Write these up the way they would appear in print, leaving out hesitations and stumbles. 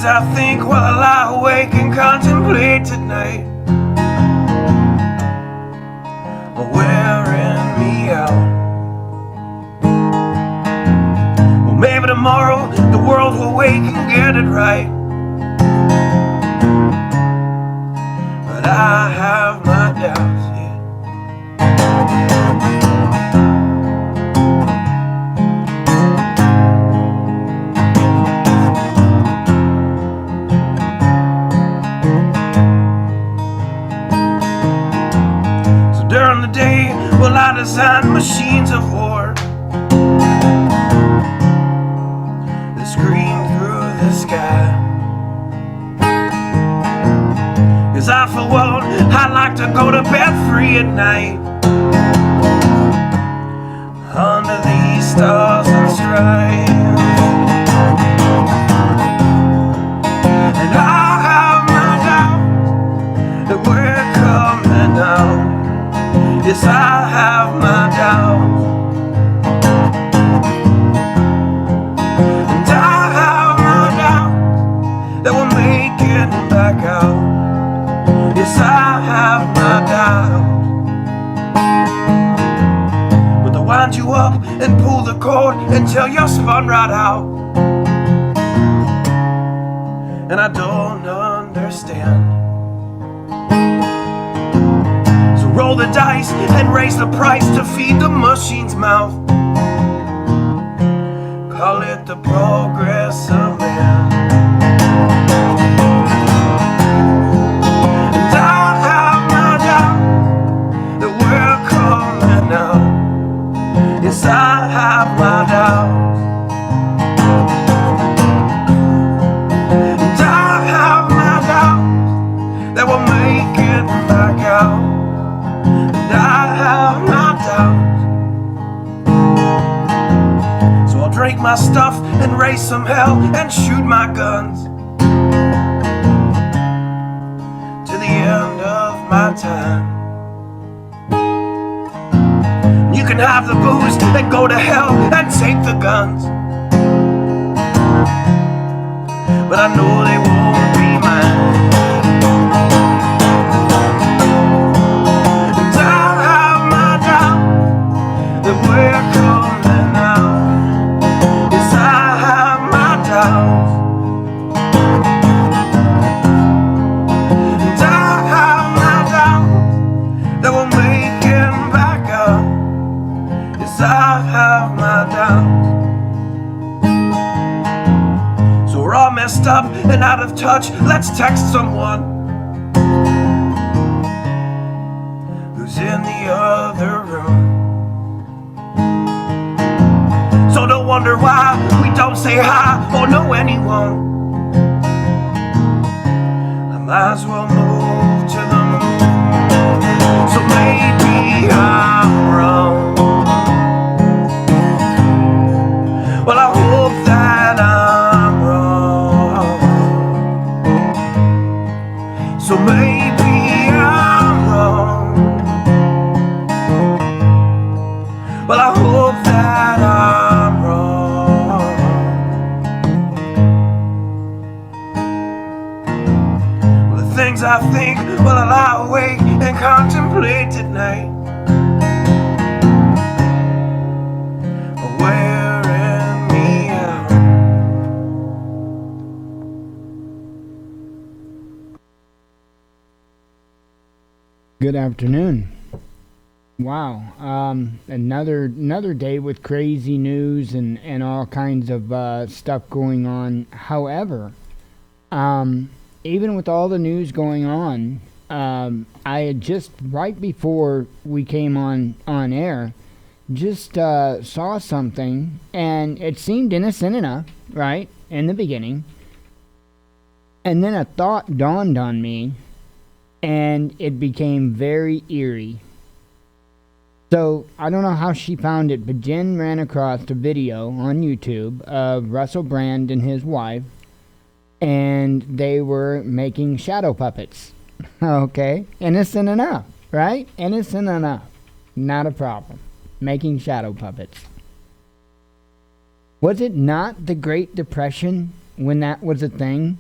things I think while I lie awake and contemplate tonight are wearing me out. Well, maybe tomorrow the world will wake and get it right, but I have my doubts, yeah. During the day, well, I design machines of war that scream through the sky. 'Cause I, for one, I like to go to bed free at night under these stars and stripes. And I have my doubts that we're coming out. Yes, I have my doubts, and I have my doubts that we'll make it back out. Yes, I have my doubts, but they'll wind you up and pull the cord until you're spun right out. And I don't understand. Roll the dice and raise the price to feed the machine's mouth. Call it the progress of man. And I have my doubts that we're coming out. Yes, I have my doubts, and I have my doubts that we'll make it back out. I have my doubts, so I'll drink my stuff and raise some hell and shoot my guns to the end of my time. You can have the booze and go to hell and take the guns, but I know they won't be mine. We're coming out. Yes, I have my doubts, and I have my doubts that we'll make it back up. Yes, I have my doubts. So we're all messed up and out of touch. Let's text someone who's in the other room. So don't wonder why we don't say hi or know anyone. I might as well move to the moon. So maybe I'm wrong. Well, I hope that I'm wrong. So maybe I'm wrong. Well, I hope that I'm wrong. Well, the things I think while I lie awake and contemplate tonight are wearing me out. Good afternoon. Wow, another day with crazy news and all kinds of stuff going on. However, even with all the news going on, I had just, right before we came on air, just saw something, and it seemed innocent enough, right, in the beginning. And then a thought dawned on me, and it became very eerie. So, I don't know how she found it, but Jen ran across a video on YouTube of Russell Brand and his wife, and they were making shadow puppets. Okay? Innocent enough, right? Innocent enough. Not a problem. Making shadow puppets. Was it not the Great Depression when that was a thing?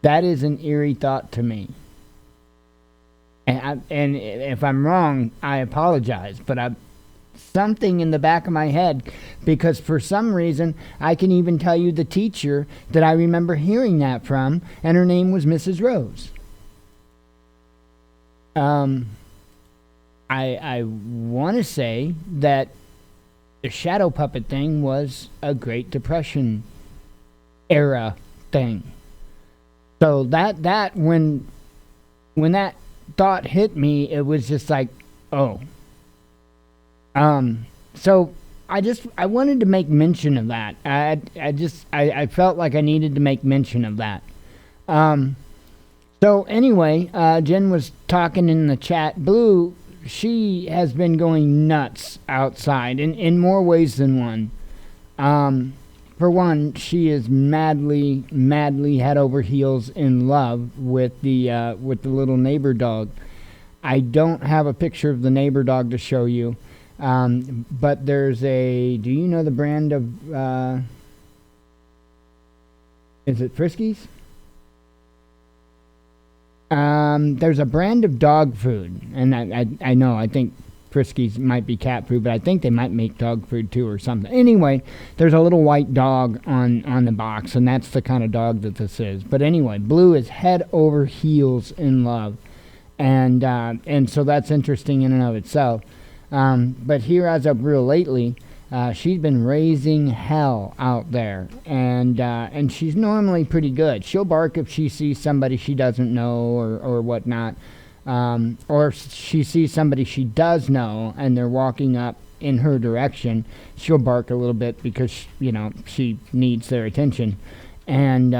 That is an eerie thought to me. And if I'm wrong, I apologize. But something in the back of my head, because for some reason I can even tell you the teacher that I remember hearing that from, and her name was Mrs. Rose. I want to say that the shadow puppet thing was a Great Depression era thing. So that when that thought hit me, it was just like, oh. So I wanted to make mention of that. I felt like I needed to make mention of that. So anyway, Jen was talking in the chat. Blue, she has been going nuts outside in more ways than one. For one, she is madly head over heels in love with the little neighbor dog. I don't have a picture of the neighbor dog to show you, but there's a. Do you know the brand of? Is it Friskies? There's a brand of dog food, and I know, I think Friskies might be cat food, but I think they might make dog food too or something. Anyway, there's a little white dog on the box, and that's the kind of dog that this is. But anyway, Blue is head over heels in love, and so that's interesting in and of itself. But here, as of real lately, she's been raising hell out there, and she's normally pretty good. She'll bark if she sees somebody she doesn't know or whatnot, or if she sees somebody she does know and they're walking up in her direction. She'll bark a little bit because she needs their attention, and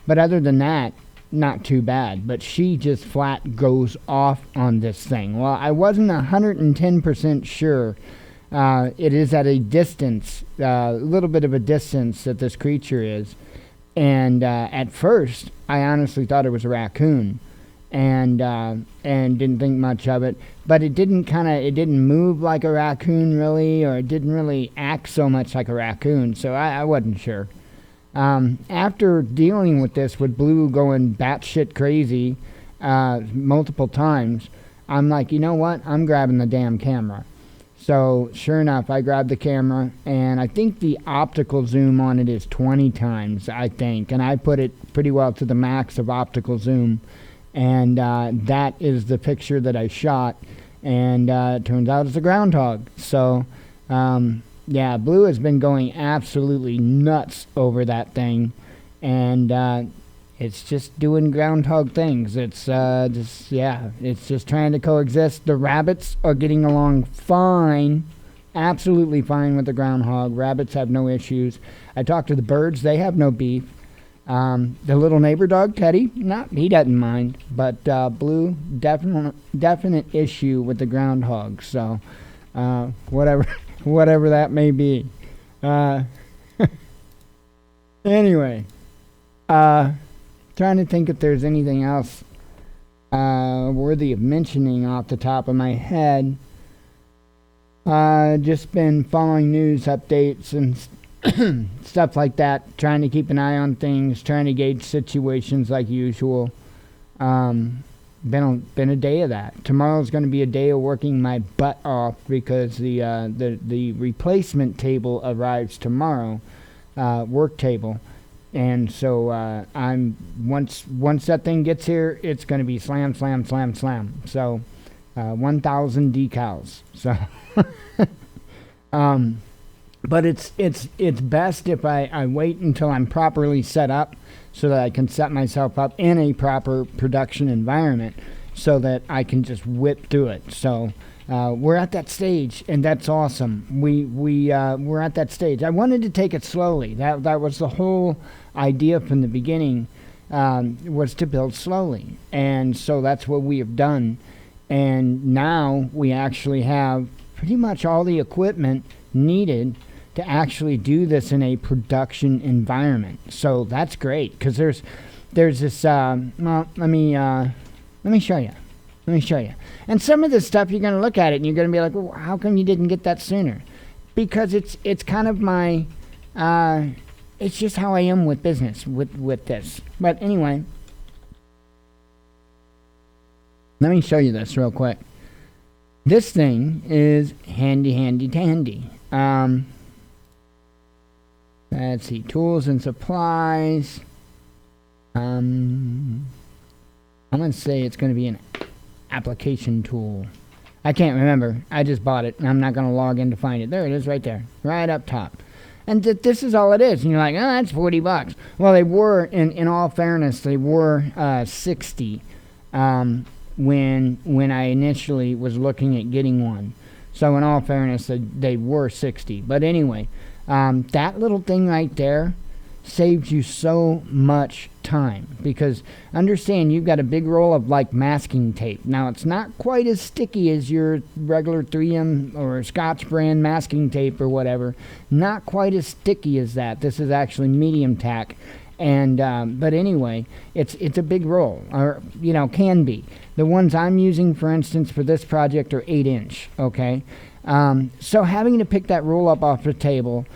But other than that, not too bad. But she just flat goes off on this thing. Well, I wasn't 110% sure. It is at a distance, a little bit of a distance that this creature is. And at first, I honestly thought it was a raccoon, and didn't think much of it. But it didn't move like a raccoon really, or it didn't really act so much like a raccoon. So I wasn't sure. After dealing with this, with Blue going batshit crazy multiple times, I'm like, you know what? I'm grabbing the damn camera. So sure enough, I grabbed the camera, and I think the optical zoom on it is 20 times, I think. And I put it pretty well to the max of optical zoom. And that is the picture that I shot. And it turns out it's a groundhog. So, yeah, Blue has been going absolutely nuts over that thing. And it's just doing groundhog things. It's it's just trying to coexist. The rabbits are getting along fine, absolutely fine with the groundhog. Rabbits have no issues. I talked to the birds; they have no beef. The little neighbor dog, Teddy, he doesn't mind. But Blue, definite issue with the groundhog. So whatever that may be. Anyway. Trying to think if there's anything else worthy of mentioning off the top of my head. Just been following news updates and stuff like that, trying to keep an eye on things, trying to gauge situations like usual. Been a day of that. Tomorrow's going to be a day of working my butt off because the replacement table arrives tomorrow, work table. And so I'm once that thing gets here, it's going to be slam. So 1,000 decals. So, but it's best if I wait until I'm properly set up, so that I can set myself up in a proper production environment, so that I can just whip through it. So we're at that stage, and that's awesome. We're at that stage. I wanted to take it slowly. That was the whole idea from the beginning, was to build slowly, and so that's what we have done. And now we actually have pretty much all the equipment needed to actually do this in a production environment. So that's great, because there's this. Well, let me show you. Let me show you. And some of this stuff, you're going to look at it and you're going to be like, well, how come you didn't get that sooner? Because it's kind of my it's just how I am with business with this. But anyway, let me show you this real quick. This thing is handy dandy. Let's see, tools and supplies. I'm going to say it's going to be an application tool. I can't remember. I just bought it, and I'm not going to log in to find it. There it is right there, right up top. And this is all it is. And you're like, oh, that's $40. Well, they were, in all fairness, they were $60 when I initially was looking at getting one. So in all fairness, they were $60. But anyway, that little thing right there saves you so much time, because understand, you've got a big roll of like masking tape. Now, it's not quite as sticky as your regular 3M or Scotch brand masking tape or whatever. Not quite as sticky as that. This is actually medium tack. And but anyway, it's a big roll, or can be. The ones I'm using, for instance, for this project are 8-inch. Okay, so having to pick that roll up off the table,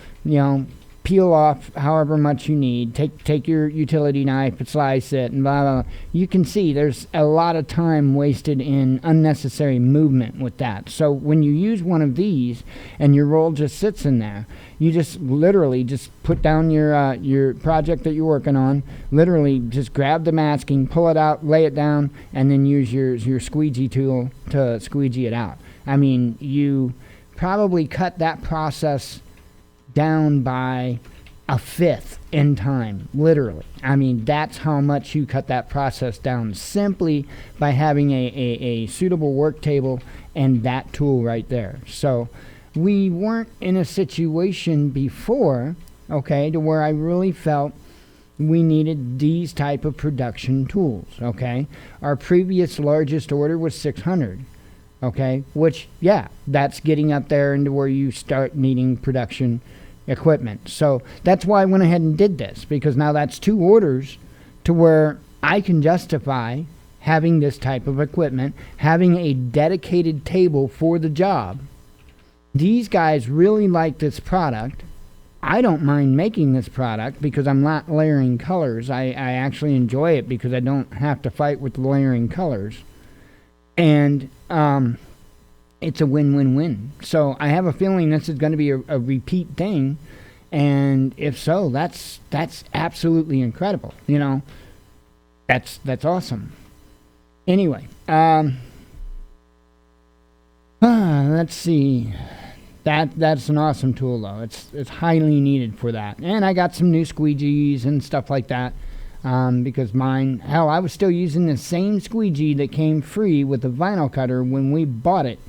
peel off however much you need, take your utility knife, slice it, and blah, blah, blah. You can see there's a lot of time wasted in unnecessary movement with that. So when you use one of these and your roll just sits in there, you just literally just put down your project that you're working on, literally just grab the masking, pull it out, lay it down, and then use your squeegee tool to squeegee it out. I mean, you probably cut that process down by a fifth in time, literally. I mean, that's how much you cut that process down, simply by having a suitable work table and that tool right there. So we weren't in a situation before, okay, to where I really felt we needed these type of production tools. Okay, our previous largest order was 600. Okay, which, yeah, that's getting up there into where you start needing production equipment. So that's why I went ahead and did this, because now that's 2 orders to where I can justify having this type of equipment, having a dedicated table for the job. These guys really like this product. I don't mind making this product because I'm not layering colors. I actually enjoy it because I don't have to fight with layering colors. And it's a win-win-win. So I have a feeling this is going to be a repeat thing, and if so, that's absolutely incredible. That's awesome. Anyway, let's see. That's an awesome tool, though. It's highly needed for that. And I got some new squeegees and stuff like that. Because mine, hell, I was still using the same squeegee that came free with the vinyl cutter when we bought it.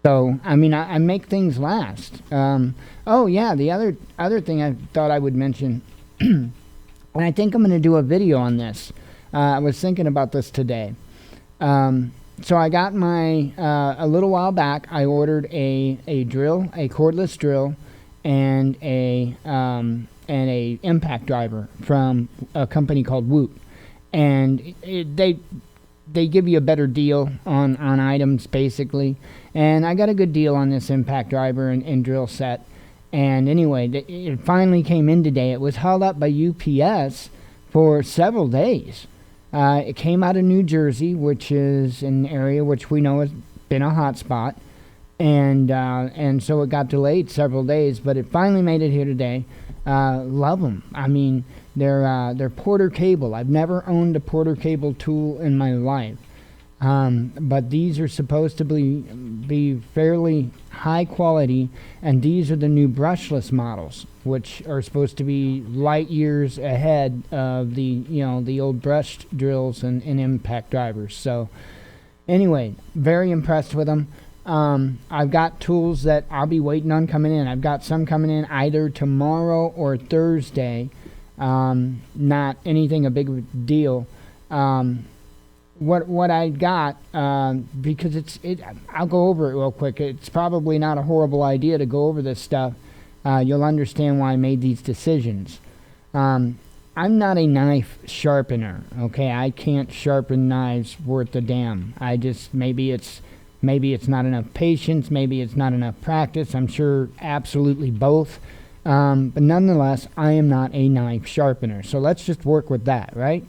So, I mean, I make things last. Oh, yeah, the other thing I thought I would mention, and I think I'm going to do a video on this. I was thinking about this today. So I got a little while back, I ordered a drill, a cordless drill, and a impact driver from a company called Woot. And they give you a better deal on items, basically. And I got a good deal on this impact driver and drill set. And anyway, it finally came in today. It was held up by UPS for several days. It came out of New Jersey, which is an area which we know has been a hot spot. And so it got delayed several days, but it finally made it here today. Love them. I mean, they're Porter cable. I've never owned a Porter cable tool in my life. But these are supposed to be fairly high quality, and these are the new brushless models, which are supposed to be light years ahead of the old brushed drills and impact drivers. So anyway, very impressed with them. I've got tools that I'll be waiting on coming in. I've got some coming in either tomorrow or Thursday. Not anything a big deal. What I got, because I'll go over it real quick. It's probably not a horrible idea to go over this stuff. You'll understand why I made these decisions. I'm not a knife sharpener, okay? I can't sharpen knives worth a damn. Maybe it's not enough patience, maybe it's not enough practice. I'm sure absolutely both. But nonetheless, I am not a knife sharpener. So let's just work with that, right?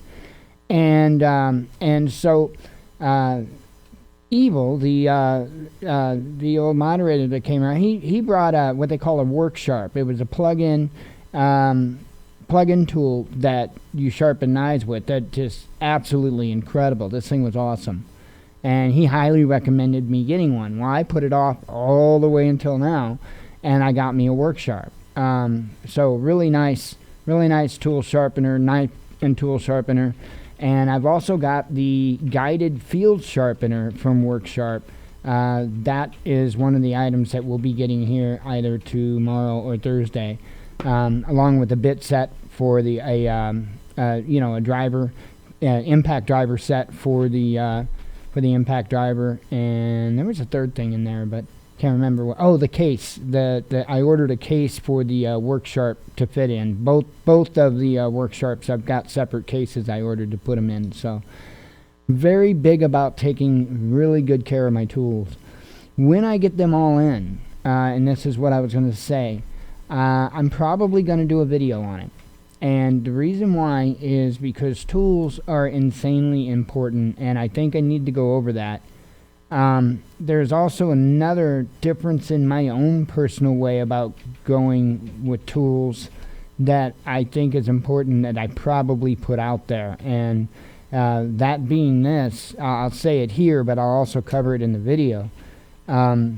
And so Evil, the old moderator that came around, he brought what they call a work sharp. It was a plug-in tool that you sharpen knives with. That just absolutely incredible. This thing was awesome, and he highly recommended me getting one. Well, I put it off all the way until now, and I got me a work sharp. So really nice tool sharpener, knife and tool sharpener. And I've also got the guided field sharpener from Worksharp. That is one of the items that we'll be getting here either tomorrow or Thursday, along with a bit set for the a driver, impact driver set for the impact driver. And there was a third thing in there, but can't remember what. Oh, the case. I ordered a case for the Worksharp to fit in. Both of the Worksharps, I've got separate cases I ordered to put them in. So very big about taking really good care of my tools. When I get them all in, and this is what I was going to say, I'm probably going to do a video on it. And the reason why is because tools are insanely important, and I think I need to go over that. There's also another difference in my own personal way about going with tools that I think is important that I probably put out there. And that being this, I'll say it here, but I'll also cover it in the video. I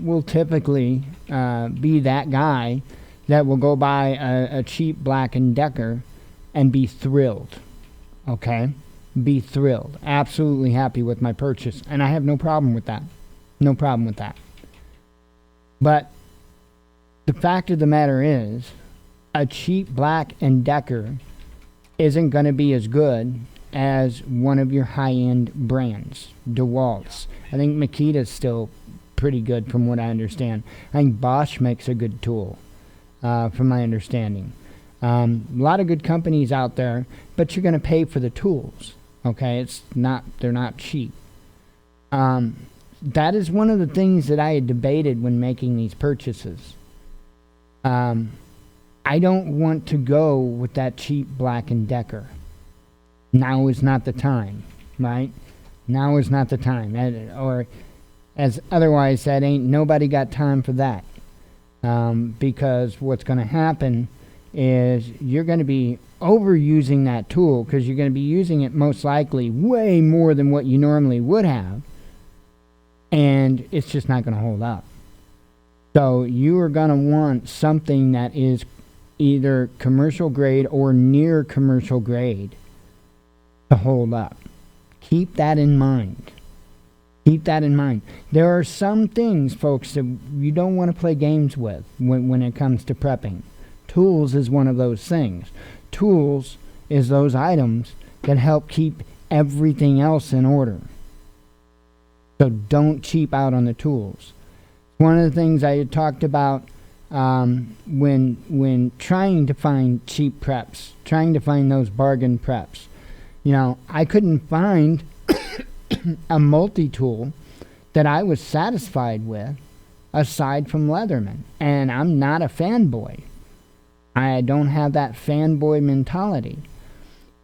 will typically be that guy that will go buy a cheap Black & Decker and be thrilled. Okay? Be thrilled. Absolutely happy with my purchase. And I have no problem with that. No problem with that. But the fact of the matter is, a cheap Black & Decker isn't going to be as good as one of your high-end brands. DeWalt's. I think Makita's still pretty good from what I understand. I think Bosch makes a good tool, from my understanding. A lot of good companies out there, but you're going to pay for the tools. Okay, they're not cheap. That is one of the things that I had debated when making these purchases. I don't want to go with that cheap Black & Decker. Now is not the time, right? Now is not the time. Or as otherwise said, ain't nobody got time for that. Because what's going to happen is you're going to be overusing that tool because you're going to be using it most likely way more than what you normally would have, and it's just not going to hold up. So you are going to want something that is either commercial grade or near commercial grade to hold up. Keep that in mind. Keep that in mind. There are some things, folks, that you don't want to play games with when it comes to prepping. Tools is one of those things. Tools is those items that help keep everything else in order. So don't cheap out on the tools. One of the things I had talked about when trying to find cheap preps, trying to find those bargain preps. You know, I couldn't find a multi-tool that I was satisfied with aside from Leatherman. And I'm not a fanboy. I don't have that fanboy mentality.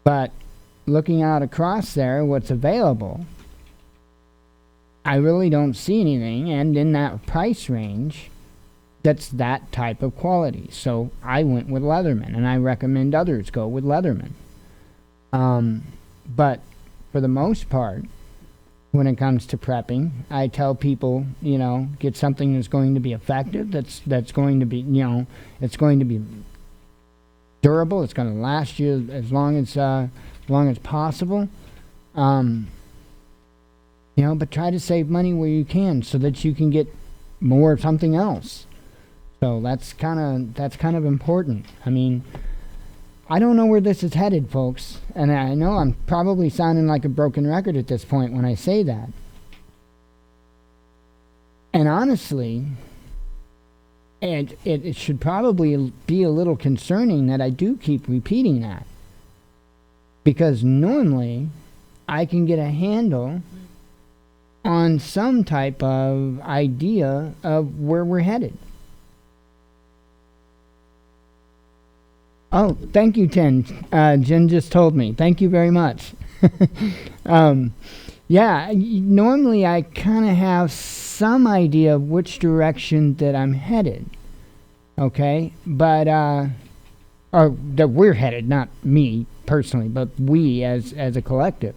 But looking out across there, what's available, I really don't see anything, and in that price range, that's that type of quality. So I went with Leatherman, and I recommend others go with Leatherman. But for the most part, when it comes to prepping, I tell people, you know, get something that's going to be effective, that's going to be, you know, it's going to be durable. It's going to last you as long as possible. You know, but try to save money where you can so that you can get more of something else. So that's kind of important. I mean, I don't know where this is headed, folks, and I know I'm probably sounding like a broken record at this point when I say that. And honestly, it should probably be a little concerning that I do keep repeating that. Because normally, I can get a handle on some type of idea of where we're headed. Oh, thank you, Jen. Jen just told me. Thank you very much. um, yeah, normally I kind of have some idea of which direction that I'm headed. Okay, but or that we're headed, not me personally, but we as a collective.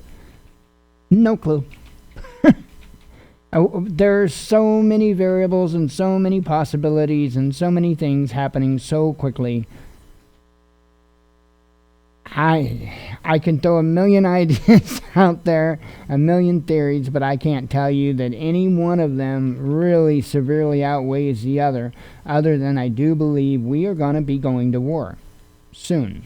No clue. There's so many variables and so many possibilities and so many things happening so quickly. I can throw a million ideas out there, a million theories, but I can't tell you that any one of them really severely outweighs the other than I do believe we are going to be going to war soon.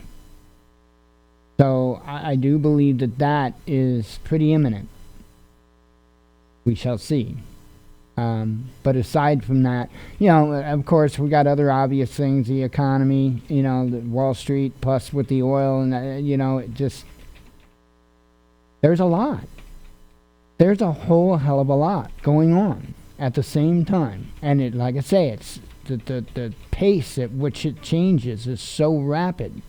So I do believe that is pretty imminent. We shall see. But aside from that, of course, we got other obvious things, the economy, the Wall Street, plus with the oil, and, it just, there's a lot. There's a whole hell of a lot going on at the same time. And it, like I say, it's the pace at which it changes is so rapid.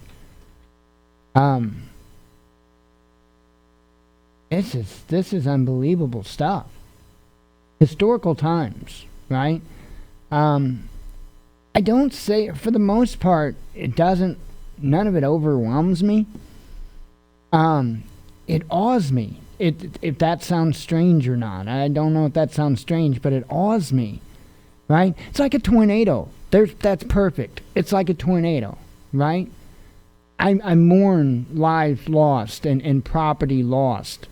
This is unbelievable stuff. Historical times, right? I don't say, for the most part, none of it overwhelms me. It awes me. If that sounds strange or not. I don't know if that sounds strange, but it awes me, right? It's like a tornado. That's perfect. It's like a tornado, right? I mourn lives lost and property lost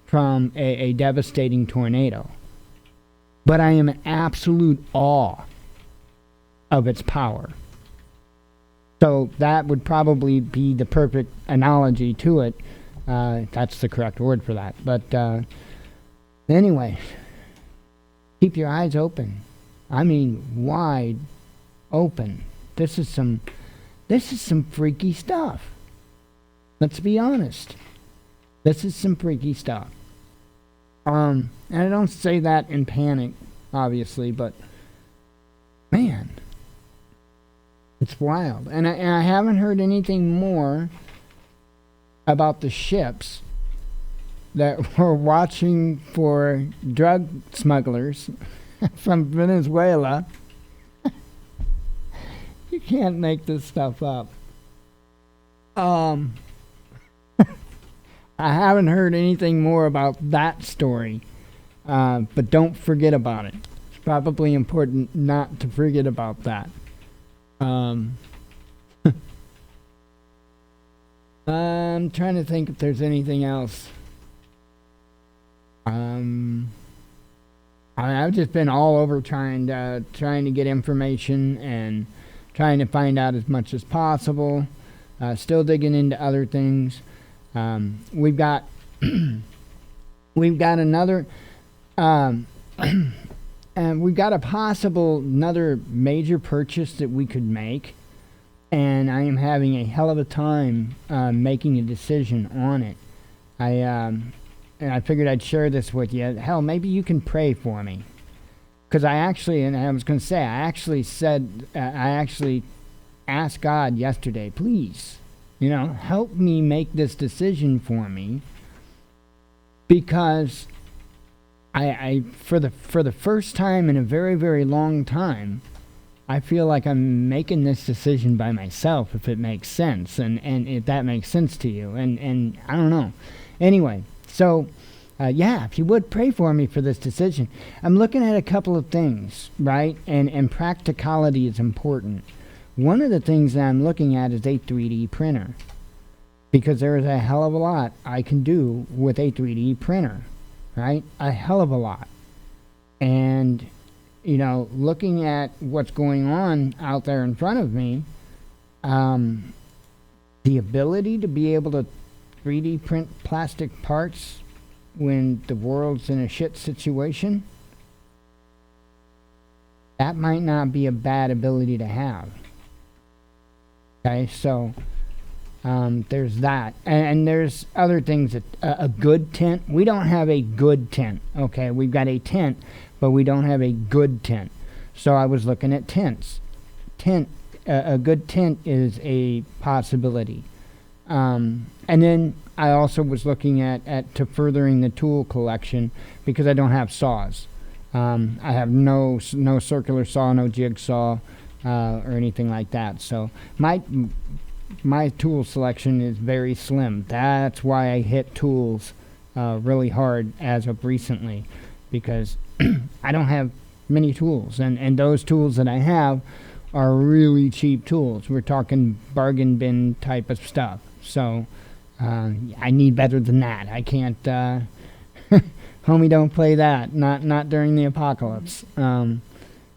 from a devastating tornado. But I am in absolute awe of its power. So that would probably be the perfect analogy to it. That's the correct word for that. But anyway, keep your eyes open. I mean, wide open. This is some freaky stuff. Let's be honest. This is some freaky stuff. And I don't say that in panic, obviously, but man, it's wild. And I haven't heard anything more about the ships that were watching for drug smugglers from Venezuela. You can't make this stuff up. I haven't heard anything more about that story, but don't forget about it. It's probably important not to forget about that. I'm trying to think if there's anything else. I've just been all over trying to get information and trying to find out as much as possible. Still digging into other things. We've got another and we've got a possible another major purchase that we could make, and I am having a hell of a time making a decision on it. And I figured I'd share this with you. Hell, maybe you can pray for me, because I actually asked God yesterday, please, help me make this decision for me, because I for the first time in a very, very long time, I feel like I'm making this decision by myself, if it makes sense, and if that makes sense to you, and I don't know. Anyway, so if you would pray for me for this decision. I'm looking at a couple of things, right? And practicality is important. One of the things that I'm looking at is a 3D printer, because there is a hell of a lot I can do with a 3D printer, right? A hell of a lot. And, looking at what's going on out there in front of me, the ability to be able to 3D print plastic parts when the world's in a shit situation, that might not be a bad ability to have. Okay, so there's that, and there's other things that a good tent. We don't have a good tent. Okay, we've got a tent, but we don't have a good tent. So I was looking at tents. Tent a good tint is a possibility. And then I also was looking at to furthering the tool collection because I don't have saws. I have no circular saw, no jigsaw, or anything like that. So my tool selection is very slim. That's why I hit tools really hard as of recently, because I don't have many tools, and those tools that I have are really cheap tools. We're talking bargain bin type of stuff. So I need better than that. I can't, homie, don't play that. Not during the apocalypse. Man,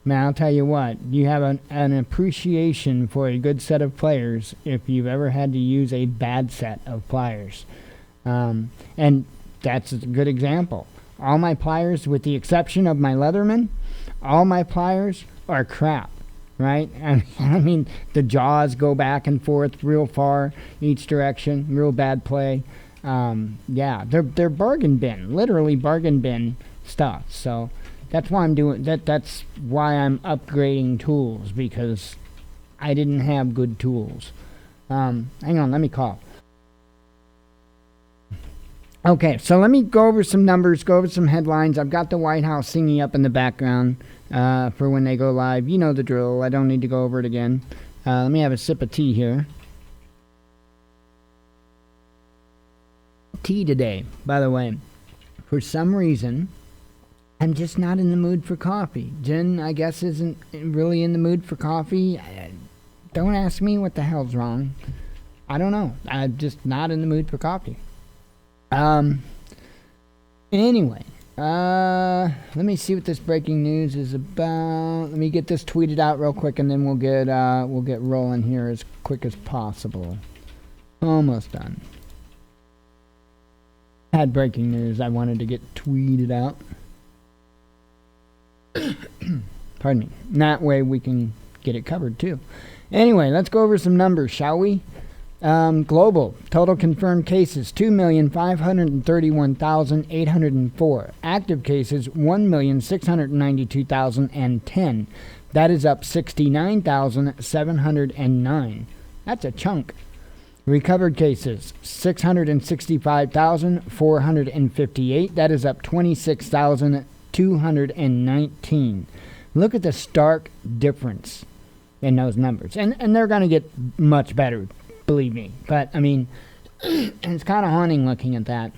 I'll tell you what, you have an appreciation for a good set of pliers if you've ever had to use a bad set of pliers. And that's a good example. All my pliers, with the exception of my Leatherman, all my pliers are crap, right? I mean, the jaws go back and forth real far each direction, real bad play. Yeah, they're bargain bin, literally bargain bin stuff. So that's why I'm doing that. That's why I'm upgrading tools, because I didn't have good tools. Hang on, let me call. Okay, so let me go over some numbers, go over some headlines. I've got the White House singing up in the background for when they go live. You know the drill. I don't need to go over it again. Let me have a sip of tea here. Tea today, by the way. For some reason, I'm just not in the mood for coffee. Jen, I guess, isn't really in the mood for coffee. Don't ask me what the hell's wrong. I don't know. I'm just not in the mood for coffee. Anyway, let me see what this breaking news is about. Let me get this tweeted out real quick, and then we'll get rolling here as quick as possible. Almost done. Had breaking news I wanted to get tweeted out. Pardon me. That way we can get it covered too. Anyway, let's go over some numbers, shall we? Global total confirmed cases 2,531,804. Active cases 1,692,010. That is up 69,709. That's a chunk. Recovered cases 665,458. That is up 26,219. Look at the stark difference in those numbers, and they're going to get much better, believe me. But I mean, it's kind of haunting looking at that.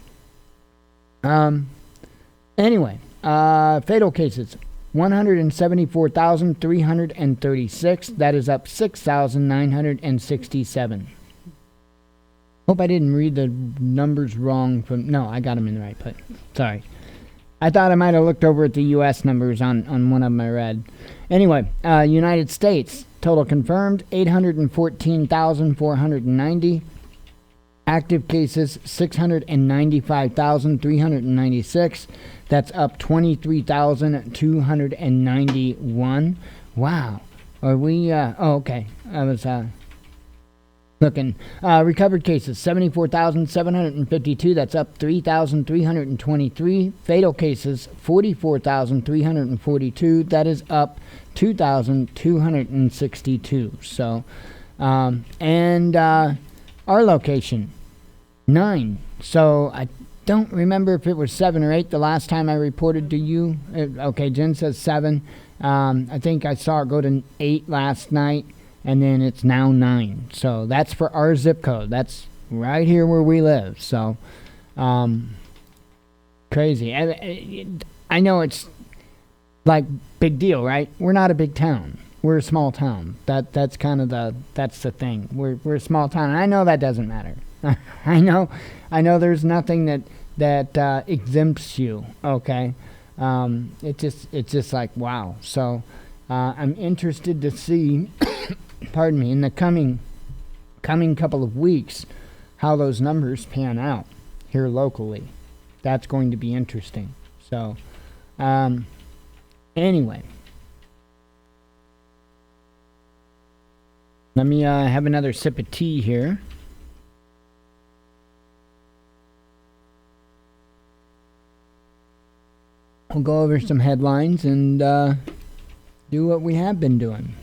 Anyway, fatal cases 174,336. That is up 6,967. Hope I didn't read the numbers wrong. No, I got them in the right place. Sorry. I thought I might have looked over at the U.S. numbers on one of them I read. Anyway, United States, total confirmed, 814,490. Active cases, 695,396. That's up 23,291. Wow. Are we, okay. I was, looking. Recovered cases 74,752. That's up 3,323. Fatal cases 44,342. That is up 2,262. So, and our location 9. So I don't remember if it was 7 or 8 the last time I reported to you. Okay, Jen says 7. I think I saw it go to 8 last night. And then it's now 9. So that's for our zip code. That's right here where we live. So, crazy. I know it's like big deal, right? We're not a big town. We're a small town. That's kind of that's the thing. We're a small town, and I know that doesn't matter. I know there's nothing that exempts you. Okay, it's just like wow. So, I'm interested to see. Pardon me, in the coming couple of weeks, how those numbers pan out here locally. That's going to be interesting. So, anyway, let me have another sip of tea here. We'll go over some headlines and do what we have been doing.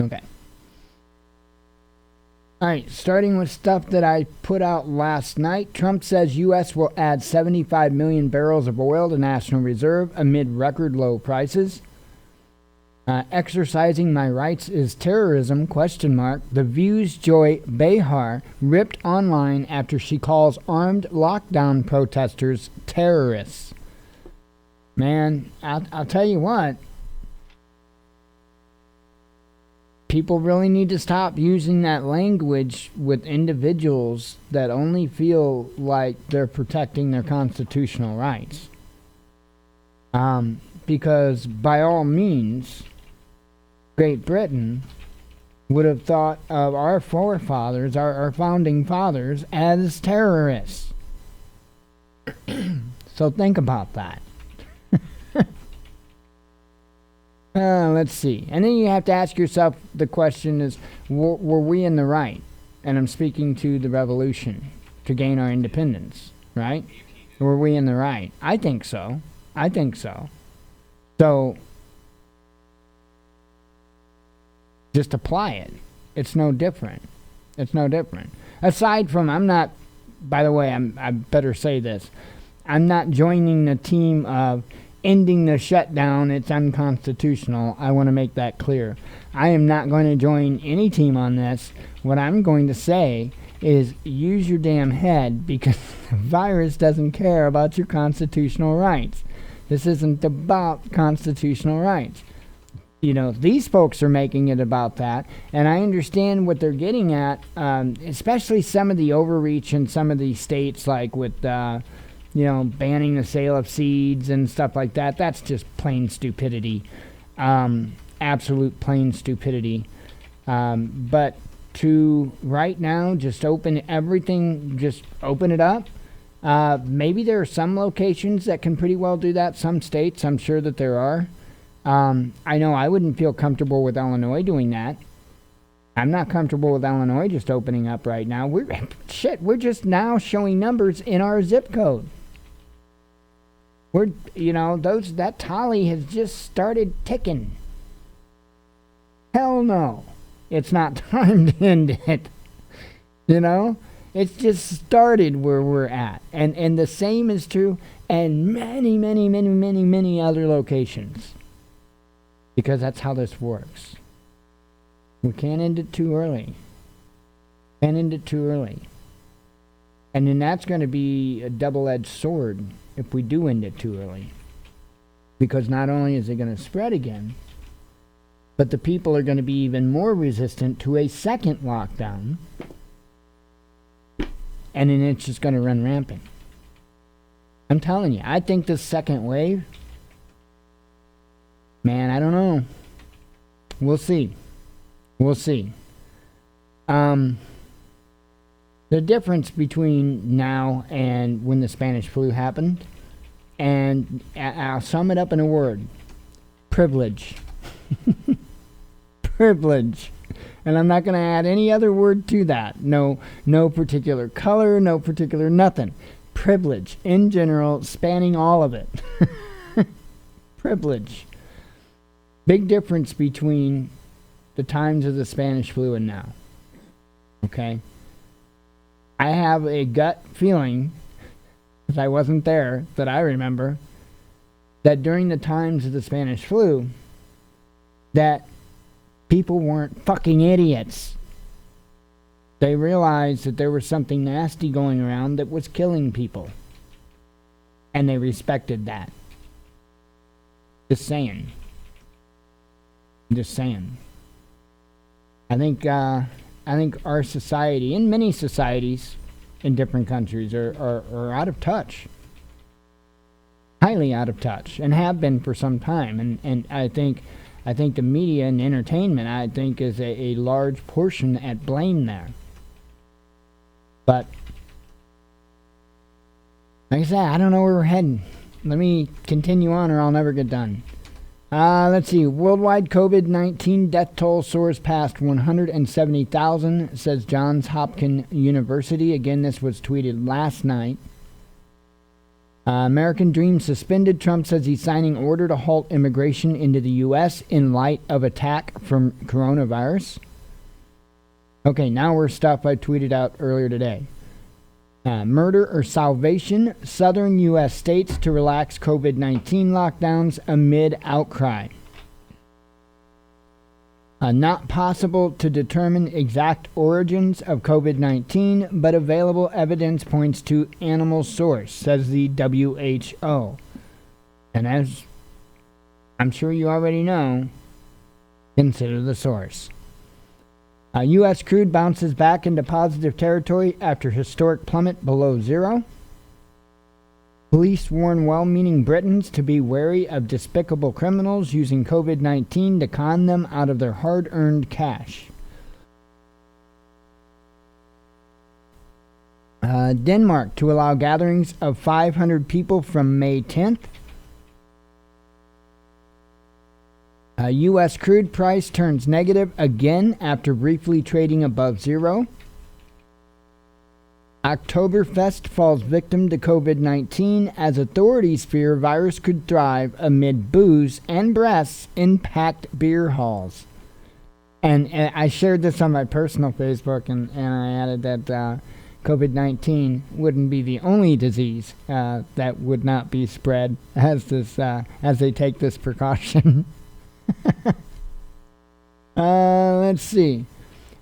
Okay. All right, starting with stuff that I put out last night. Trump says U.S. will add 75 million barrels of oil to National Reserve amid record low prices. Exercising my rights is terrorism, ? The View's Joy Behar ripped online after she calls armed lockdown protesters terrorists. Man, I'll tell you what. People really need to stop using that language with individuals that only feel like they're protecting their constitutional rights. Because by all means, Great Britain would have thought of our forefathers, our founding fathers, as terrorists. So think about that. Let's see. And then you have to ask yourself, the question is, were we in the right? And I'm speaking to the revolution to gain our independence, right? Were we in the right? I think so. So, just apply it. It's no different. Aside from, by the way, I better say this. I'm not joining the team of ending the shutdown. It's unconstitutional. I want to make that clear. I am not going to join any team on this. What I'm going to say is use your damn head, because the virus doesn't care about your constitutional rights. This isn't about constitutional rights. These folks are making it about that, and I understand what they're getting at, especially some of the overreach in some of these states, like with banning the sale of seeds and stuff like that. That's just plain stupidity. Absolute plain stupidity. But to right now just open everything, just open it up. Maybe there are some locations that can pretty well do that. Some states, I'm sure that there are. I know I wouldn't feel comfortable with Illinois doing that. I'm not comfortable with Illinois just opening up right now. We're just now showing numbers in our zip code. That tally has just started ticking. Hell no. It's not time to end it. It's just started where we're at. And the same is true in many, many, many, many, many other locations. Because that's how this works. We can't end it too early. And then that's going to be a double-edged sword if we do end it too early. Because not only is it going to spread again, but the people are going to be even more resistant to a second lockdown. And then it's just going to run rampant. I'm telling you, I think this second wave, man, I don't know. We'll see. The difference between now and when the Spanish flu happened, and I'll sum it up in a word: privilege. Privilege. And I'm not going to add any other word to that. No particular color, no particular nothing. Privilege in general, spanning all of it. Privilege. Big difference between the times of the Spanish flu and now. Okay? I have a gut feeling, because I wasn't there, that I remember, that during the times of the Spanish flu, that people weren't fucking idiots. They realized that there was something nasty going around that was killing people. And they respected that. Just saying. I think our society, and many societies in different countries, are out of touch. Highly out of touch, and have been for some time. And I think the media and entertainment, I think, is a large portion at blame there. But like I said, I don't know where we're heading. Let me continue on or I'll never get done. Let's see. Worldwide COVID-19 death toll soars past 170,000, says Johns Hopkins University. Again, this was tweeted last night. American Dream suspended. Trump says he's signing order to halt immigration into the U.S. in light of attack from coronavirus. Okay, now we're stuff I tweeted out earlier today. Murder or salvation, southern U.S. states to relax COVID-19 lockdowns amid outcry. Not possible to determine exact origins of COVID-19, but available evidence points to animal source, says the WHO. And as I'm sure you already know, consider the source. U.S. crude bounces back into positive territory after historic plummet below zero. Police warn well-meaning Britons to be wary of despicable criminals using COVID-19 to con them out of their hard-earned cash. Denmark to allow gatherings of 500 people from May 10th. U.S. crude price turns negative again after briefly trading above zero. Oktoberfest falls victim to COVID-19 as authorities fear virus could thrive amid booze and breasts in packed beer halls. And I shared this on my personal Facebook, and I added that COVID-19 wouldn't be the only disease that would not be spread as they take this precaution. Let's see.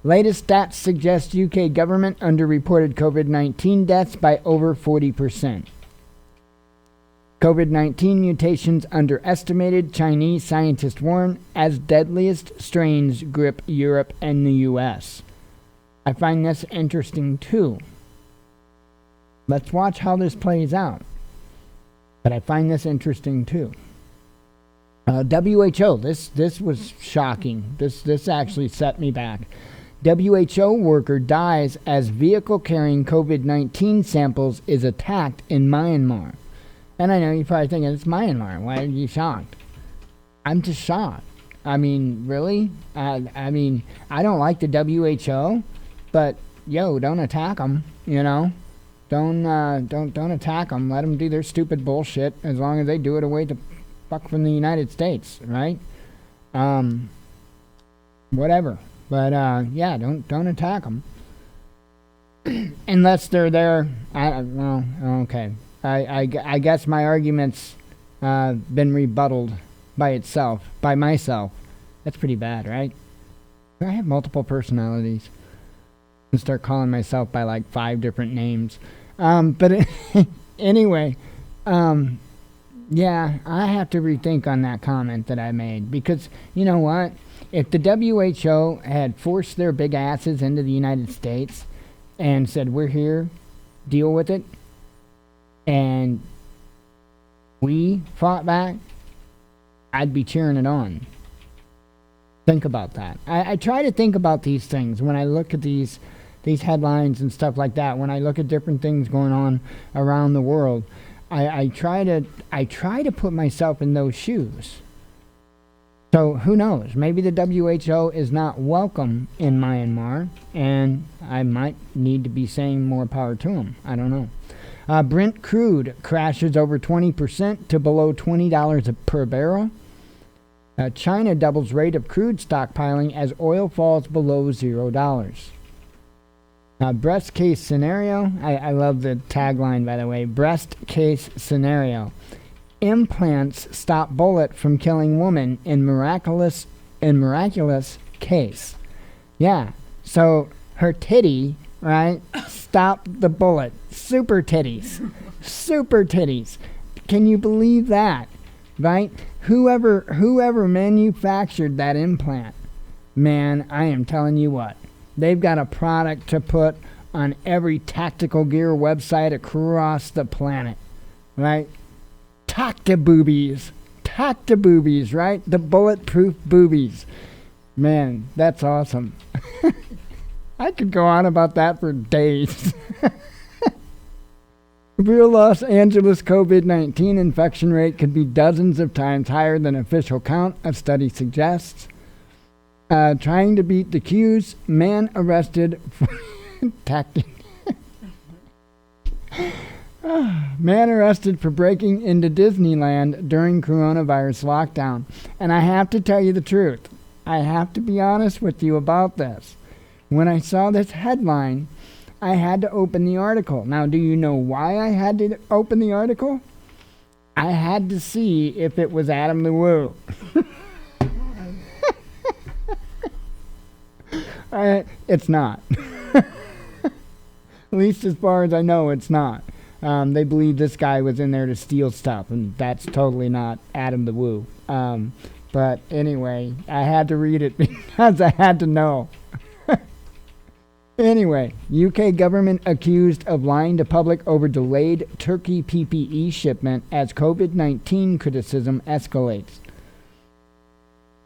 Latest stats suggest UK government underreported COVID-19 deaths by over 40%. COVID-19 mutations underestimated, Chinese scientists warn, as deadliest strains grip Europe and the US. I find this interesting too. Let's watch how this plays out. But I find this interesting too. WHO, this was shocking. This actually set me back. WHO worker dies as vehicle carrying COVID-19 samples is attacked in Myanmar. And I know you're probably thinking, it's Myanmar. Why are you shocked? I'm just shocked. I mean, really? I mean, I don't like the WHO, but don't attack them. You know, don't attack them. Let them do their stupid bullshit as long as they do it away to fuck from the United States, right? Whatever. But don't attack them unless they're there. Okay. I guess my argument's been rebutted by myself. That's pretty bad, right? I have multiple personalities and start calling myself by like 5 different names. But anyway, yeah, I have to rethink on that comment that I made, because you know what? If the WHO had forced their big asses into the United States and said, we're here, deal with it, and we fought back, I'd be cheering it on. Think about that. I try to think about these things when I look at these headlines and stuff like that. When I look at different things going on around the world, I try to put myself in those shoes. So who knows? Maybe the WHO is not welcome in Myanmar, and I might need to be saying more power to them. I don't know. Brent crude crashes over 20% to below $20 per barrel. China doubles rate of crude stockpiling as oil falls below $0. Breast case scenario. I love the tagline, by the way. Breast case scenario. Implants stop bullet from killing woman in miraculous case. Yeah. So her titty, right, stopped the bullet. Super titties. Super titties. Can you believe that? Right? Whoever manufactured that implant, man, I am telling you what. They've got a product to put on every tactical gear website across the planet. Right? Tacta boobies, right? The bulletproof boobies. Man, that's awesome. I could go on about that for days. Real Los Angeles COVID-19 infection rate could be dozens of times higher than official count, a study suggests. Trying to beat the queues, man arrested for tactic. Man arrested for breaking into Disneyland during coronavirus lockdown. And I have to tell you the truth. I have to be honest with you about this. When I saw this headline, I had to open the article. Now, do you know why I had to open the article? I had to see if it was Adam the Woo. It's not. At least as far as I know, it's not. They believe this guy was in there to steal stuff, and that's totally not Adam the Woo. But anyway, I had to read it because I had to know. Anyway, UK government accused of lying to public over delayed Turkey PPE shipment as COVID-19 criticism escalates.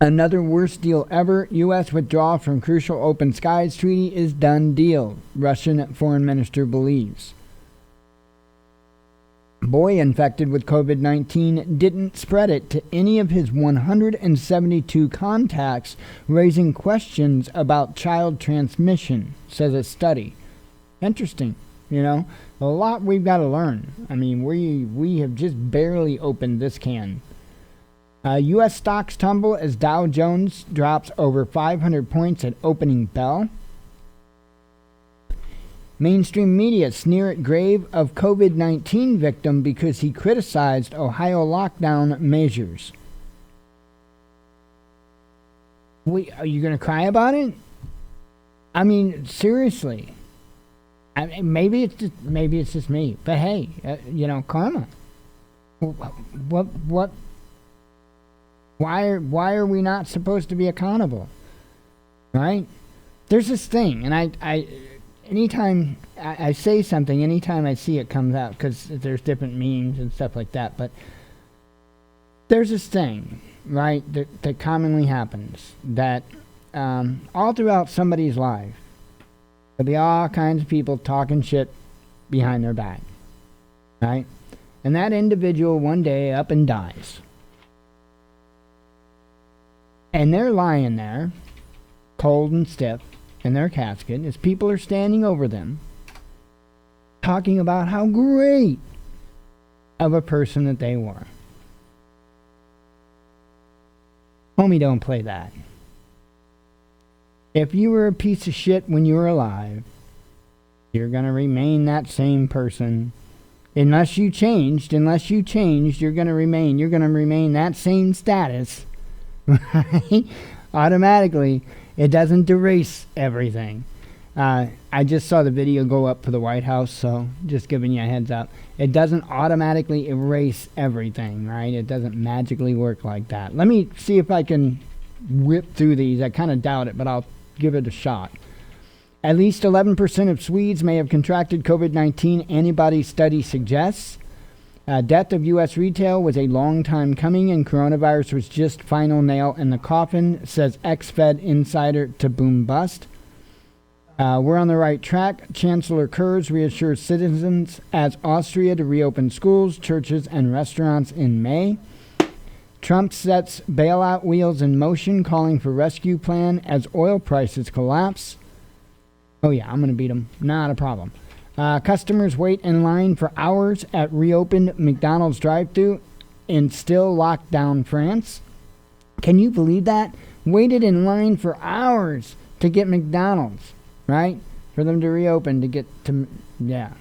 Another worst deal ever. U.S. withdrawal from crucial Open Skies Treaty is done deal, Russian foreign minister believes. Boy infected with COVID-19 didn't spread it to any of his 172 contacts, raising questions about child transmission, says a study. Interesting, you know. A lot we've got to learn. I mean, we have just barely opened this can. U.S. stocks tumble as Dow Jones drops over 500 points at opening bell. Mainstream media sneer at grave of COVID-19 victim because he criticized Ohio lockdown measures. Are you going to cry about it? I mean, seriously. Maybe it's just me, but hey, karma. What? Why are we not supposed to be accountable? Right? There's this thing, and I anytime I say something, anytime I see it comes out, because there's different memes and stuff like that, but there's this thing, right, that commonly happens, that all throughout somebody's life, there'll be all kinds of people talking shit behind their back, right? And that individual one day up and dies. And they're lying there, cold and stiff, in their casket, as people are standing over them, talking about how great of a person that they were. Homie, don't play that. If you were a piece of shit when you were alive, you're going to remain that same person. Unless you changed, you're going to remain that same status. Right? Automatically. It doesn't erase everything. I just saw the video go up for the White House, so just giving you a heads up. It doesn't automatically erase everything, right? It doesn't magically work like that. Let me see if I can whip through these. I kind of doubt it, but I'll give it a shot. At least 11% of Swedes may have contracted COVID-19, antibody study suggests. Death of U.S. retail was a long time coming, and coronavirus was just final nail in the coffin, says ex-Fed insider to Boom Bust. We're on the right track. Chancellor Kurz reassures citizens as Austria to reopen schools, churches, and restaurants in May. Trump sets bailout wheels in motion, calling for rescue plan as oil prices collapse. Oh yeah, I'm going to beat him. Not a problem. Customers wait in line for hours at reopened McDonald's drive-thru in still locked down France. Can you believe that? Waited in line for hours to get McDonald's, right? For them to reopen to get to, yeah.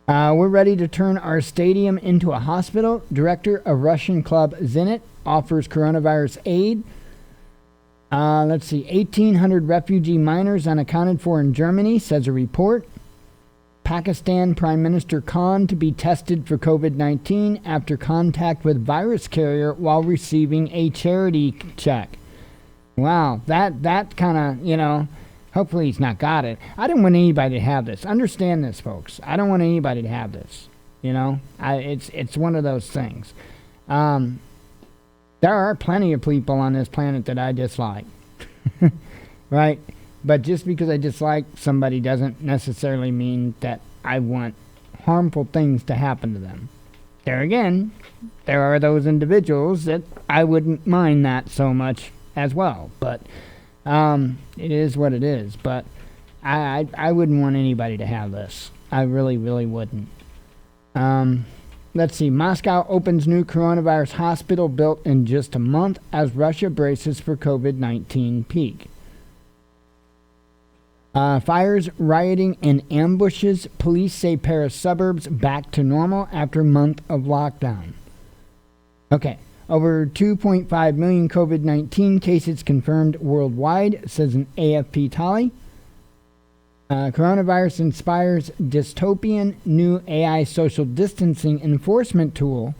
We're ready to turn our stadium into a hospital. Director of Russian club Zenit offers coronavirus aid. Let's see, 1,800 refugee minors unaccounted for in Germany, says a report. Pakistan Prime Minister Khan to be tested for COVID-19 after contact with virus carrier while receiving a charity check. Wow, that kind of, hopefully he's not got it. I don't want anybody to have this. Understand this, folks. I don't want anybody to have this. It's one of those things. There are plenty of people on this planet that I dislike, right? But just because I dislike somebody doesn't necessarily mean that I want harmful things to happen to them. There again, there are those individuals that I wouldn't mind that so much as well. But it is what it is. But I wouldn't want anybody to have this. I really, really wouldn't. Let's see. Moscow opens new coronavirus hospital built in just a month as Russia braces for COVID-19 peak. Fires, rioting, and ambushes. Police say Paris suburbs back to normal after a month of lockdown. Okay. Over 2.5 million COVID-19 cases confirmed worldwide, says an AFP tally. Coronavirus inspires dystopian new AI social distancing enforcement tool.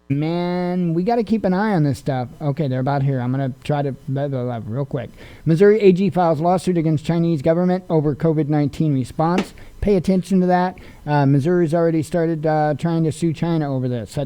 Man, we got to keep an eye on this stuff. Okay, they're about here. I'm going to try to blah, blah, blah, real quick. Missouri AG files lawsuit against Chinese government over COVID-19 response. Pay attention to that. Missouri's already started trying to sue China over this.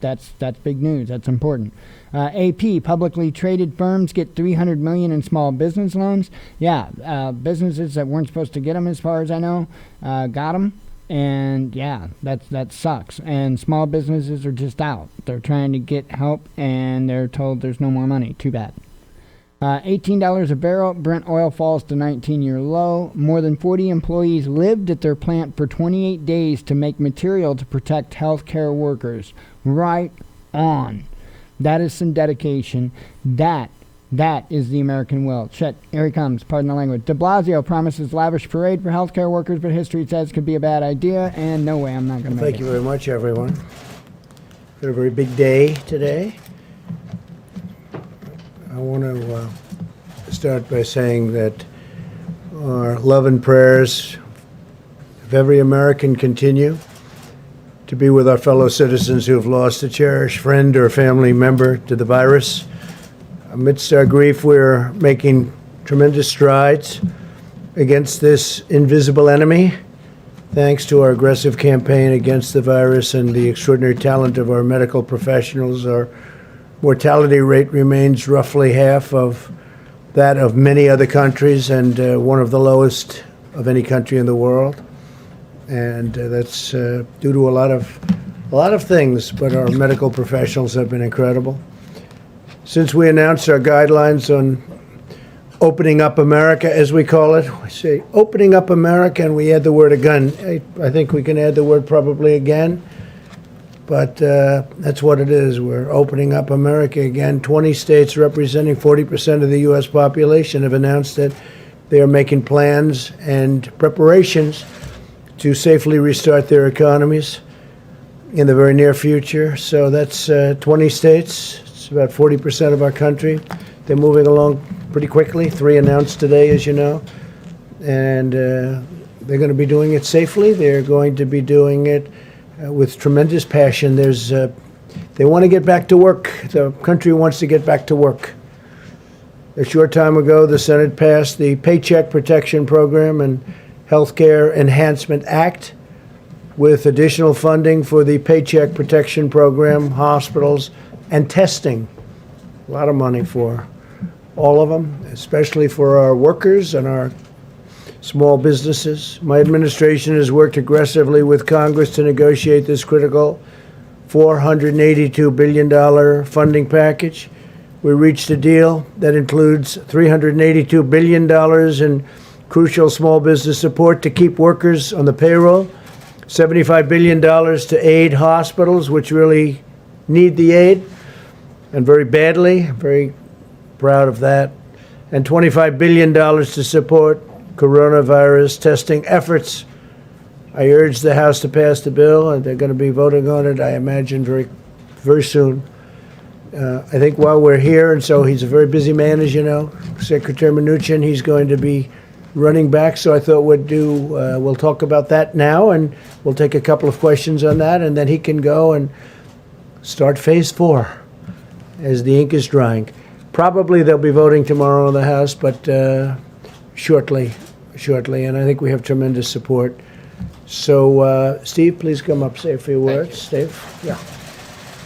That's big news. That's important. AP, publicly traded firms get $300 million in small business loans. Yeah, businesses that weren't supposed to get them, as far as I know, got them. And yeah, that sucks. And small businesses are just out. They're trying to get help, and they're told there's no more money. Too bad. $18 a barrel. Brent oil falls to 19-year low. More than 40 employees lived at their plant for 28 days to make material to protect healthcare workers. Right on. That is some dedication. That is the American will. Shit, here he comes. Pardon the language. De Blasio promises lavish parade for healthcare workers, but history says could be a bad idea, and no way, I'm not going to make it. Thank you very much, everyone. Got a very big day today. I want to start by saying that our love and prayers of every American continue to be with our fellow citizens who have lost a cherished friend or family member to the virus. Amidst our grief, we're making tremendous strides against this invisible enemy, thanks to our aggressive campaign against the virus and the extraordinary talent of our medical professionals. Our mortality rate remains roughly half of that of many other countries, and one of the lowest of any country in the world. And that's due to a lot of things, but our medical professionals have been incredible. Since we announced our guidelines on opening up America, as we call it, we say opening up America, and we add the word again. I think we can add the word probably again, but that's what it is. We're opening up America again. 20 states representing 40% of the U.S. population have announced that they are making plans and preparations to safely restart their economies in the very near future. So that's 20 states. It's about 40% of our country. They're moving along pretty quickly. 3 announced today, as you know. And they're going to be doing it safely. They're going to be doing it with tremendous passion. They want to get back to work. The country wants to get back to work. A short time ago, the Senate passed the Paycheck Protection Program and Healthcare Enhancement Act with additional funding for the Paycheck Protection Program, hospitals, and testing. A lot of money for all of them, especially for our workers and our small businesses. My administration has worked aggressively with Congress to negotiate this critical $482 billion funding package. We reached a deal that includes $382 billion in crucial small business support to keep workers on the payroll, $75 billion to aid hospitals, which really need the aid, and very badly, very proud of that, and $25 billion to support coronavirus testing efforts. I urge the House to pass the bill, and they're going to be voting on it, I imagine, very, very soon. I think while we're here, and so he's a very busy man, as you know, Secretary Mnuchin, he's going to be running back, so I thought we'll talk about that now, and we'll take a couple of questions on that, and then he can go and start phase 4 as the ink is drying. Probably they'll be voting tomorrow in the House, but shortly, and I think we have tremendous support. So, Steve, please come up, say a few words. Steve? Yeah.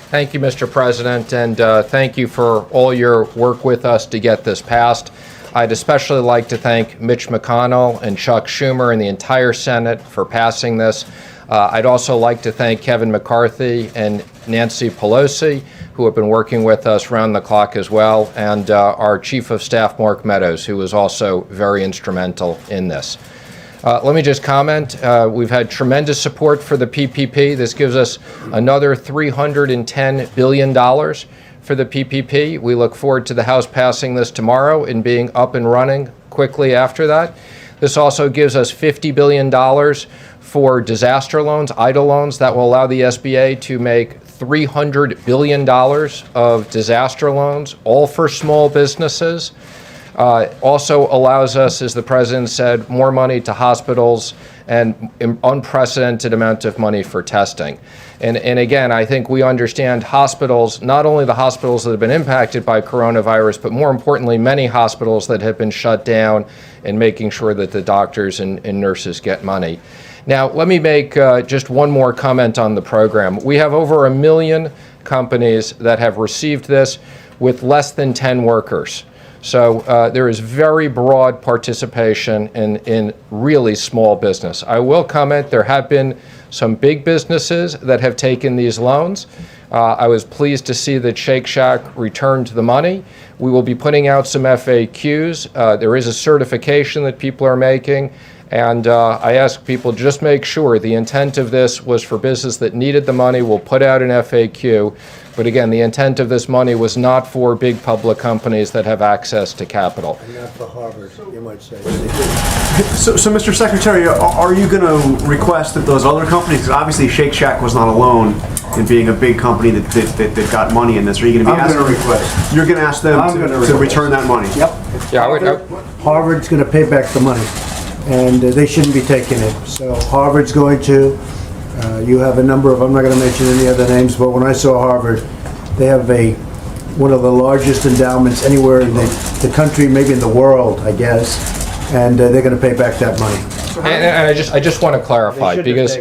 Thank you, Mr. President, and thank you for all your work with us to get this passed. I'd especially like to thank Mitch McConnell and Chuck Schumer and the entire Senate for passing this. I'd also like to thank Kevin McCarthy and Nancy Pelosi, who have been working with us round the clock as well, and our Chief of Staff, Mark Meadows, who was also very instrumental in this. Let me just comment. We've had tremendous support for the PPP. This gives us another $310 billion for the PPP. We look forward to the House passing this tomorrow and being up and running quickly after that. This also gives us $50 billion for disaster loans, EIDL loans, that will allow the SBA to make $300 billion of disaster loans, all for small businesses. Also allows us, as the president said, more money to hospitals and unprecedented amount of money for testing. And again, I think we understand hospitals, not only the hospitals that have been impacted by coronavirus, but more importantly, many hospitals that have been shut down, and making sure that the doctors and nurses get money. Now, let me make just one more comment on the program. We have over 1 million companies that have received this with less than 10 workers. So there is very broad participation in really small business. I will comment, there have been some big businesses that have taken these loans. I was pleased to see that Shake Shack returned the money. We will be putting out some FAQs. There is a certification that people are making. And I ask people, just make sure the intent of this was for business that needed the money. We'll put out an FAQ. But again, the intent of this money was not for big public companies that have access to capital. And not for Harvard, you might say. So, Mr. Secretary, are you going to request that those other companies, because obviously Shake Shack was not alone in being a big company that got money in this, are you going to be asking? I'm going to request. You're going to ask them to return that money? Yep. Yeah, Harvard's going to pay back the money, and they shouldn't be taking it. So Harvard's going to. You have a number of, I'm not going to mention any other names, but when I saw Harvard, they have one of the largest endowments anywhere in the country, maybe in the world, I guess, and they're going to pay back that money. And I just want to clarify, because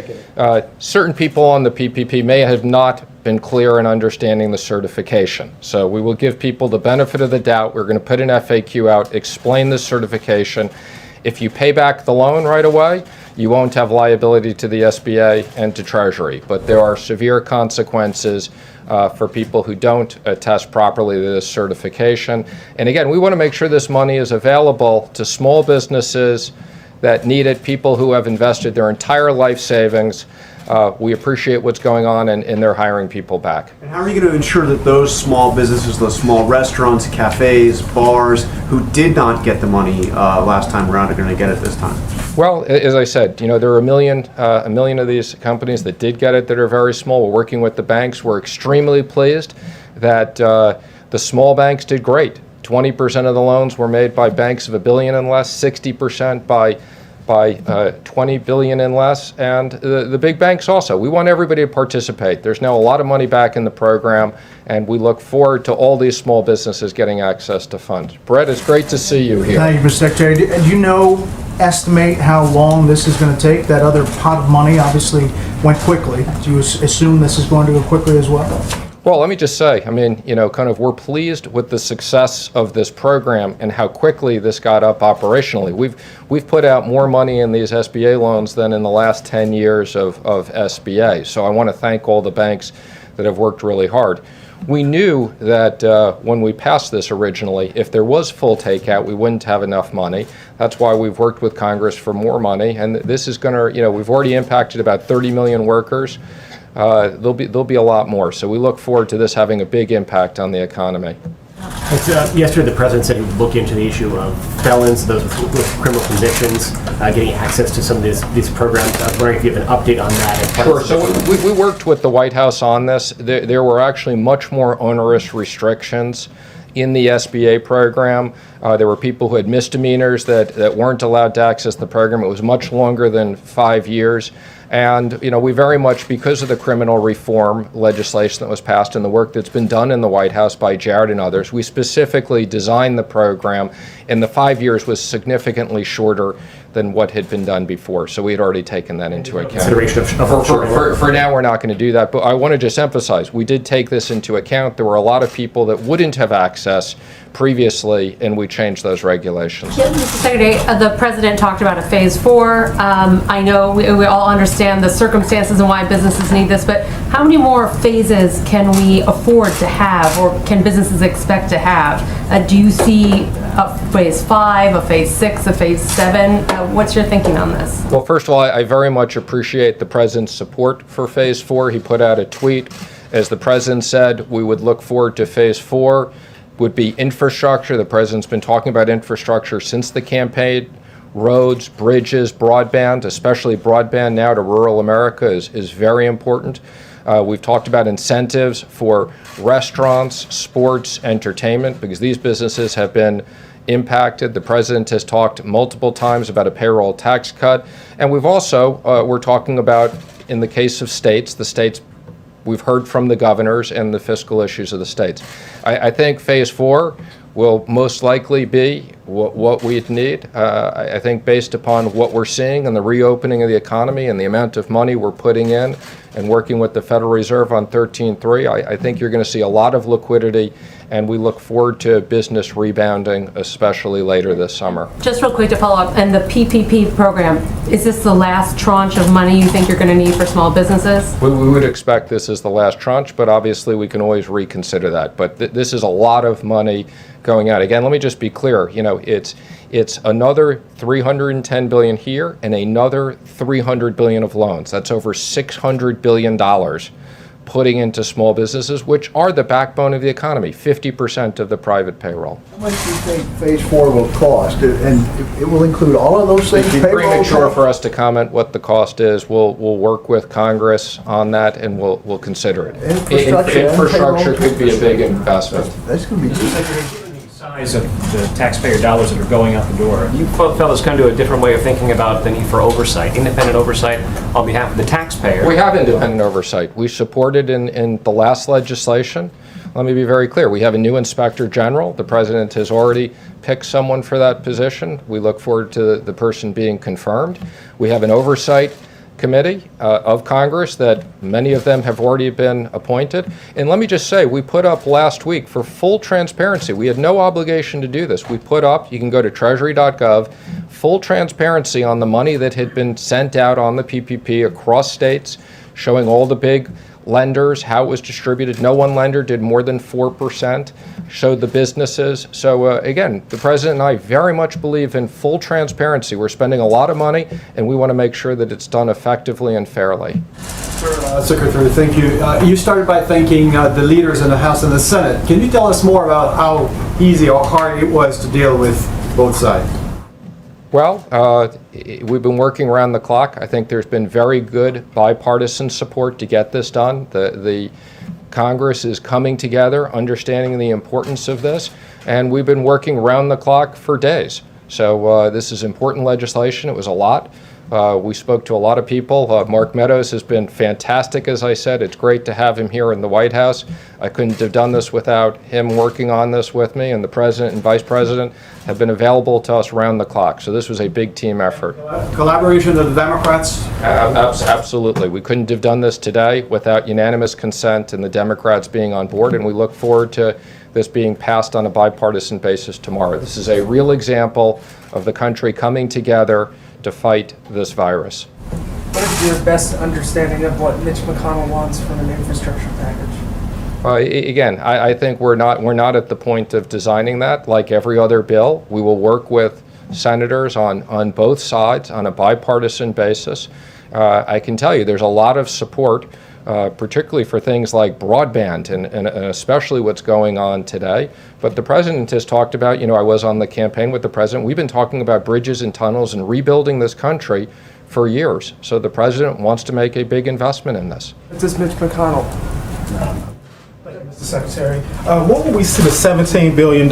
certain people on the PPP may have not been clear in understanding the certification. So we will give people the benefit of the doubt. We're going to put an FAQ out, explain the certification. If you pay back the loan right away, you won't have liability to the SBA and to Treasury. But there are severe consequences for people who don't attest properly to this certification. And again, we want to make sure this money is available to small businesses that need it, people who have invested their entire life savings. We appreciate what's going on, and they're hiring people back. And how are you going to ensure that those small businesses, those small restaurants, cafes, bars, who did not get the money last time around are going to get it this time? Well, as I said, there are a million of these companies that did get it that are very small. We're working with the banks. We're extremely pleased that the small banks did great. 20% of the loans were made by banks of $1 billion and less, 60% by 20 billion and less, and the big banks also. We want everybody to participate. There's now a lot of money back in the program, and we look forward to all these small businesses getting access to funds. Brett, it's great to see you here. Thank you, Mr. Secretary. Do you estimate how long this is going to take? That other pot of money obviously went quickly. Do you assume this is going to go quickly as well? Well, let me just say, we're pleased with the success of this program and how quickly this got up operationally. We've put out more money in these SBA loans than in the last 10 years of SBA. So I want to thank all the banks that have worked really hard. We knew that when we passed this originally, if there was full takeout, we wouldn't have enough money. That's why we've worked with Congress for more money. And this is going to, we've already impacted about 30 million workers. There'll be a lot more. So we look forward to this having a big impact on the economy. Yesterday, the president said he would look into the issue of felons, those with criminal convictions, getting access to some of these programs. I was wondering if you have an update on that. Sure. So we worked with the White House on this. There were actually much more onerous restrictions in the SBA program. There were people who had misdemeanors that weren't allowed to access the program. It was much longer than 5 years. And, we very much, because of the criminal reform legislation that was passed and the work that's been done in the White House by Jared and others, we specifically designed the program, and the 5 years was significantly shorter than what had been done before. So we had already taken that into account. For now, we're not going to do that. But I want to just emphasize, we did take this into account. There were a lot of people that wouldn't have access previously, and we changed those regulations. Yeah, Mr. Secretary, the president talked about a phase 4. I know we all understand the circumstances and why businesses need this, but how many more phases can we afford to have, or can businesses expect to have? Do you see a phase 5, a phase 6, a phase 7? What's your thinking on this? Well, first of all, I very much appreciate the President's support for Phase 4. He put out a tweet. As the President said, we would look forward to Phase 4, would be infrastructure. The President's been talking about infrastructure since the campaign. Roads, bridges, broadband, especially broadband now to rural America is very important. We've talked about incentives for restaurants, sports, entertainment, because these businesses have been impacted. The President has talked multiple times about a payroll tax cut. And we've also, we're talking about, in the case of states, the states, we've heard from the governors and the fiscal issues of the states. I think Phase 4 will most likely be what we'd need. I think based upon what we're seeing and the reopening of the economy and the amount of money we're putting in and working with the Federal Reserve on 13.3, I think you're going to see a lot of liquidity, and we look forward to business rebounding, especially later this summer. Just real quick to follow up, and the PPP program, is this the last tranche of money you think you're going to need for small businesses? We would expect this is the last tranche, but obviously we can always reconsider that. But this is a lot of money going out. Again, let me just be clear. You know, it's another $310 billion here and another $300 billion of loans. That's over $600 billion putting into small businesses, which are the backbone of the economy, 50% of the private payroll. How much do you think Phase 4 will cost? And it will include all of those things? It'd be premature for us to comment what the cost is. We'll work with Congress on that, and we'll consider it. Infrastructure could be a big investment. That's going to be size of the taxpayer dollars that are going out the door. You fellows come to a different way of thinking about the need for oversight, independent oversight on behalf of the taxpayer. We have independent oversight. We supported in the last legislation. Let me be very clear. We have a new Inspector General. The President has already picked someone for that position. We look forward to the person being confirmed. We have an oversight committee of Congress that many of them have already been appointed. And let me just say, we put up last week, for full transparency, we had no obligation to do this. We put up, you can go to treasury.gov, full transparency on the money that had been sent out on the PPP across states, showing all the big lenders, how it was distributed. No one lender did more than 4%, showed the businesses. So again, the President and I very much believe in full transparency. We're spending a lot of money, and we want to make sure that it's done effectively and fairly. Secretary, thank you. You started by thanking the leaders in the House and the Senate. Can you tell us more about how easy or hard it was to deal with both sides? Well, we've been working around the clock. I think there's been very good bipartisan support to get this done. The Congress is coming together, understanding the importance of this, and we've been working around the clock for days. So this is important legislation. It was a lot. We spoke to a lot of people. Mark Meadows has been fantastic, as I said. It's great to have him here in the White House. I couldn't have done this without him working on this with me, and the President and Vice President have been available to us around the clock. So this was a big team effort. Collaboration of the Democrats? Absolutely. We couldn't have done this today without unanimous consent and the Democrats being on board, and we look forward to this being passed on a bipartisan basis tomorrow. This is a real example of the country coming together to fight this virus. What is your best understanding of what Mitch McConnell wants from an infrastructure package? Again, I think we're not at the point of designing that. Like every other bill, we will work with senators on both sides on a bipartisan basis. I can tell you there's a lot of support, particularly for things like broadband and especially what's going on today. But the President has talked about, I was on the campaign with the President, we've been talking about bridges and tunnels and rebuilding this country for years. So the President wants to make a big investment in this. This is Mitch McConnell. Mr. Secretary, what will we see the $17 billion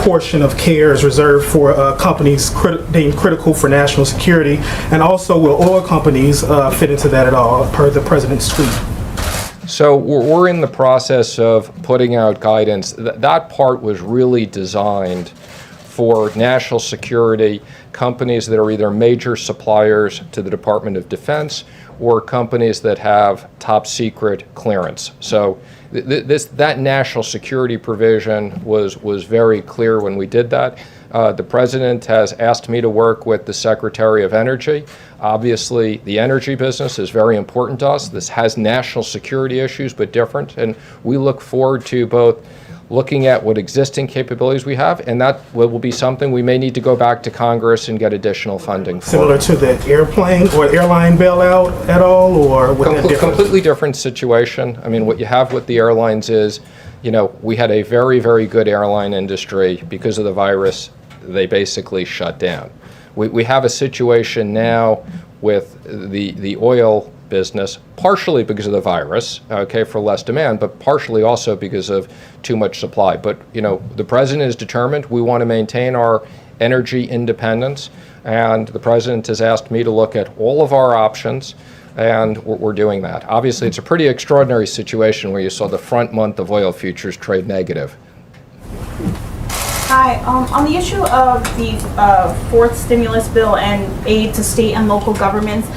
portion of CARES reserved for companies deemed critical for national security? And also, will oil companies fit into that at all, per the President's tweet? So we're in the process of putting out guidance. That part was really designed for national security companies that are either major suppliers to the Department of Defense or companies that have top secret clearance. So that national security provision was very clear when we did that. The President has asked me to work with the Secretary of Energy. Obviously, the energy business is very important to us. This has national security issues, but different. And we look forward to both looking at what existing capabilities we have, and that will be something we may need to go back to Congress and get additional funding for. Similar to the airplane or airline bailout at all, or would that differ? Completely different situation. I mean, what you have with the airlines is, we had a very, very good airline industry. Because of the virus, they basically shut down. We have a situation now with the oil business, partially because of the virus, okay, for less demand, but partially also because of too much supply. But, the president is determined. We want to maintain our energy independence, and the president has asked me to look at all of our options, and we're doing that. Obviously, it's a pretty extraordinary situation where you saw the front month of oil futures trade negative. Hi, on the issue of the fourth stimulus bill and aid to state and local governments,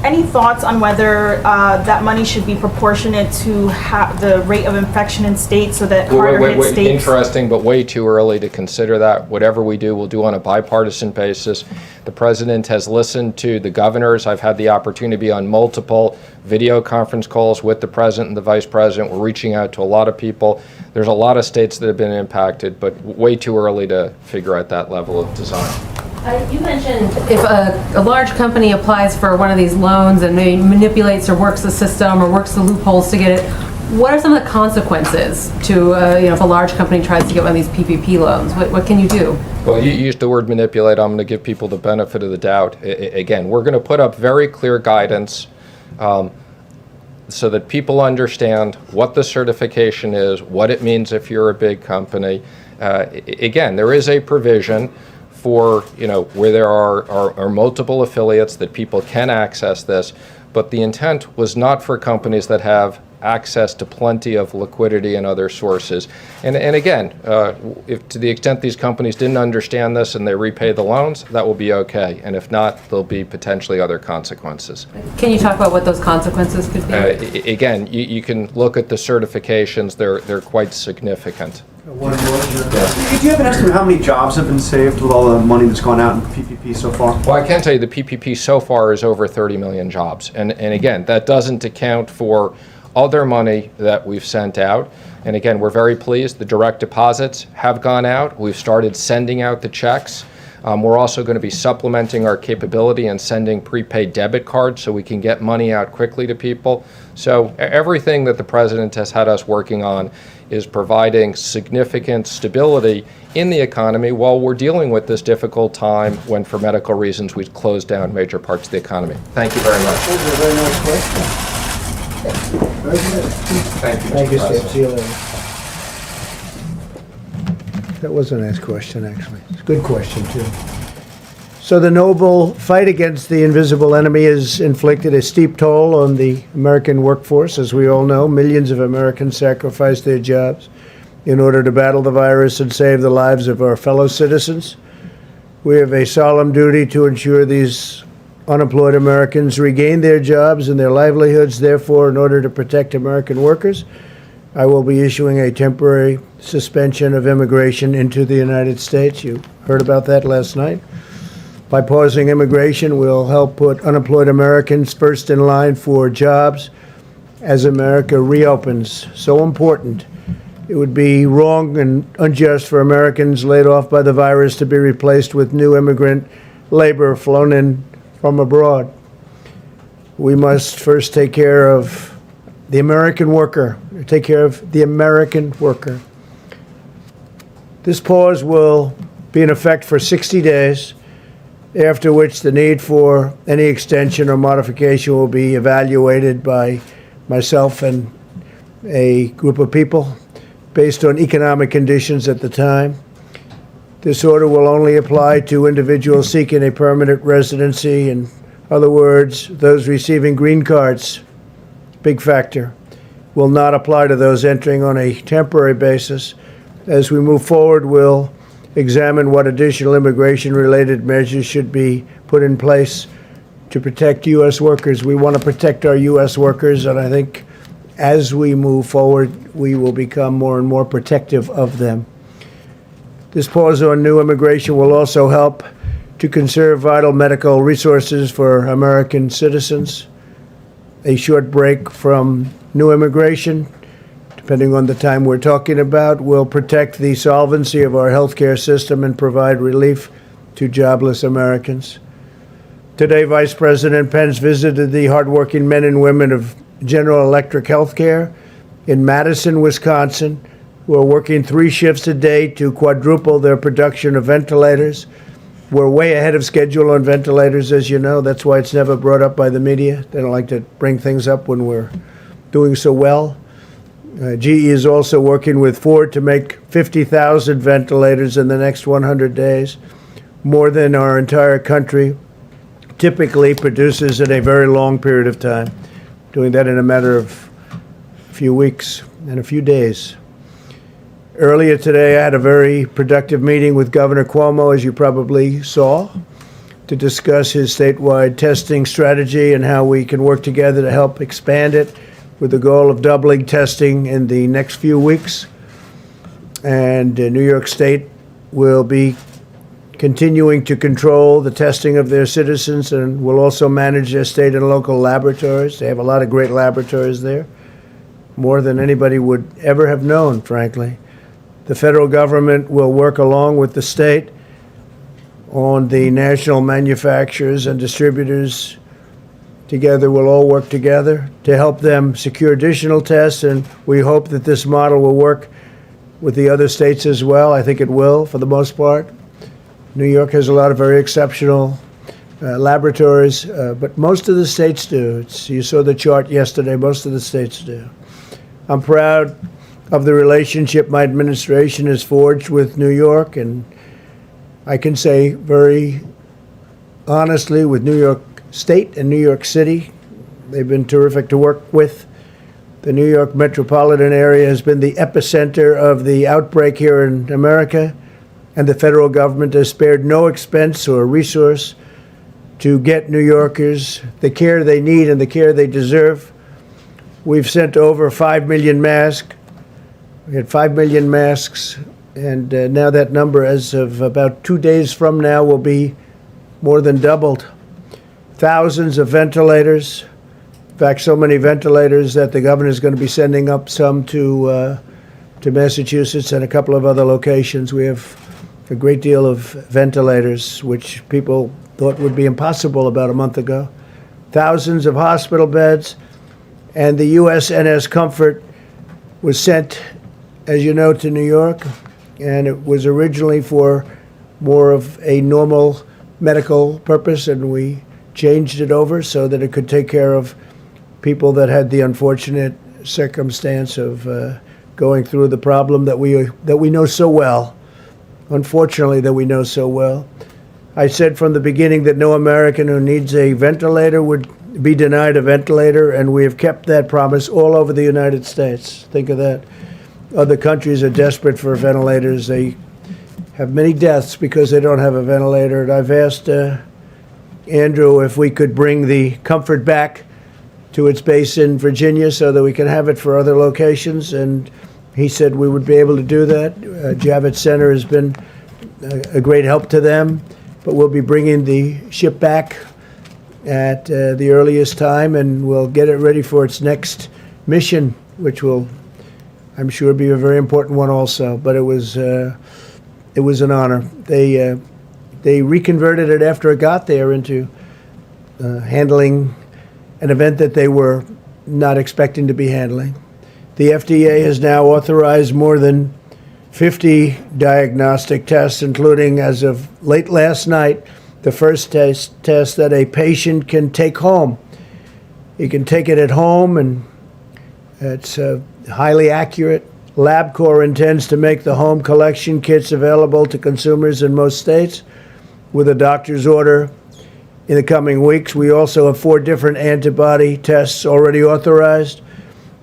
any thoughts on whether that money should be proportionate to the rate of infection in states so that harder hit states? Interesting, but way too early to consider that. Whatever we do, we'll do on a bipartisan basis. The president has listened to the governors. I've had the opportunity to be on multiple video conference calls with the president and the vice president. We're reaching out to a lot of people. There's a lot of states that have been impacted, but way too early to figure out that level of design. You mentioned if a large company applies for one of these loans and maybe manipulates or works the system or works the loopholes to get it, what are some of the consequences to, if a large company tries to get one of these PPP loans? What can you do? Well, you used the word manipulate. I'm going to give people the benefit of the doubt. Again, we're going to put up very clear guidance so that people understand what the certification is, what it means if you're a big company. Again, there is a provision for, where there are multiple affiliates that people can access this, but the intent was not for companies that have access to plenty of liquidity and other sources. And again, if to the extent these companies didn't understand this and they repay the loans, that will be okay. And if not, there'll be potentially other consequences. Can you talk about what those consequences could be? Again, you can look at the certifications. They're quite significant. One more. Do you have an estimate how many jobs have been saved with all the money that's gone out in PPP so far? Well, I can tell you the PPP so far is over 30 million jobs. And again, that doesn't account for other money that we've sent out. And again, we're very pleased. The direct deposits have gone out. We've started sending out the checks. We're also going to be supplementing our capability and sending prepaid debit cards so we can get money out quickly to people. So everything that the president has had us working on is providing significant stability in the economy while we're dealing with this difficult time when, for medical reasons, we've closed down major parts of the economy. Thank you very much. That was a very nice question. Very good. Thank you, Thank you, Mr. Steve. President. See you later. That was a nice question, actually. It's a good question, too. So the noble fight against the invisible enemy has inflicted a steep toll on the American workforce. As we all know, millions of Americans sacrificed their jobs in order to battle the virus and save the lives of our fellow citizens. We have a solemn duty to ensure these unemployed Americans regain their jobs and their livelihoods. Therefore, in order to protect American workers, I will be issuing a temporary suspension of immigration into the United States. You heard about that last night. By pausing immigration, we'll help put unemployed Americans first in line for jobs as America reopens. So important. It would be wrong and unjust for Americans laid off by the virus to be replaced with new immigrant labor flown in from abroad. We must first take care of the American worker, take care of the American worker. This pause will be in effect for 60 days, after which the need for any extension or modification will be evaluated by myself and a group of people based on economic conditions at the time. This order will only apply to individuals seeking a permanent residency. In other words, those receiving green cards, big factor, will not apply to those entering on a temporary basis. As we move forward, we'll examine what additional immigration-related measures should be put in place to protect U.S. workers. We want to protect our U.S. workers, and I think as we move forward, we will become more and more protective of them. This pause on new immigration will also help to conserve vital medical resources for American citizens. A short break from new immigration depending on the time we're talking about, will protect the solvency of our healthcare system and provide relief to jobless Americans. Today, Vice President Pence visited the hardworking men and women of General Electric Healthcare in Madison, Wisconsin, who are working 3 shifts a day to quadruple their production of ventilators. We're way ahead of schedule on ventilators, as you know. That's why it's never brought up by the media. They don't like to bring things up when we're doing so well. GE is also working with Ford to make 50,000 ventilators in the next 100 days, more than our entire country typically produces in a very long period of time, doing that in a matter of a few weeks and a few days. Earlier today, I had a very productive meeting with Governor Cuomo, as you probably saw, to discuss his statewide testing strategy and how we can work together to help expand it, with the goal of doubling testing in the next few weeks. And New York State will be continuing to control the testing of their citizens and will also manage their state and local laboratories. They have a lot of great laboratories there, more than anybody would ever have known, frankly. The federal government will work along with the state on the national manufacturers and distributors. Together, we'll all work together to help them secure additional tests, and we hope that this model will work with the other states as well. I think it will, for the most part. New York has a lot of very exceptional laboratories, but most of the states do. You saw the chart yesterday. Most of the states do. I'm proud of the relationship my administration has forged with New York, and I can say very honestly with New York State and New York City, they've been terrific to work with. The New York metropolitan area has been the epicenter of the outbreak here in America, and the federal government has spared no expense or resource to get New Yorkers the care they need and the care they deserve. We've sent over 5 million masks. We had 5 million masks, and now that number, as of about 2 days from now, will be more than doubled. Thousands of ventilators. In fact, so many ventilators that the governor is going to be sending up some to Massachusetts and a couple of other locations. We have a great deal of ventilators, which people thought would be impossible about a month ago. Thousands of hospital beds, and the USNS Comfort was sent, as you know, to New York, and it was originally for more of a normal medical purpose, and we changed it over so that it could take care of people that had the unfortunate circumstance of going through the problem that we know so well, unfortunately, that we know so well. I said from the beginning that no American who needs a ventilator would be denied a ventilator, and we have kept that promise all over the United States. Think of that. Other countries are desperate for ventilators. They have many deaths because they don't have a ventilator. And I've asked Andrew if we could bring the Comfort back to its base in Virginia so that we can have it for other locations, and he said we would be able to do that. Javits Center has been a great help to them, but we'll be bringing the ship back at the earliest time, and we'll get it ready for its next mission, which will, I'm sure, be a very important one also. But it was an honor. They reconverted it after it got there into handling an event that they were not expecting to be handling. The FDA has now authorized more than 50 diagnostic tests, including, as of late last night, the first test that a patient can take home. You can take it at home, and it's highly accurate. LabCorp intends to make the home collection kits available to consumers in most states with a doctor's order in the coming weeks. We also have 4 different antibody tests already authorized.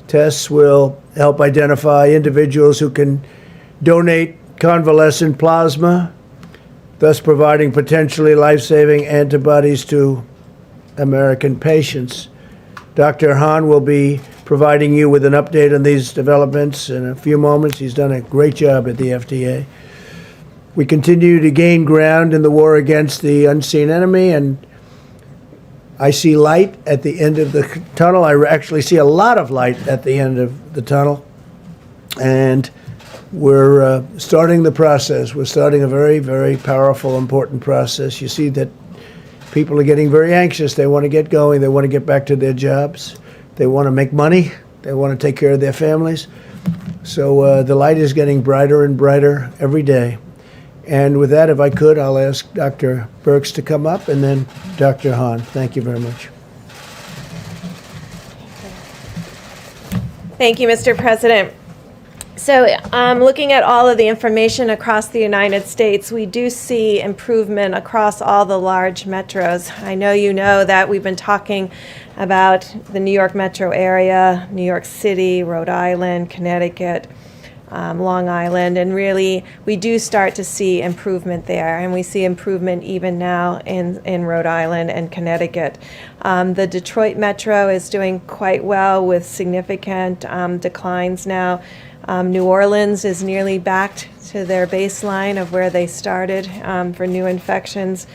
Tests will help identify individuals who can donate convalescent plasma, thus providing potentially life-saving antibodies to American patients. Dr. Hahn will be providing you with an update on these developments in a few moments. He's done a great job at the FDA. We continue to gain ground in the war against the unseen enemy, and I see light at the end of the tunnel. I actually see a lot of light at the end of the tunnel. And we're starting the process. We're starting a very, very powerful, important process. You see that people are getting very anxious. They want to get going. They want to get back to their jobs. They want to make money. They want to take care of their families. So the light is getting brighter and brighter every day. And with that, if I could, I'll ask Dr. Birx to come up, and then Dr. Hahn. Thank you very much. Thank you, Mr. President. So looking at all of the information across the United States, we do see improvement across all the large metros. I know you know that we've been talking about the New York metro area, New York City, Rhode Island, Connecticut, Long Island, and really we do start to see improvement there, and we see improvement even now in Rhode Island and Connecticut. The Detroit metro is doing quite well with significant declines now. New Orleans is nearly back to their baseline of where they started for new infections.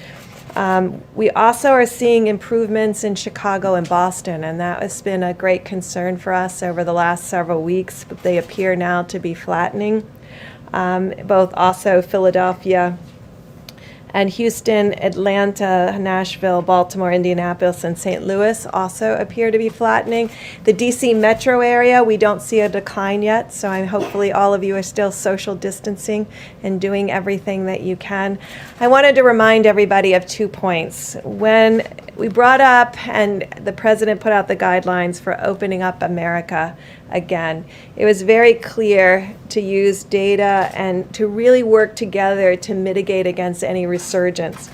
We also are seeing improvements in Chicago and Boston, and that has been a great concern for us over the last several weeks, but they appear now to be flattening. Both also Philadelphia and Houston, Atlanta, Nashville, Baltimore, Indianapolis, and St. Louis also appear to be flattening. The DC metro area, we don't see a decline yet, so hopefully all of you are still social distancing and doing everything that you can. I wanted to remind everybody of 2 points. When we brought up and the president put out the guidelines for opening up America again, it was very clear to use data and to really work together to mitigate against any resurgence,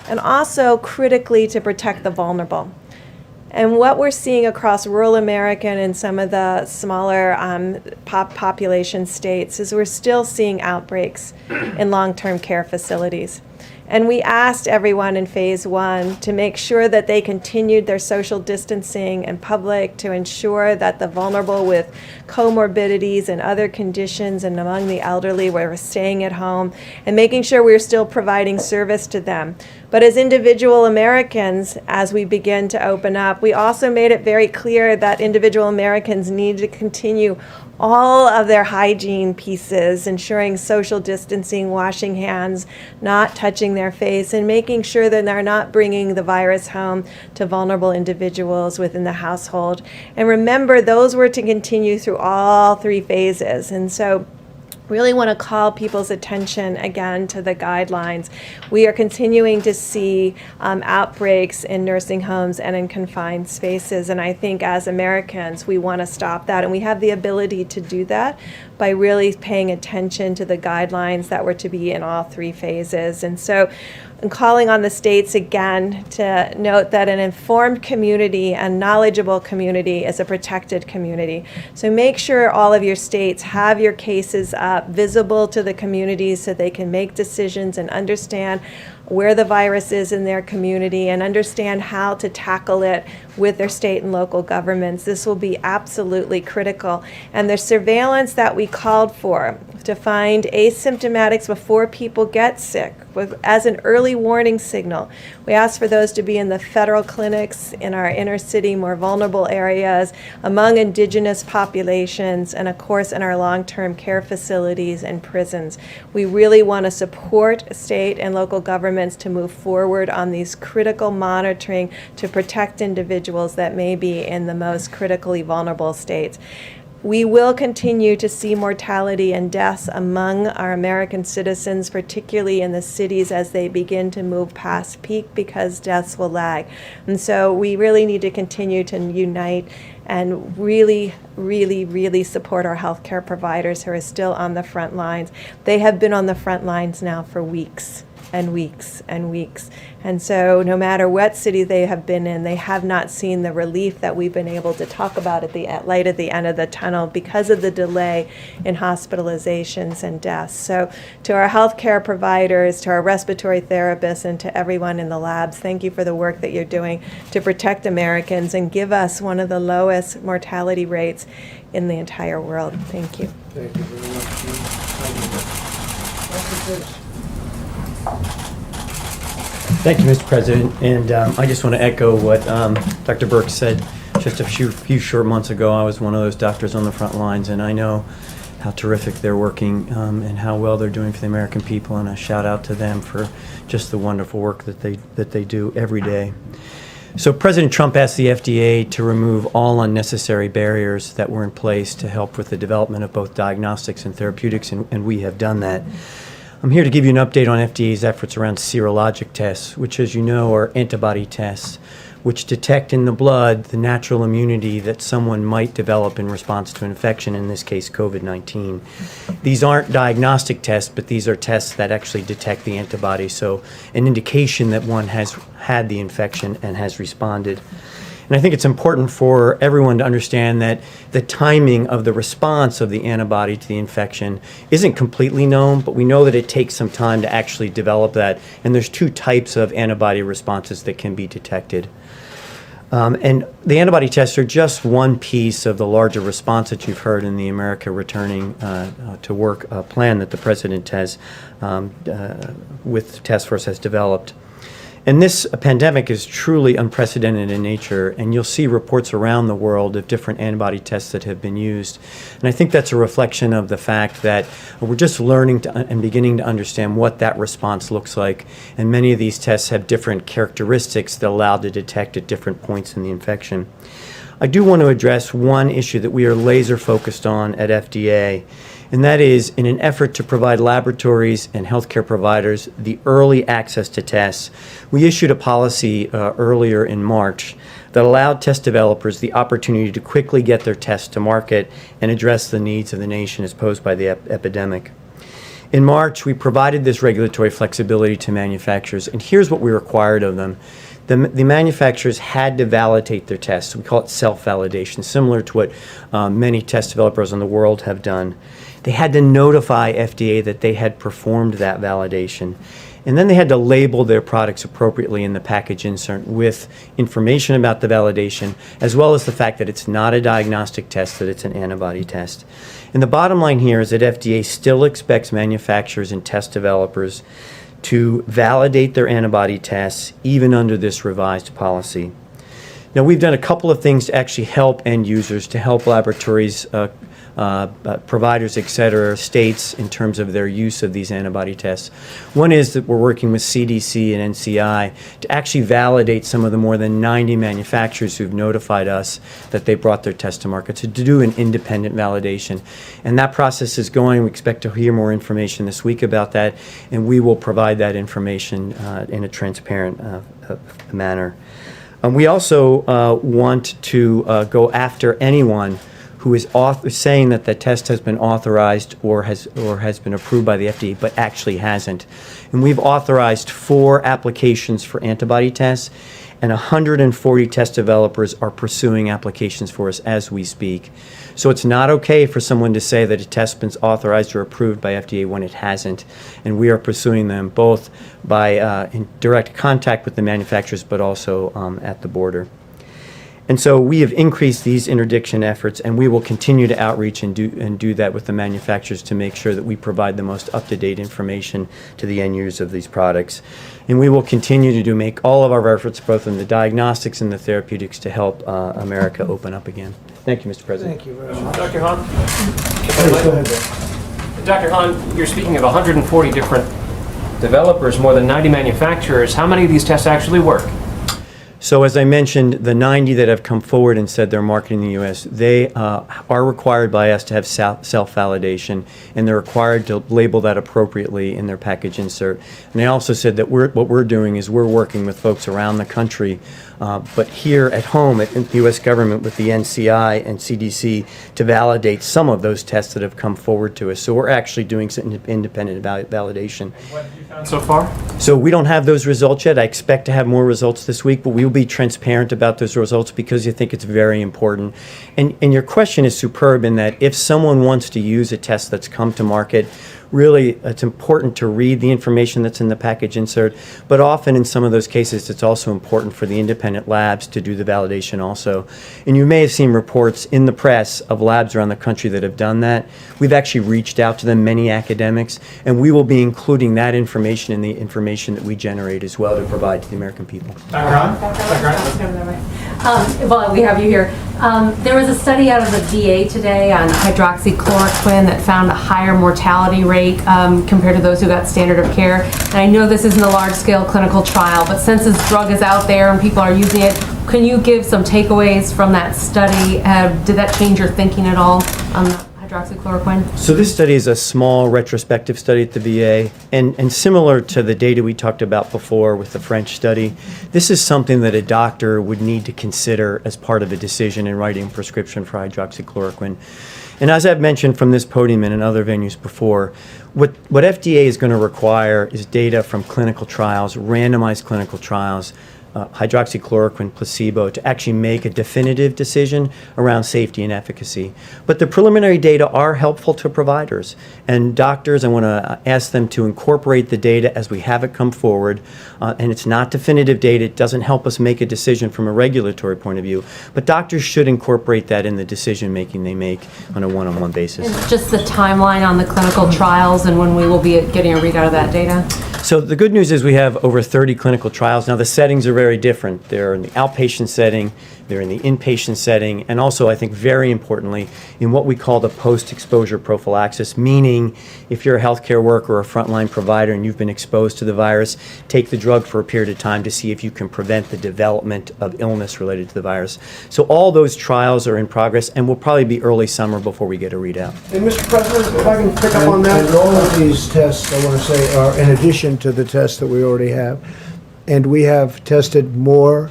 and also critically to protect the vulnerable. And what we're seeing across rural America and in some of the smaller population states is we're still seeing outbreaks in long-term care facilities. And we asked everyone in phase 1 to make sure that they continued their social distancing in public, to ensure that the vulnerable with comorbidities and other conditions and among the elderly were staying at home, and making sure we were still providing service to them. But as individual Americans, as we begin to open up, we also made it very clear that individual Americans need to continue all of their hygiene pieces, ensuring social distancing, washing hands, not touching their face, and making sure that they're not bringing the virus home to vulnerable individuals within the household. And remember, those were to continue through all 3 phases. And so really want to call people's attention again to the guidelines. We are continuing to see outbreaks in nursing homes and in confined spaces, and I think as Americans we want to stop that, and we have the ability to do that by really paying attention to the guidelines that were to be in all 3 phases. And so I'm calling on the states again to note that an informed community and knowledgeable community is a protected community. So make sure all of your states have your cases up, visible to the communities, so they can make decisions and understand where the virus is in their community and understand how to tackle it with their state and local governments. This will be absolutely critical. And the surveillance that we called for to find asymptomatics before people get sick as an early warning signal. We asked for those to be in the federal clinics, in our inner city, more vulnerable areas, among indigenous populations, and of course in our long-term care facilities and prisons. We really want to support state and local governments to move forward on these critical monitoring to protect individuals that may be in the most critically vulnerable states. We will continue to see mortality and deaths among our American citizens, particularly in the cities as they begin to move past peak, because deaths will lag. And so we really need to continue to unite and really, really, really support our healthcare providers who are still on the front lines. They have been on the front lines now for weeks and weeks and weeks. And so no matter what city they have been in, they have not seen the relief that we've been able to talk about at the light at the end of the tunnel because of the delay in hospitalizations and deaths. So to our healthcare providers, to our respiratory therapists, and to everyone in the labs, thank you for the work that you're doing to protect Americans and give us one of the lowest mortality rates in the entire world. Thank you. Thank you very much. Thank you, Mr. President. And I just want to echo what Dr. Birx said just a few short months ago. I was one of those doctors on the front lines, and I know how terrific they're working and how well they're doing for the American people, and a shout out to them for just the wonderful work that they do every day. So President Trump asked the FDA to remove all unnecessary barriers that were in place to help with the development of both diagnostics and therapeutics, and we have done that. I'm here to give you an update on FDA's efforts around serologic tests, which, as you know, are antibody tests, which detect in the blood the natural immunity that someone might develop in response to infection, in this case COVID-19. These aren't diagnostic tests, but these are tests that actually detect the antibody, so an indication that one has had the infection and has responded. And I think it's important for everyone to understand that the timing of the response of the antibody to the infection isn't completely known, but we know that it takes some time to actually develop that. And there's two types of antibody responses that can be detected. And the antibody tests are just one piece of the larger response that you've heard in the America Returning to Work plan that the President has, with the task force, has developed. And this pandemic is truly unprecedented in nature, and you'll see reports around the world of different antibody tests that have been used. And I think that's a reflection of the fact that we're just learning and beginning to understand what that response looks like. And many of these tests have different characteristics that allow to detect at different points in the infection. I do want to address one issue that we are laser focused on at FDA, and that is in an effort to provide laboratories and healthcare providers the early access to tests. We issued a policy earlier in March that allowed test developers the opportunity to quickly get their tests to market and address the needs of the nation as posed by the epidemic. In March, we provided this regulatory flexibility to manufacturers, and here's what we required of them. The manufacturers had to validate their tests. We call it self-validation, similar to what many test developers in the world have done. They had to notify FDA that they had performed that validation. And then they had to label their products appropriately in the package insert with information about the validation, as well as the fact that it's not a diagnostic test, that it's an antibody test. And the bottom line here is that FDA still expects manufacturers and test developers to validate their antibody tests even under this revised policy. Now, we've done a couple of things to actually help end users, to help laboratories, providers, et cetera, states in terms of their use of these antibody tests. One is that we're working with CDC and NCI to actually validate some of the more than 90 manufacturers who've notified us that they brought their test to market, to do an independent validation. And that process is going. We expect to hear more information this week about that, and we will provide that information in a transparent manner. We also want to go after anyone who is saying that the test has been authorized or has been approved by the FDA, but actually hasn't. And we've authorized 4 applications for antibody tests, and 140 test developers are pursuing applications for us as we speak. So it's not okay for someone to say that a test has been authorized or approved by FDA when it hasn't, and we are pursuing them both by in direct contact with the manufacturers, but also at the border. And so we have increased these interdiction efforts, and we will continue to outreach and do that with the manufacturers to make sure that we provide the most up-to-date information to the end users of these products. And we will continue to make all of our efforts, both in the diagnostics and the therapeutics, to help America open up again. Thank you, Mr. President. Thank you very much. Dr. Hahn? Go ahead. Dr. Hahn, you're speaking of 140 different developers, more than 90 manufacturers. How many of these tests actually work? So as I mentioned, the 90 that have come forward and said they're marketing in the U.S., they are required by us to have self-validation, and they're required to label that appropriately in their package insert. And they also said that what we're doing is we're working with folks around the country, but here at home at the U.S. government with the NCI and CDC to validate some of those tests that have come forward to us. So we're actually doing some independent validation. What have you found so far? So we don't have those results yet. I expect to have more results this week, but we will be transparent about those results because I think it's very important. And your question is superb in that if someone wants to use a test that's come to market, really it's important to read the information that's in the package insert, but often in some of those cases it's also important for the independent labs to do the validation also. And you may have seen reports in the press of labs around the country that have done that. We've actually reached out to them, many academics, and we will be including that information in the information that we generate as well to provide to the American people. While we have you here, There was a study out of the VA today on hydroxychloroquine that found a higher mortality rate compared to those who got standard of care. And I know this isn't a large-scale clinical trial, but since this drug is out there and people are using it, can you give some takeaways from that study? Did that change your thinking at all on hydroxychloroquine? So this study is a small retrospective study at the VA, and similar to the data we talked about before with the French study, this is something that a doctor would need to consider as part of a decision in writing a prescription for hydroxychloroquine. And as I've mentioned from this podium and in other venues before, what FDA is going to require is data from clinical trials, randomized clinical trials, hydroxychloroquine placebo, to actually make a definitive decision around safety and efficacy. But the preliminary data are helpful to providers and doctors. I want to ask them to incorporate the data as we have it come forward. And it's not definitive data. It doesn't help us make a decision from a regulatory point of view. But doctors should incorporate that in the decision making they make on a one-on-one basis. And just the timeline on the clinical trials and when we will be getting a readout of that data? So the good news is we have over 30 clinical trials. Now the settings are very different. They're in the outpatient setting, they're in the inpatient setting, and also I think very importantly in what we call the post-exposure prophylaxis, meaning if you're a healthcare worker or a frontline provider and you've been exposed to the virus, take the drug for a period of time to see if you can prevent the development of illness related to the virus. So all those trials are in progress and will probably be early summer before we get a readout. And Mr. President, if I can pick up on that. And all of these tests, I want to say, are in addition to the tests that we already have. And we have tested more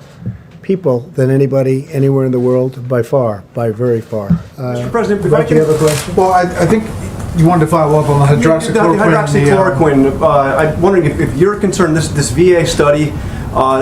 people than anybody anywhere in the world by far, by very far. Mr. President, if Mike, I can... you have a question? Well, I think you wanted to follow up on the hydroxychloroquine. The hydroxychloroquine, I'm wondering if you're concerned, this VA study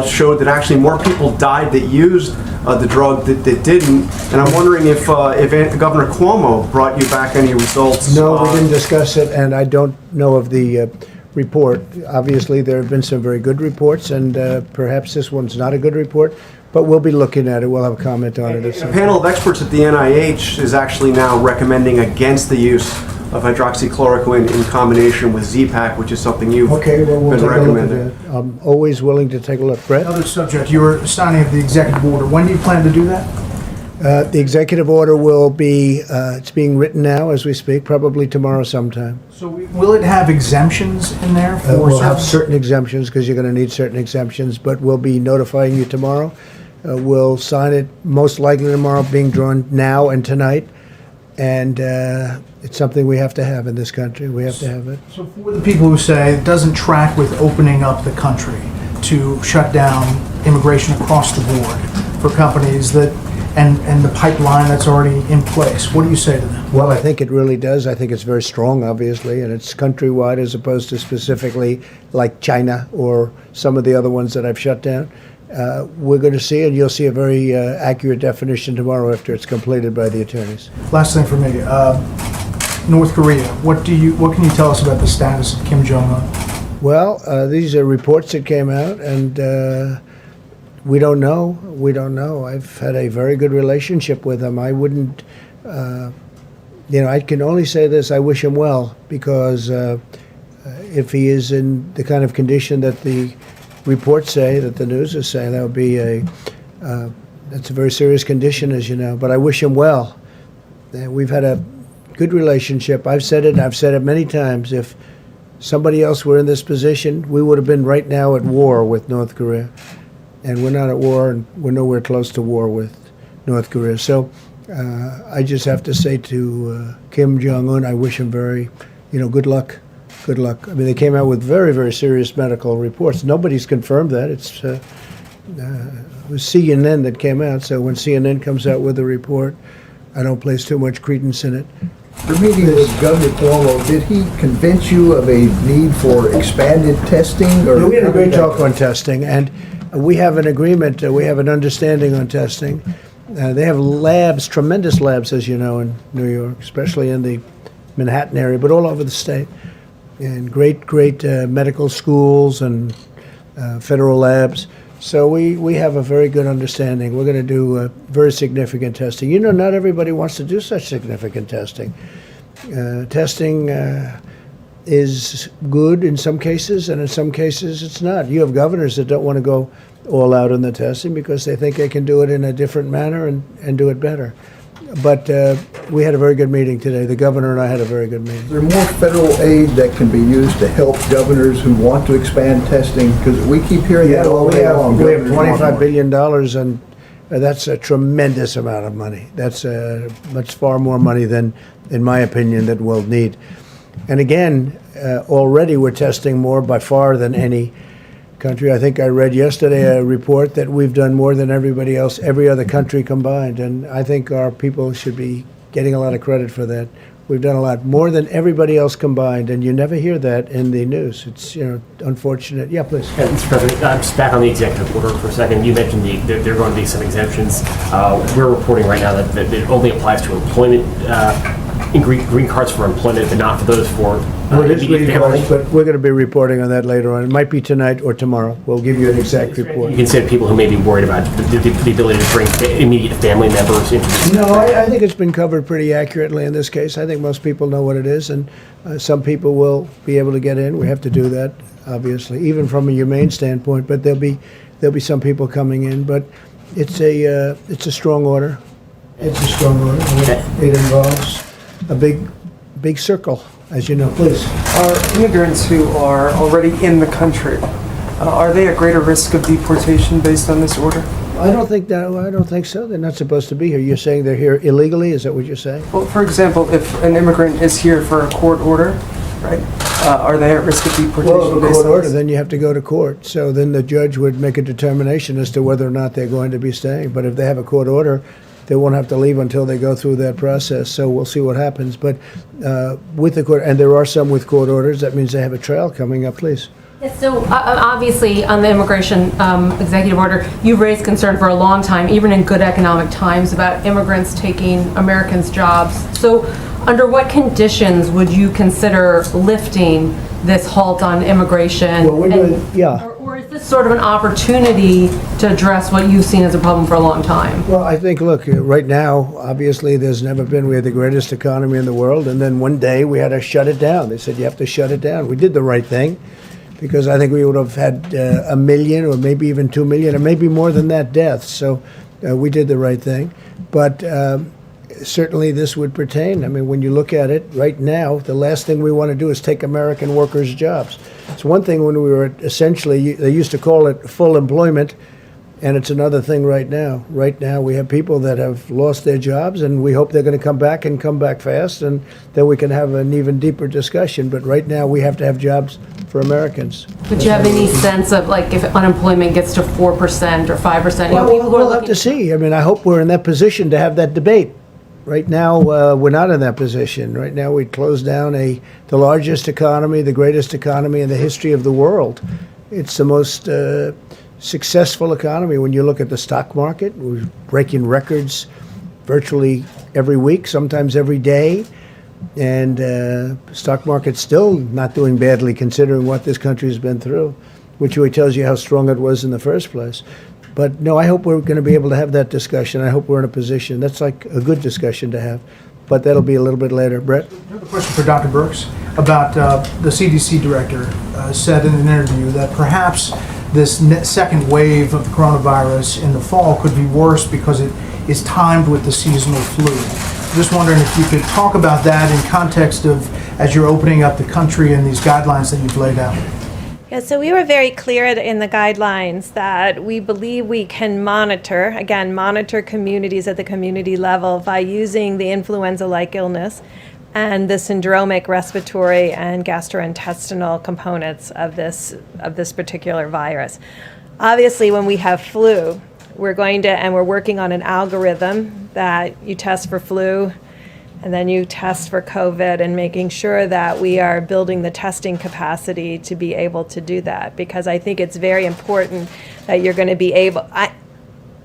showed that actually more people died that used the drug that didn't, and I'm wondering if Governor Cuomo brought you back any results. No, we didn't discuss it, and I don't know of the report. Obviously, there have been some very good reports, and perhaps this one's not a good report, but we'll be looking at it. We'll have a comment on it. A panel of experts at the NIH is actually now recommending against the use of hydroxychloroquine in combination with Z-Pak, which is something you've we'll been take a look recommending. at that. I'm always willing to take a look. Brett? Another subject, you were signing of the executive order. When do you plan to do that? The executive order will be, it's being written now as we speak, probably tomorrow sometime. So will it have exemptions in there for We'll have certain exemptions because you're going to need certain exemptions, but we'll be notifying you tomorrow. We'll sign it most likely tomorrow, being drawn now and tonight. And it's something we have to have in this country. We have to have it. So for the people who say it doesn't track with opening up the country to shut down immigration across the board for companies that, and the pipeline that's already in place, what do you say to them? Well, I think it really does. I think it's very strong, obviously, and it's countrywide as opposed to specifically like China or some of the other ones that I've shut down. We're going to see, and you'll see a very accurate definition tomorrow after it's completed by the attorneys. Last thing for me, North Korea. What can you tell us about the status of Kim Jong-un? Well, these are reports that came out, and we don't know. We don't know. I've had a very good relationship with him. I wouldn't, I can only say this: I wish him well, because if he is in the kind of condition that the reports say, that the news is saying, that would be that's a very serious condition, as you know. But I wish him well. We've had a good relationship. I've said it, and I've said it many times. If somebody else were in this position, we would have been right now at war with North Korea. And we're not at war, and we're nowhere close to war with North Korea. So I just have to say to Kim Jong-un, I wish him very, good luck. Good luck. I mean, they came out with very, very serious medical reports. Nobody's confirmed that. It was CNN that came out. So when CNN comes out with a report, I don't place too much credence in it. Your meeting with Governor Cuomo, did he convince you of a need for expanded testing? Or we had a great talk on testing, and we have an agreement, we have an understanding on testing. They have labs, tremendous labs, as you know, in New York, especially in the Manhattan area, but all over the state. And great medical schools and federal labs. So we have a very good understanding. We're going to do very significant testing. Not everybody wants to do such significant testing. Testing is good in some cases, and in some cases it's not. You have governors that don't want to go all out on the testing because they think they can do it in a different manner and do it better. But we had a very good meeting today. The governor and I had a very good meeting. Is there more federal aid that can be used to help governors who want to expand testing? Because we keep hearing that all day long. We have Governors want $25 more. billion, and that's a tremendous amount of money. That's much far more money than, in my opinion, that we'll need. And again, already we're testing more by far than any country. I think I read yesterday a report that we've done more than everybody else, every other country combined. And I think our people should be getting a lot of credit for that. We've done a lot more than everybody else combined, and you never hear that in the news. It's unfortunate. Yeah, please. Mr. President, I'm just back on the executive order for a second. You mentioned there are going to be some exemptions. We're reporting right now that it only applies to employment, green cards for employment, but not for those for Well, it is immediate green family. cards, but we're going to be reporting on that later on. It might be tonight or tomorrow. We'll give you an exact report. You consider people who may be worried about the ability to bring immediate family members into this. No, I think it's been covered pretty accurately in this case. I think most people know what it is, and some people will be able to get in. We have to do that, obviously, even from a humane standpoint. But there'll be some people coming in. But it's a strong order. It's a strong order. It involves a big circle, as you know. Please. Are immigrants who are already in the country, are they at greater risk of deportation based on this order? I don't think so. They're not supposed to be here. You're saying they're here illegally? Is that what you're saying? Well, for example, if an immigrant is here for a court order, right, are they at risk of deportation? Well, if a based court on order, this? then you have to go to court. So then the judge would make a determination as to whether or not they're going to be staying. But if they have a court order, they won't have to leave until they go through that process. So we'll see what happens. But with the court, and there are some with court orders, that means they have a trial coming up. Please. Yes, so obviously on the immigration executive order, you've raised concern for a long time, even in good economic times, about immigrants taking Americans' jobs. So under what conditions would you consider lifting this halt on immigration? Well, we're doing, yeah. Or is this sort of an opportunity to address what you've seen as a problem for a long time? Well, I think, look, right now, obviously, we had the greatest economy in the world, and then one day we had to shut it down. They said, you have to shut it down. We did the right thing, because I think we would have had 1 million or maybe even 2 million or maybe more than that deaths. So we did the right thing. But certainly this would pertain. I mean, when you look at it right now, the last thing we want to do is take American workers' jobs. It's one thing when we were essentially, they used to call it full employment, and it's another thing right now. Right now we have people that have lost their jobs, and we hope they're going to come back and come back fast, and then we can have an even deeper discussion. But right now we have to have jobs for Americans. Would you have any sense of, like, if unemployment gets to 4% or 5%? Well, we'll have to see. I mean, I hope we're in that position to have that debate. Right now, we're not in that position. Right now, we closed down the largest economy, the greatest economy in the history of the world. It's the most successful economy. When you look at the stock market, we're breaking records virtually every week, sometimes every day. And stock market's still not doing badly considering what this country has been through, which really tells you how strong it was in the first place. But no, I hope we're going to be able to have that discussion. I hope we're in a position. That's like a good discussion to have. But that'll be a little bit later. Brett? I have a question for Dr. Birx about the CDC director said in an interview that perhaps this second wave of the coronavirus in the fall could be worse because it is timed with the seasonal flu. Just wondering if you could talk about that in context of as you're opening up the country and these guidelines that you've laid out. Yeah, so we were very clear in the guidelines that we believe we can monitor communities at the community level by using the influenza-like illness and the syndromic respiratory and gastrointestinal components of this particular virus. Obviously, when we have flu, we're working on an algorithm that you test for flu, and then you test for COVID, and making sure that we are building the testing capacity to be able to do that. Because I think it's very important that you're going to be able,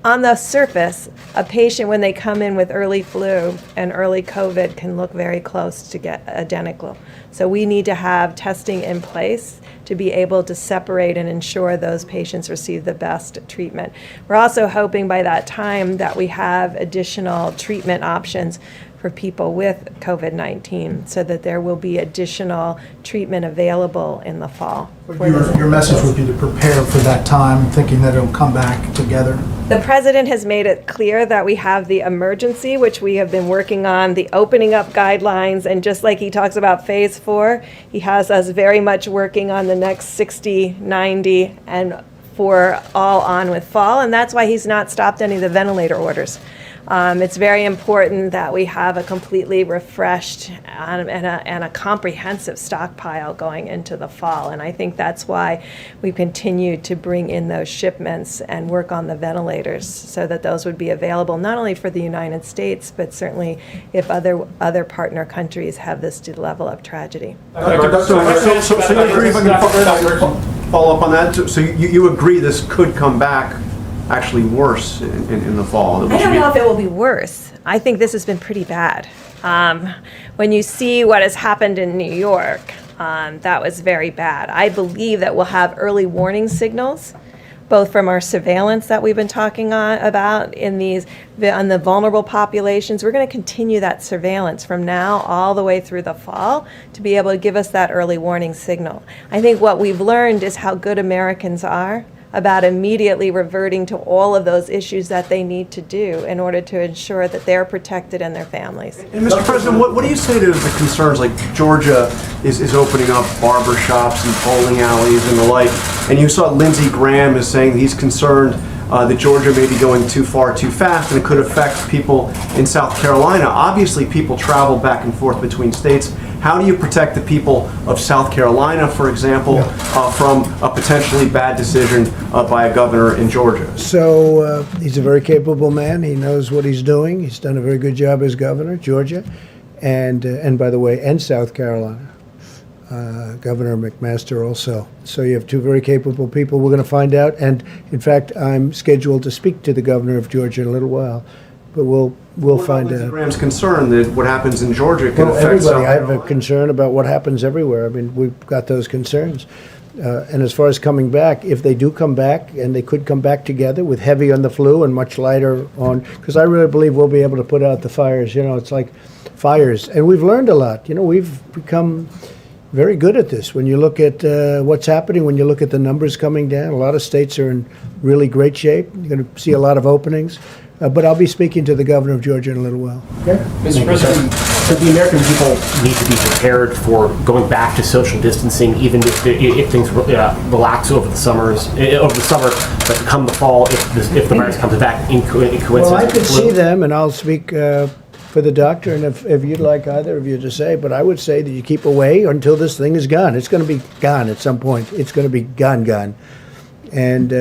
on the surface, a patient when they come in with early flu and early COVID can look very close to get identical. So we need to have testing in place to be able to separate and ensure those patients receive the best treatment. We're also hoping by that time that we have additional treatment options. For for people with COVID-19, so that there will be additional treatment available in the fall. Your message would be to prepare for that time, thinking that it'll come back together? The president has made it clear that we have the emergency, which we have been working on, the opening up guidelines, and just like he talks about phase 4, he has us very much working on the next 60, 90, and for all on with fall, and that's why he's not stopped any of the ventilator orders. It's very important that we have a completely refreshed and a comprehensive stockpile going into the fall, and I think that's why we continue to bring in those shipments and work on the ventilators so that those would be available not only for the United States, but certainly if other partner countries have this level of tragedy. So you agree, if I can follow up on that, so you agree this could come back actually worse in the fall? I don't know if it will be worse. I think this has been pretty bad. When you see what has happened in New York, that was very bad. I believe that we'll have early warning signals, both from our surveillance that we've been talking about on the vulnerable populations. We're going to continue that surveillance from now all the way through the fall to be able to give us that early warning signal. I think what we've learned is how good Americans are about immediately reverting to all of those issues that they need to do in order to ensure that they're protected and their families. And Mr. President, what do you say to the concerns like Georgia is opening up barber shops and bowling alleys and the like, and you saw Lindsey Graham is saying he's concerned that Georgia may be going too far too fast and it could affect people in South Carolina. Obviously, people travel back and forth between states. How do you protect the people of South Carolina, for example, from a potentially bad decision by a governor in Georgia? So he's a very capable man. He knows what he's doing. He's done a very good job as governor, Georgia, and by the way, and South Carolina. Governor McMaster also. So you have two very capable people. We're going to find out. And in fact, I'm scheduled to speak to the governor of Georgia in a little while. But we'll find out. Graham's concern that what happens in Georgia could affect everybody. South I have Carolina. a concern about what happens everywhere. I mean, we've got those concerns. And as far as coming back, if they do come back, and they could come back together with heavy on the flu and much lighter on, because I really believe we'll be able to put out the fires. You know, it's like fires. And we've learned a lot. You know, we've become very good at this. When you look at what's happening, when you look at the numbers coming down, a lot of states are in really great shape. You're going to see a lot of openings. But I'll be speaking to the governor of Georgia in a little while. Okay. Mr. President, so the American people need to be prepared for going back to social distancing, even if things relax over the summer, but come the fall, if the virus comes back in coincidence. Well, I could see them, and I'll speak for the doctor, and if you'd like either of you to say, but I would say that you keep away until this thing is gone. It's going to be gone at some point. It's going to be gone. And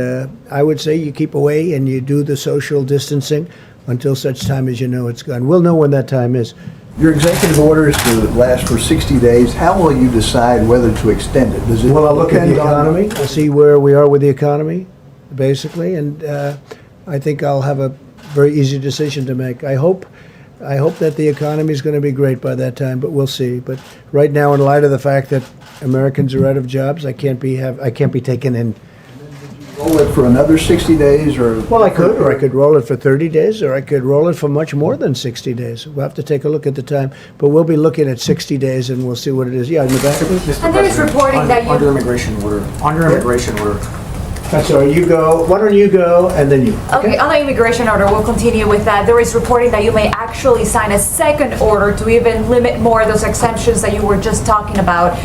I would say you keep away and you do the social distancing until such time as you know it's gone. We'll know when that time is. Your executive order is to last for 60 days. How will you decide whether to extend it? Does it Well, I'll look at the depend on- economy. I'll see where we are with the economy, basically, and I think I'll have a very easy decision to make. I hope that the economy is going to be great by that time, but we'll see. But right now, in light of the fact that Americans are out of jobs, I can't be taken in. Roll it for another 60 days, or? Well, I could roll it for 30 days, or I could roll it for much more than 60 days. We'll have to take a look at the time, but we'll be looking at 60 days, and we'll see what it is. Yeah, in the back of it. And there is reporting that you... Under immigration order. That's all right. You go. Why don't you go, and then you. Okay, on the immigration order, we'll continue with that. There is reporting that you may actually sign a second order to even limit more of those exemptions that you were just talking about.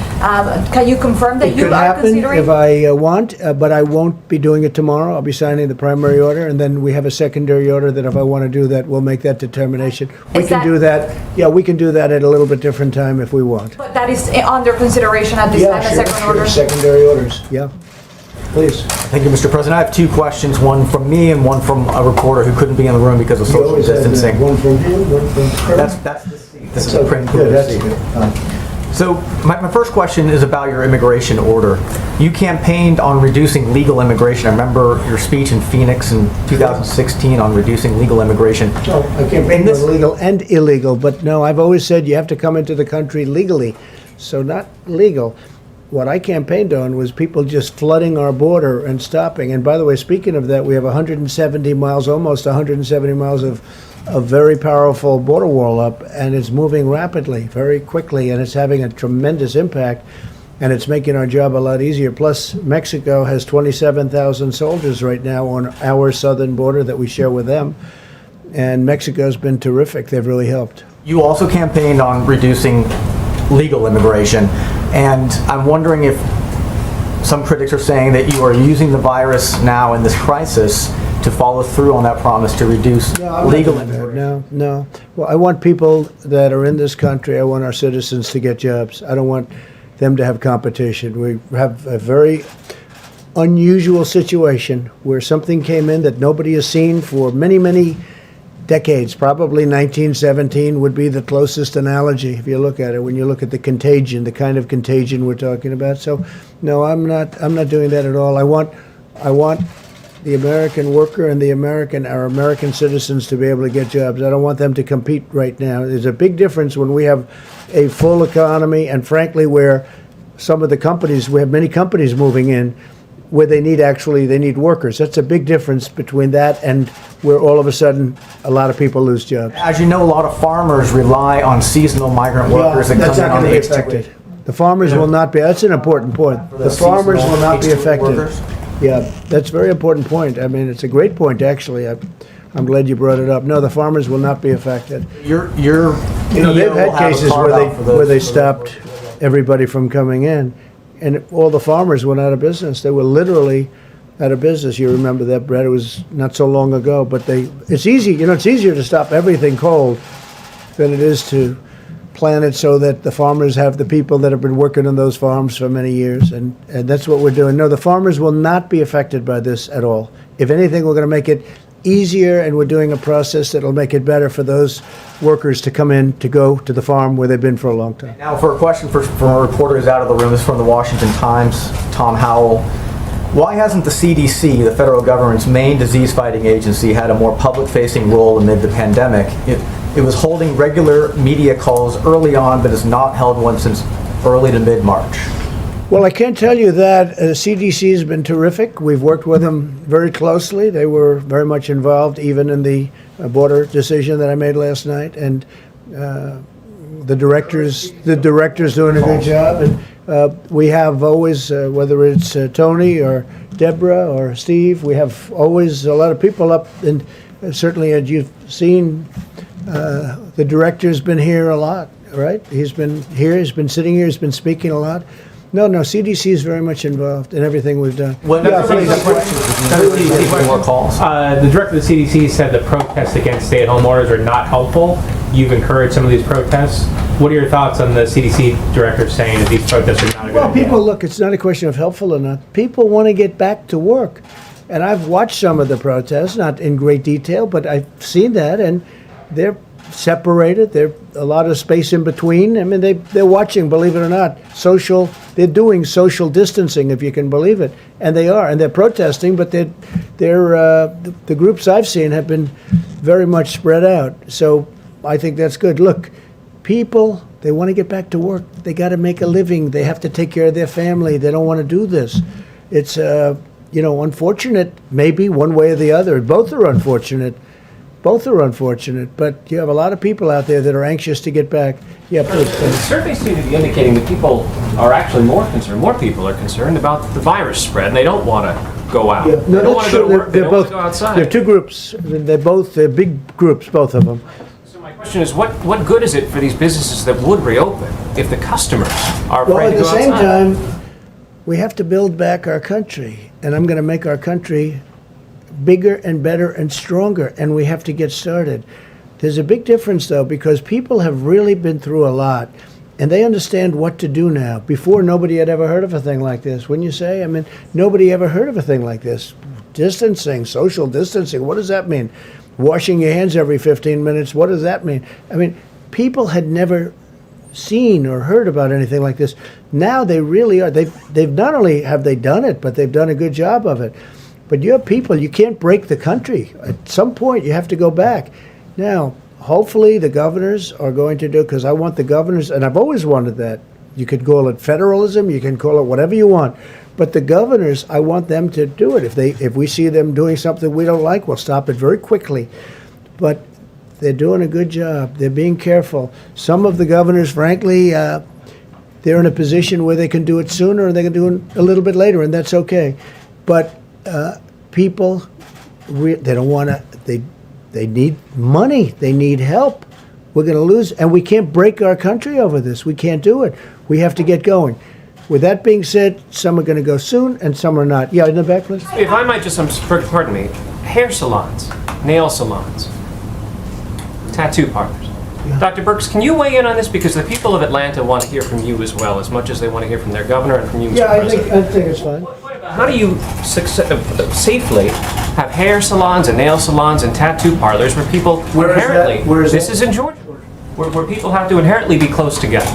Can you confirm that you are considering? It could happen if I want, but I won't be doing it tomorrow. I'll be signing the primary order, and then we have a secondary order that if I want to do that, we'll make that determination. We can do that. Yeah, we can do that at a little bit different time if we want. But that is under consideration at this time, the second order? Secondary orders, yeah. Please. Thank you, Mr. President. I have two questions, one from me and one from a reporter who couldn't be in the room because of social distancing. One from him, one from her. That's the seat. This is a print. So my first question is about your immigration order. You campaigned on reducing legal immigration. I remember your speech in Phoenix in 2016 on reducing legal immigration. No, I campaigned on legal and illegal, but no, I've always said you have to come into the country legally, so not legal. What I campaigned on was people just flooding our border and stopping. And by the way, speaking of that, we have 170 miles, almost 170 miles of a very powerful border wall up, and it's moving rapidly, very quickly, and it's having a tremendous impact, and it's making our job a lot easier. Plus, Mexico has 27,000 soldiers right now on our southern border that we share with them, and Mexico's been terrific. They've really helped. You also campaigned on reducing legal immigration, and I'm wondering if some critics are saying that you are using the virus now in this crisis to follow through on that promise to reduce legal immigration. No. Well, I want people that are in this country, I want our citizens to get jobs. I don't want them to have competition. We have a very unusual situation where something came in that nobody has seen for many, many decades. Probably 1917 would be the closest analogy if you look at it, when you look at the contagion, the kind of contagion we're talking about. So, no, I'm not doing that at all. I want the American worker and our American citizens to be able to get jobs. I don't want them to compete right now. There's a big difference when we have a full economy, and frankly, where some of the companies, we have many companies moving in, where they need workers. That's a big difference between that and where all of a sudden a lot of people lose jobs. As you know, a lot of farmers rely on seasonal migrant workers that that's come in not on going to the be affected. The farmers will not be. That's an important point. The farmers will not be affected. Workers? Yeah, that's a very important point. I mean, it's a great point, actually. I'm glad you brought it up. No, the farmers will not be affected. They've had cases where they stopped everybody from coming in, and all the farmers went out of business. They were literally out of business. You remember that, Brett? It was not so long ago, but it's easy. It's easier to stop everything cold than it is to plan it so that the farmers have the people that have been working on those farms for many years, and that's what we're doing. No, the farmers will not be affected by this at all. If anything, we're going to make it easier, and we're doing a process that'll make it better for those workers to come in, to go to the farm where they've been for a long time. Now, for a question from a reporter who's out of the room, this is from the Washington Times, Tom Howell. Why hasn't the CDC, the federal government's main disease-fighting agency, had a more public-facing role amid the pandemic? It was holding regular media calls early on, but has not held one since early to mid-March. Well, I can't tell you that. CDC has been terrific. We've worked with them very closely. They were very much involved, even in the border decision that I made last night. And the director's doing a good job. And we have always, whether it's Tony or Deborah or Steve, we have always a lot of people up. And certainly, as you've seen, the director's been here a lot, right? He's been here, he's been sitting here, he's been speaking a lot. No, CDC is very much involved in everything we've done. More calls. The director of the CDC said the protests against stay-at-home orders are not helpful. You've encouraged some of these protests. What are your thoughts on the CDC director saying that these protests are not a good idea? People, look, it's not a question of helpful or not. People want to get back to work. And I've watched some of the protests, not in great detail, but I've seen that, and they're separated. There's a lot of space in between. I mean, they're watching, believe it or not, they're doing social distancing, if you can believe it. And they are, and they're protesting, but the groups I've seen have been very much spread out. So I think that's good. Look, people, they want to get back to work. They got to make a living. They have to take care of their family. They don't want to do this. It's, unfortunate, maybe one way or the other. Both are unfortunate. But you have a lot of people out there that are anxious to get back. Yeah, please. Surveys seem to be indicating that people are actually more concerned. More people are concerned about the virus spread, and they don't want to go out. Yeah, they don't want to go to work. They don't want to go outside. They're two groups. They're big groups, both of them. So my question is, what good is it for these businesses that would reopen if the customers are afraid to go outside? Well, at the same time, we have to build back our country, and I'm going to make our country bigger and better and stronger, and we have to get started. There's a big difference, though, because people have really been through a lot, and they understand what to do now. Before, nobody had ever heard of a thing like this, wouldn't you say? I mean, nobody ever heard of a thing like this. Distancing, social distancing, what does that mean? Washing your hands every 15 minutes, what does that mean? I mean, people had never seen or heard about anything like this. Now they really are. They've not only have they done it, but they've done a good job of it. But you have people, you can't break the country. At some point, you have to go back. Now, hopefully the governors are going to do, because I want the governors, and I've always wanted that. You could call it federalism, you can call it whatever you want. But the governors, I want them to do it. If we see them doing something we don't like, we'll stop it very quickly. But They're doing a good job. They're being careful. Some of the governors, frankly, they're in a position where they can do it sooner or they can do it a little bit later, and that's okay. But people, they don't want to, they need money. They need help. We're going to lose, and we can't break our country over this. We can't do it. We have to get going. With that being said, some are going to go soon and some are not. Yeah, in the back, please. If I might just, pardon me, hair salons, nail salons, tattoo parlors. Dr. Birx, can you weigh in on this? Because the people of Atlanta want to hear from you as well, as much as they want to hear from their governor and from you, Mr. President. I think it's fine. How do you safely have hair salons and nail salons and tattoo parlors where people this is in Georgia, where people have to inherently be close together?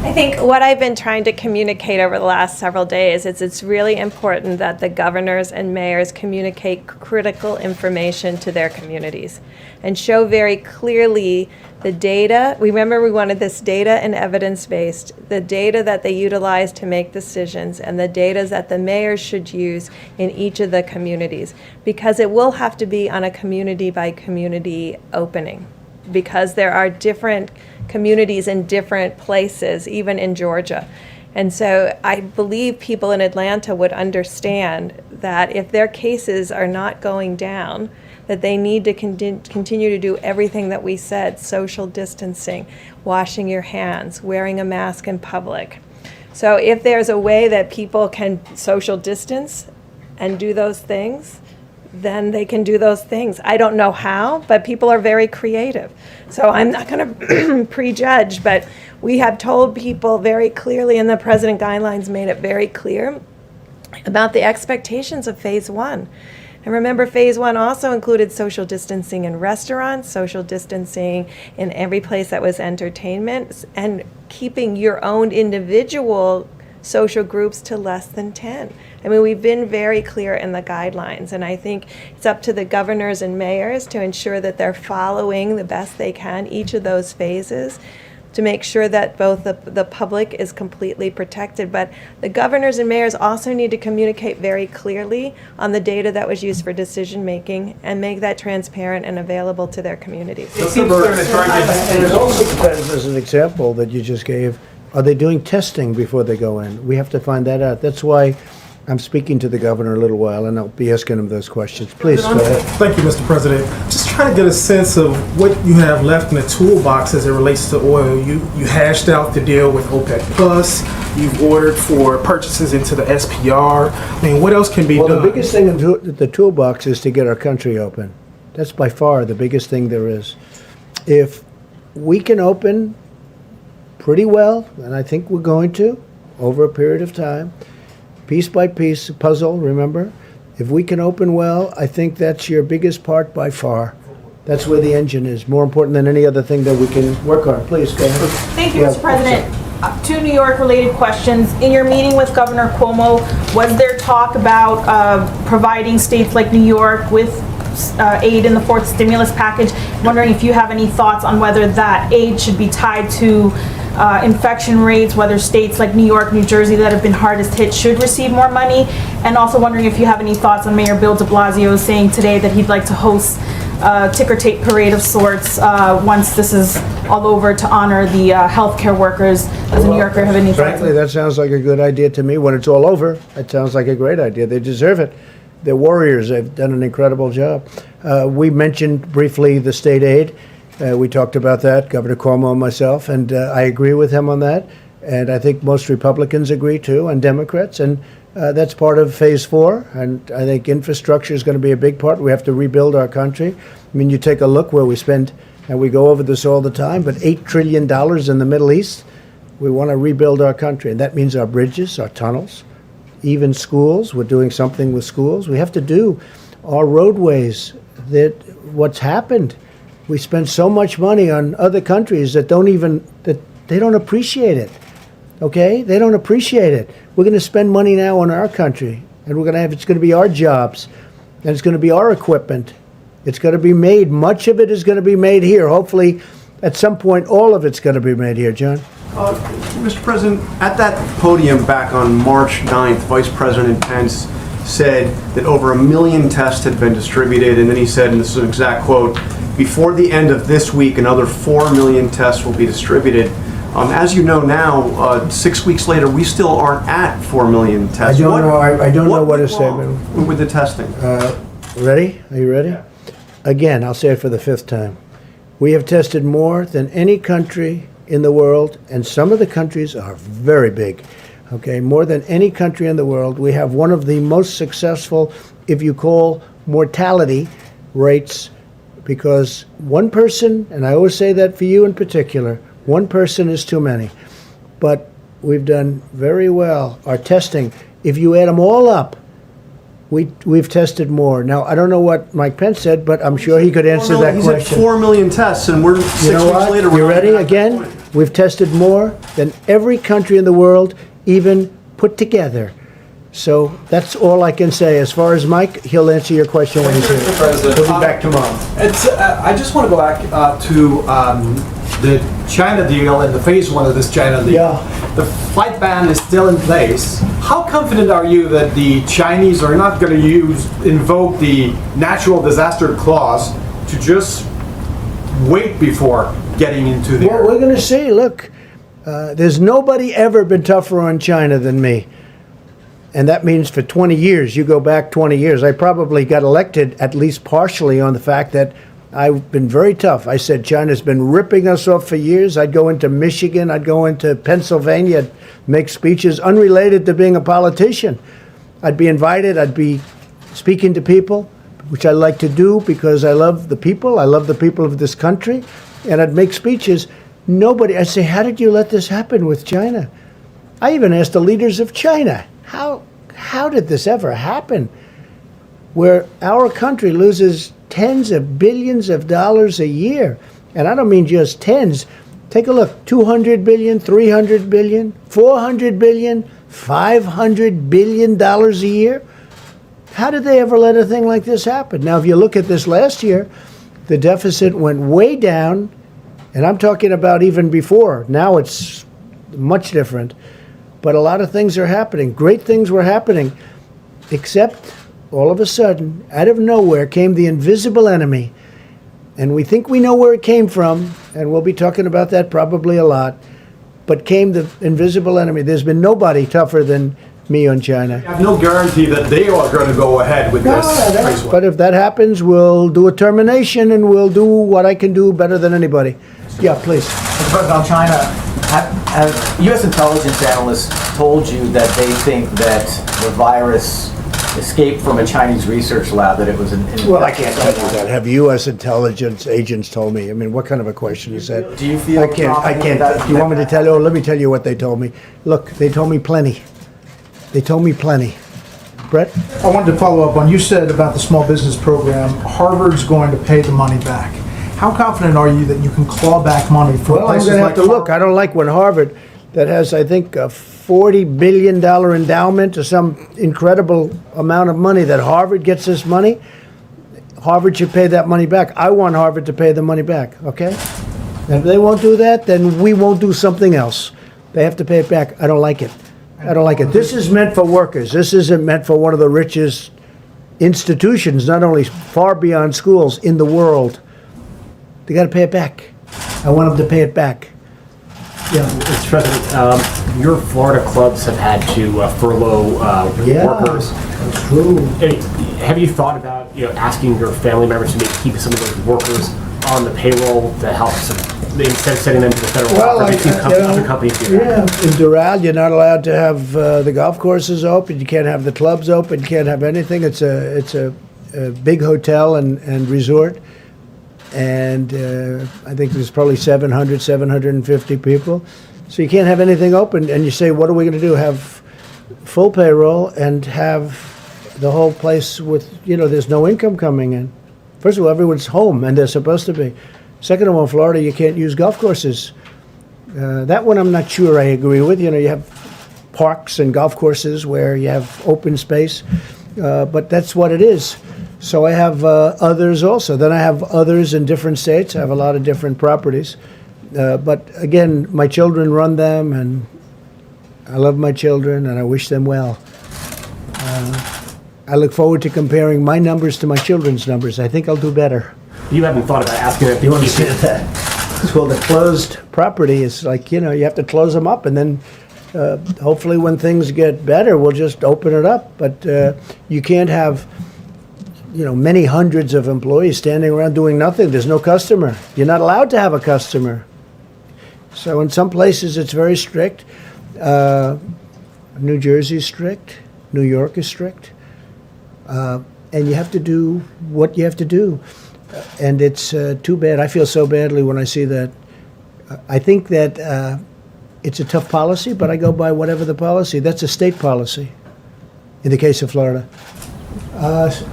I think what I've been trying to communicate over the last several days is it's really important that the governors and mayors communicate critical information to their communities and show very clearly the data. Remember, we wanted this data and evidence-based, the data that they utilize to make decisions and the data that the mayors should use in each of the communities, because it will have to be on a community-by-community opening, because there are different communities in different places, even in Georgia. And so I believe people in Atlanta would understand that if their cases are not going down, that they need to continue to do everything that we said: social distancing, washing your hands, wearing a mask in public. So if there's a way that people can social distance and do those things, then they can do those things. I don't know how, but people are very creative. So I'm not going to prejudge, but we have told people very clearly, and the president guidelines made it very clear about the expectations of phase one. And remember, phase one also included social distancing in restaurants, social distancing in every place that was entertainment, and keeping your own individual social groups to less than 10. I mean, we've been very clear in the guidelines, and I think it's up to the governors and mayors to ensure that they're following the best they can each of those phases to make sure that both the public is completely protected. But the governors and mayors also need to communicate very clearly on the data that was used for decision making and make that transparent and available to their communities. And it also depends, as an example that you just gave, are they doing testing before they go in? We have to find that out. That's why I'm speaking to the governor a little while, and I'll be asking him those questions. Please, go ahead. Thank you, Mr. President. Just trying to get a sense of what you have left in the toolbox as it relates to oil. You hashed out the deal with OPEC Plus. You've ordered for purchases into the SPR. I mean, what else can be done? Well, the biggest thing in the toolbox is to get our country open. That's by far the biggest thing there is. If we can open pretty well, and I think we're going to, over a period of time, piece by piece, puzzle, remember? If we can open well, I think that's your biggest part by far. That's where the engine is, more important than any other thing that we can work on. Please, go ahead. Thank you, Mr. President. Two New York-related questions. In your meeting with Governor Cuomo, was there talk about providing states like New York with aid in the fourth stimulus package? I'm wondering if you have any thoughts on whether that aid should be tied to infection rates, whether states like New York, New Jersey that have been hardest hit should receive more money, and also wondering if you have any thoughts on Mayor Bill de Blasio saying today that he'd like to host a ticker tape parade of sorts once this is all over to honor the healthcare workers. As a New Yorker, have any thoughts? Frankly, that sounds like a good idea to me. When it's all over, it sounds like a great idea. They deserve it. They're warriors. They've done an incredible job. We mentioned briefly the state aid. We talked about that, Governor Cuomo and myself, and I agree with him on that. And I think most Republicans agree too, and Democrats. And that's part of phase 4. And I think infrastructure is going to be a big part. We have to rebuild our country. I mean, you take a look where we spend, and we go over this all the time, but $8 trillion in the Middle East. We want to rebuild our country. And that means our bridges, our tunnels, even schools. We're doing something with schools. We have to do our roadways. That what's happened. We spend so much money on other countries that they don't appreciate it. Okay? They don't appreciate it. We're going to spend money now on our country, and it's going to be our jobs, and it's going to be our equipment. It's going to be made. Much of it is going to be made here. Hopefully, at some point, all of it's going to be made here. John? Mr. President, at that podium back on March 9th, Vice President Pence said that over 1 million tests had been distributed, and then he said, and this is an exact quote, before the end of this week, another 4 million tests will be distributed. As you know now, 6 weeks later, we still aren't at 4 million tests. I don't know what to say. With the testing. Ready? Are you ready? Again, I'll say it for the 5th time. We have tested more than any country in the world, and some of the countries are very big. Okay, more than any country in the world. We have one of the most successful, if you call mortality rates, because one person, and I always say that for you in particular, one person is too many. But we've done very well. Our testing, if you add them all up, we've tested more. Now, I don't know what Mike Pence said, but I'm sure he could answer that He's question. at 4 million tests, and we're 6 You know weeks what? later. You we're ready not again? at that point. We've tested more than every country in the world, even put together. So that's all I can say. As far as Mike, he'll answer your question when he's here. Mr. President. He'll be back tomorrow. I just want to go back to the China deal and the phase 1 of this China deal. Yeah. The flight ban is still in place. How confident are you that the Chinese are not going to invoke the natural disaster clause to just wait before getting into the Well, we're going to see. Look, there's nobody ever been tougher on China than me. And that means for 20 years, you go back 20 years. I probably got elected at least partially on the fact that I've been very tough. I said China's been ripping us off for years. I'd go into Michigan, I'd go into Pennsylvania, I'd make speeches unrelated to being a politician. I'd be invited, I'd be speaking to people, which I like to do because I love the people of this country, and I'd make speeches. I'd say, how did you let this happen with China? I even asked the leaders of China, how did this ever happen? Where our country loses tens of billions of dollars a year. And I don't mean just tens. Take a look, 200 billion, 300 billion, 400 billion, 500 billion dollars a year. How did they ever let a thing like this happen? Now, if you look at this last year, the deficit went way down, and I'm talking about even before. Now it's much different. But a lot of things are happening. Great things were happening, except all of a sudden, out of nowhere, came the invisible enemy. And we think we know where it came from, and we'll be talking about that probably a lot. But came the invisible enemy. There's been nobody tougher than me on China. I have no guarantee that they are going to go ahead with this phase 1. But if that happens, we'll do a termination, and we'll do what I can do better than anybody. Yeah, please. Mr. President, on China, have U.S. intelligence analysts told you that they think that the virus escaped from a Chinese research lab, that it was Well, I can't tell you that. Have U.S. intelligence agents told me? I mean, what kind of a question is that? Do you feel I can't. Do you want me to tell you? Oh, let me tell you what they told me. Look, they told me plenty. They told me plenty. Brett? I wanted to follow up on, you said about the small business program, Harvard's going to pay the money back. How confident are you that you can claw back money from Well, I'm places going to like have to look. I don't like when Harvard, that has, I think, a $40 billion endowment or some incredible amount of money, that Harvard gets this money. Harvard should pay that money back. I want Harvard to pay the money back, okay? And if they won't do that, then we won't do something else. They have to pay it back. I don't like it. I don't like it. This is meant for workers. This isn't meant for one of the richest institutions, not only far beyond schools, in the world. They got to pay it back. I want them to pay it back. Yeah, Mr. President, your Florida clubs have had to furlough workers. That's true. Have you thought about asking your family members to maybe keep some of those workers on the payroll to help instead of sending them to the federal other companies do that? Yeah, in Doral, you're not allowed to have the golf courses open. You can't have the clubs open. You can't have anything. It's a big hotel and resort. And I think there's probably 750 people. So you can't have anything open. And you say, what are we going to do? Have full payroll and have the whole place with, there's no income coming in. First of all, everyone's home, and they're supposed to be. Second of all, in Florida, you can't use golf courses. That one I'm not sure I agree with. You have parks and golf courses where you have open space. But that's what it is. So I have others also. Then I have others in different states. I have a lot of different properties. But again, my children run them, and I love my children, and I wish them well. I look forward to comparing my numbers to my children's numbers. I think I'll do better. You haven't thought about asking if you understand that. Well, the closed property is like, you have to close them up, and then hopefully when things get better, we'll just open it up. But you can't have, many hundreds of employees standing around doing nothing. There's no customer. You're not allowed to have a customer. So in some places it's very strict. New Jersey is strict. New York is strict. And you have to do what you have to do. And it's too bad. I feel so badly when I see that. I think that it's a tough policy, but I go by whatever the policy. That's a state policy in the case of Florida.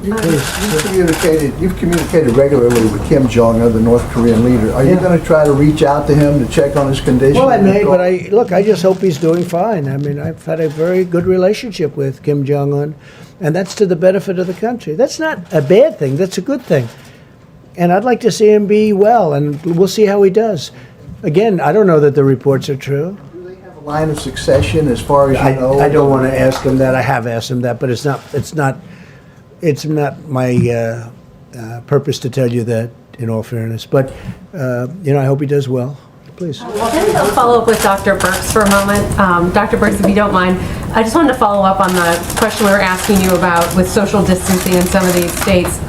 You've communicated regularly with Kim Jong-un, the North Korean leader. Are you going to try to reach out to him to check on his condition? Well, I may, but I just hope he's doing fine. I mean, I've had a very good relationship with Kim Jong-un, and that's to the benefit of the country. That's not a bad thing. That's a good thing. And I'd like to see him be well, and we'll see how he does. Again, I don't know that the reports are true. Do they have a line of succession as far as you know? I don't want to ask him that. I have asked him that, but it's not my purpose to tell you that, in all fairness. But, I hope he does well. Please. I'll follow up with Dr. Birx for a moment. Dr. Birx, if you don't mind, I just wanted to follow up on the question we were asking you about with social distancing in some of these states.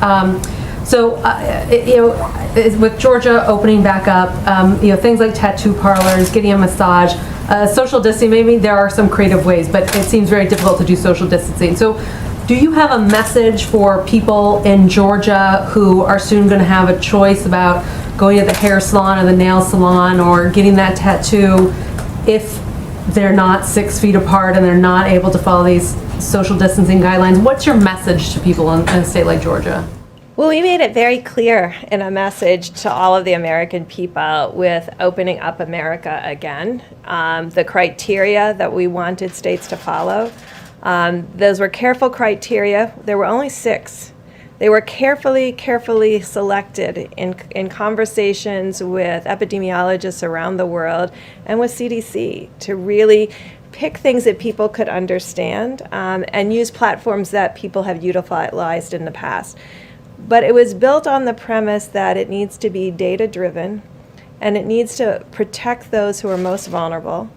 With Georgia opening back up, things like tattoo parlors, getting a massage, social distancing, maybe there are some creative ways, but it seems very difficult to do social distancing. So do you have a message for people in Georgia who are soon going to have a choice about going to the hair salon or the nail salon or getting that tattoo if they're not 6 feet apart and they're not able to follow these social distancing guidelines? What's your message to people in a state like Georgia? Well, we made it very clear in a message to all of the American people with opening up America again, the criteria that we wanted states to follow. Those were careful criteria. There were only 6. They were carefully selected in conversations with epidemiologists around the world and with CDC to really pick things that people could understand and use platforms that people have utilized in the past. But it was built on the premise that it needs to be data-driven and it needs to protect those who are most vulnerable.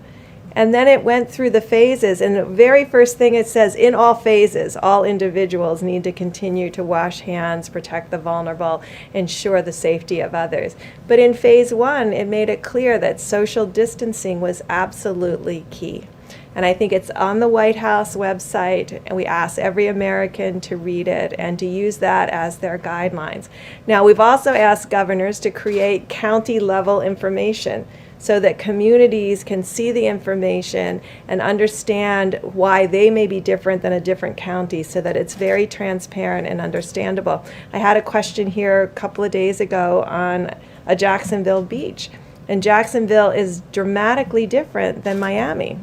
And then it went through the phases, and the very first thing it says, in all phases, all individuals need to continue to wash hands, protect the vulnerable, ensure the safety of others. But in phase 1, it made it clear that social distancing was absolutely key. And I think it's on the White House website, and we ask every American to read it and to use that as their guidelines. Now, we've also asked governors to create county-level information so that communities can see the information and understand why they may be different than a different county, so that it's very transparent and understandable. I had a question here a couple of days ago on a Jacksonville beach, and Jacksonville is dramatically different than Miami.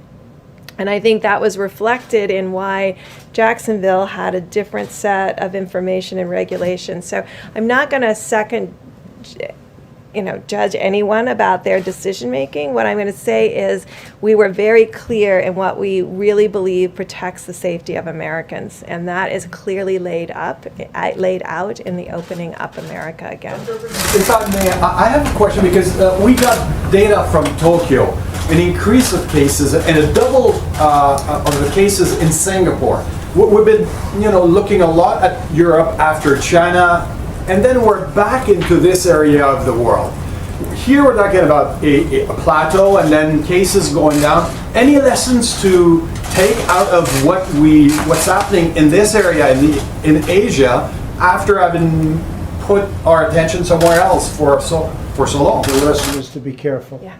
And I think that was reflected in why Jacksonville had a different set of information and regulations. So I'm not going to judge anyone about their decision making. What I'm going to say is we were very clear in what we really believe protects the safety of Americans, and that is clearly laid out in the Opening Up America again. If I may, I have a question because we got data from Tokyo, an increase of cases and a double of the cases in Singapore. We've been, looking a lot at Europe after China, and then we're back into this area of the world. Here we're talking about a plateau and then cases going down. Any lessons to take out of what's happening in this area in Asia after having put our attention somewhere else for so long? The lesson is to be careful. Yeah.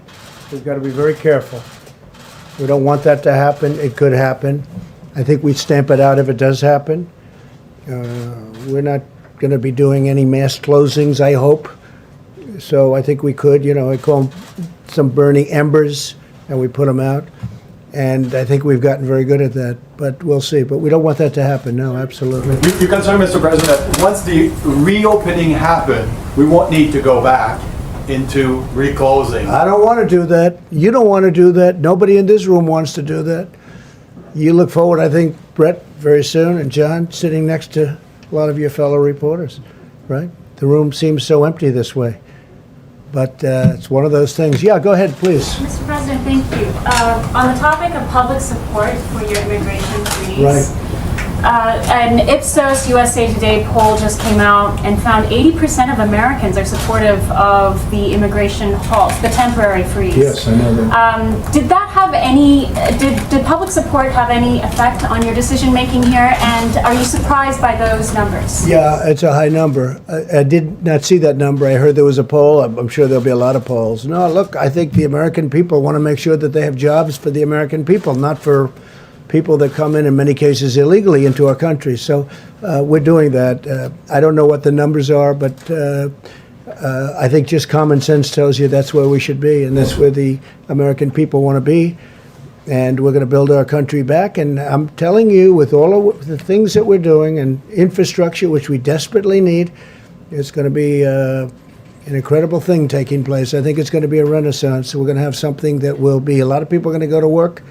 We've got to be very careful. We don't want that to happen. It could happen. I think we'd stamp it out if it does happen. We're not going to be doing any mass closings, I hope. So I think we could, I call them some burning embers, and we put them out. And I think we've gotten very good at that, but we'll see. But we don't want that to happen, no, absolutely. You concerned, Mr. President, that once the reopening happened, we won't need to go back into reclosing. I don't want to do that. You don't want to do that. Nobody in this room wants to do that. You look forward, I think, Brett very soon, and John sitting next to a lot of your fellow reporters, right? The room seems so empty this way. But it's one of those things. Yeah, go ahead, please. Mr. President, thank you. On the topic of public support for your immigration freeze, Right. An Ipsos USA Today poll just came out and found 80% of Americans are supportive of the immigration halt, the temporary freeze. Yes, I know that. Did that have any, did public support have any effect on your decision making here? And are you surprised by those numbers? Yeah, it's a high number. I did not see that number. I heard there was a poll. I'm sure there'll be a lot of polls. No, look, I think the American people want to make sure that they have jobs for the American people, not for people that come in many cases illegally into our country. So we're doing that. I don't know what the numbers are, but I think just common sense tells you that's where we should be, and that's where the American people want to be. And we're going to build our country back. And I'm telling you, with all of the things that we're doing and infrastructure, which we desperately need, it's going to be an incredible thing taking place. I think it's going to be a renaissance. We're going to have something that will be, a lot of people are going to go to work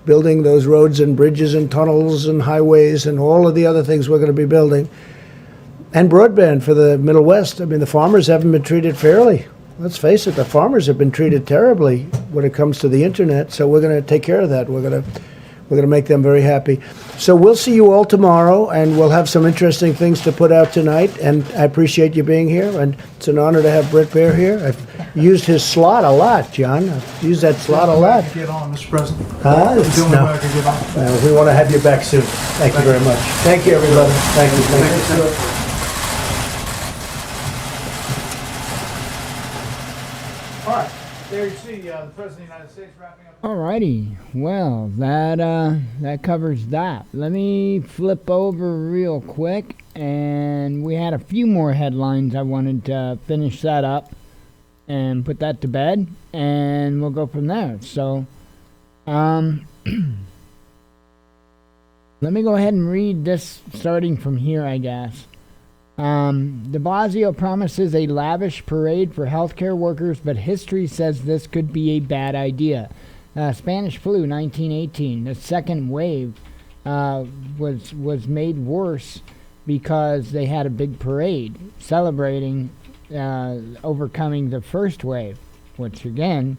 building those roads and bridges and tunnels and highways and all of the other things we're going to be building. And broadband for the Middle West. I mean, the farmers haven't been treated fairly. Let's face it, the farmers have been treated terribly when it comes to the internet. So we're going to take care of that. We're going to make them very happy. So we'll see you all tomorrow, and we'll have some interesting things to put out tonight. And I appreciate you being here, and it's an honor to have Brett Baer here. I've used his slot a lot, John. I've used that slot a lot. Get on, Mr. President. Doing no. Get on. We want to have you back soon. Thank you very much. Thank you, everybody. Thank you. Thank you. All right, there you see the President of the United States wrapping up. Alrighty, well, that covers that. Let me flip over real quick, and we had a few more headlines. I wanted to finish that up and put that to bed, and we'll go from there. So, let me go ahead and read this starting from here, I guess. De Blasio promises a lavish parade for healthcare workers, but history says this could be a bad idea. Spanish flu, 1918. The second wave was made worse because they had a big parade celebrating overcoming the first wave, which again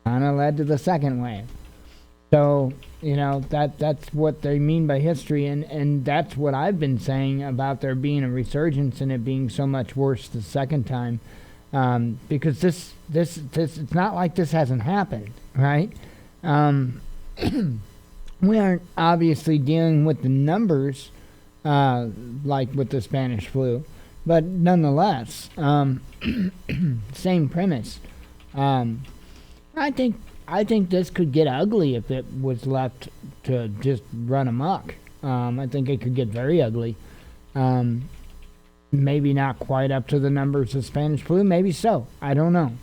kind of led to the second wave. So, you know, that's what they mean by history, and that's what I've been saying about there being a resurgence and it being so much worse the second time, because this it's not like this hasn't happened, right? We aren't obviously dealing with the numbers like with the Spanish flu, but nonetheless, same premise. I think this could get ugly if it was left to just run amok. I think it could get very ugly. Maybe not quite up to the numbers of Spanish flu. Maybe so. I don't know.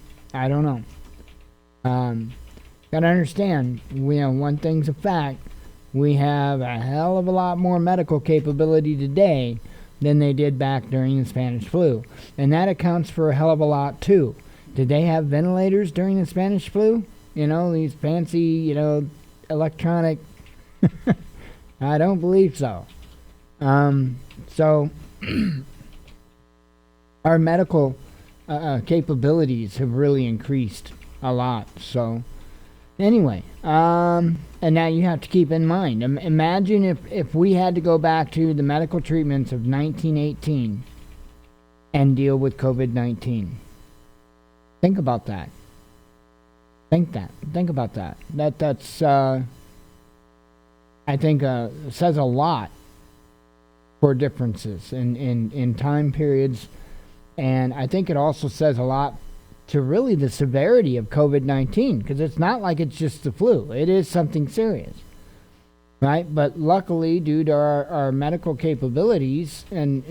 Gotta understand, one thing's a fact. We have a hell of a lot more medical capability today than they did back during the Spanish flu. And that accounts for a hell of a lot, too. Did they have ventilators during the Spanish flu? These fancy, electronic... I don't believe so. So, our medical capabilities have really increased a lot. So, anyway, and now you have to keep in mind, imagine if we had to go back to the medical treatments of 1918 and deal with COVID-19. Think about that. Think about that. That's I think says a lot for differences in time periods, and I think it also says a lot to really the severity of COVID-19, because it's not like it's just the flu. It is something serious, right? But luckily, due to our medical capabilities and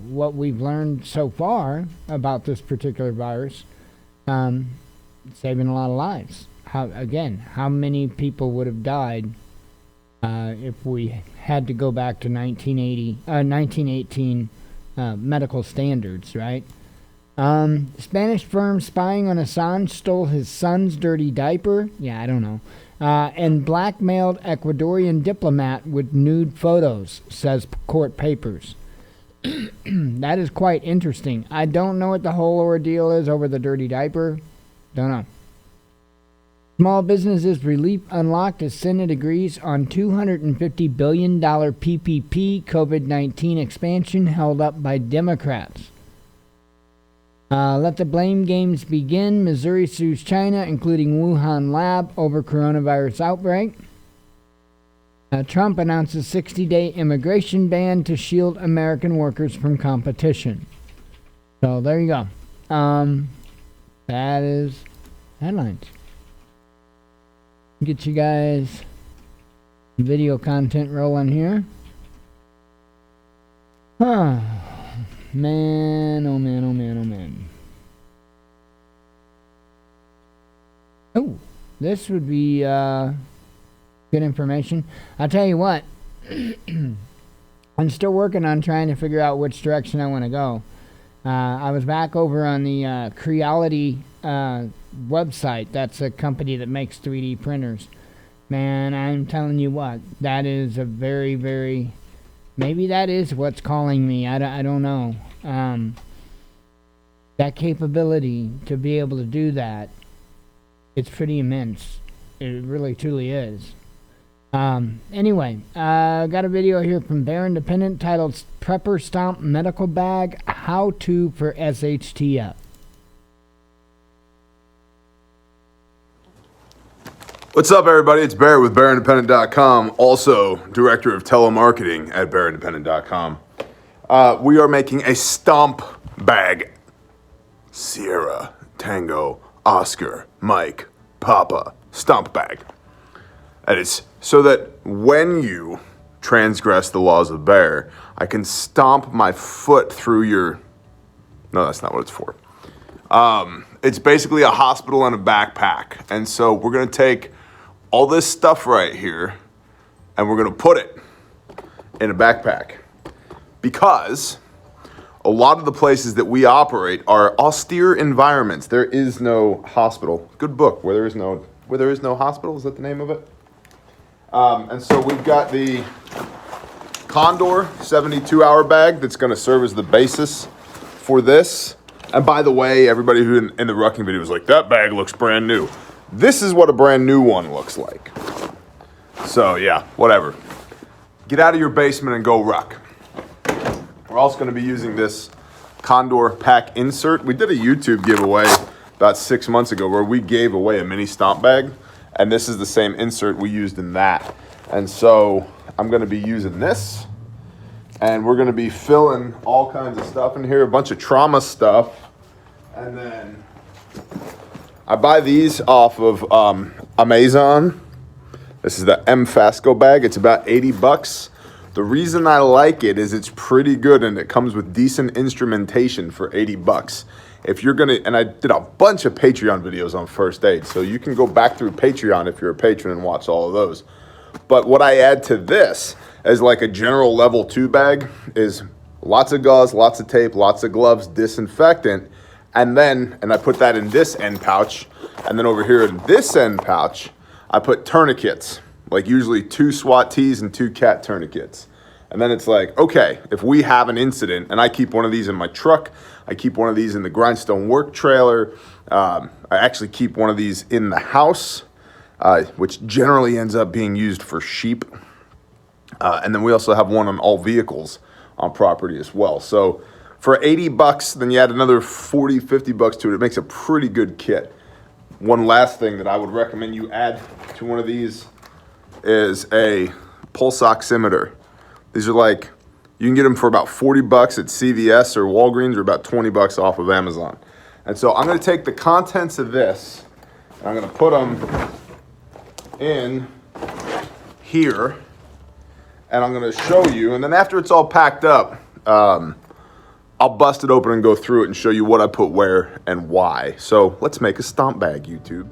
what we've learned so far about this particular virus, saving a lot of lives. How many people would have died if we had to go back to 1918 medical standards, right? Spanish firm spying on Assange stole his son's dirty diaper. Yeah, I don't know. and blackmailed Ecuadorian diplomat with nude photos, says court papers. That is quite interesting. I don't know what the whole ordeal is over the dirty diaper. Don't know. Small businesses relief unlocked as Senate agrees on $250 billion PPP COVID-19 expansion held up by Democrats. Let the blame games begin. Missouri sues China, including Wuhan lab, over coronavirus outbreak. Trump announces 60-day immigration ban to shield American workers from competition. So there you go. That is headlines. Get you guys video content rolling here. Man, oh man, oh man, oh man. Oh, this would be good information. I'll tell you what. I'm still working on trying to figure out which direction I want to go. I was back over on the Creality website. That's a company that makes 3D printers. Man, I'm telling you what, that is a very, very... Maybe that is what's calling me. I don't know. That capability to be able to do that, it's pretty immense. It really, truly is. Anyway, got a video here from Bear Independent titled Prepper Stomp Medical Bag, How To for SHTF. What's up, everybody? It's Bear with BearIndependent.com, also director of telemarketing at BearIndependent.com. We are making a stomp bag. Sierra, Tango, Oscar, Mike, Papa, stomp bag. And it's so that when you transgress the laws of Bear, I can stomp my foot through your... No, that's not what it's for. It's basically a hospital and a backpack. And so we're going to take all this stuff right here and we're going to put it in a backpack. Because a lot of the places that we operate are austere environments. There is no hospital. Good book, Where There Is No Hospital, is that the name of it? And so we've got the Condor 72-hour bag that's going to serve as the basis for this. And by the way, everybody who in the rucking video was like, that bag looks brand new. This is what a brand new one looks like. So yeah, whatever. Get out of your basement and go ruck. We're also going to be using this Condor pack insert. We did a YouTube giveaway about 6 months ago where we gave away a mini stomp bag. And this is the same insert we used in that. And so I'm going to be using this. And we're going to be filling all kinds of stuff in here. A bunch of trauma stuff. And then I buy these off of Amazon. This is the M Fasco bag. It's about 80 bucks. The reason I like it is it's pretty good and it comes with decent instrumentation for 80 bucks. If you're gonna, and I did a bunch of Patreon videos on first aid, so you can go back through Patreon if you're a patron and watch all of those. But what I add to this as like a general level 2 bag is lots of gauze, lots of tape, lots of gloves, disinfectant, and I put that in this end pouch, and then over here in this end pouch, I put tourniquets, like usually 2 SWAT tees and 2 cat tourniquets. And then it's like, okay, if we have an incident, and I keep one of these in my truck, I keep one of these in the grindstone work trailer, I actually keep one of these in the house, which generally ends up being used for sheep. And then we also have one on all vehicles on property as well. So for 80 bucks, then you add another 40, 50 bucks to it. It makes a pretty good kit. One last thing that I would recommend you add to one of these is a pulse oximeter. These are like, you can get them for about 40 bucks at CVS or Walgreens or about 20 bucks off of Amazon. And so I'm going to take the contents of this and I'm going to put them in here and I'm going to show you. And then after it's all packed up, I'll bust it open and go through it and show you what I put where and why. So let's make a stomp bag, YouTube.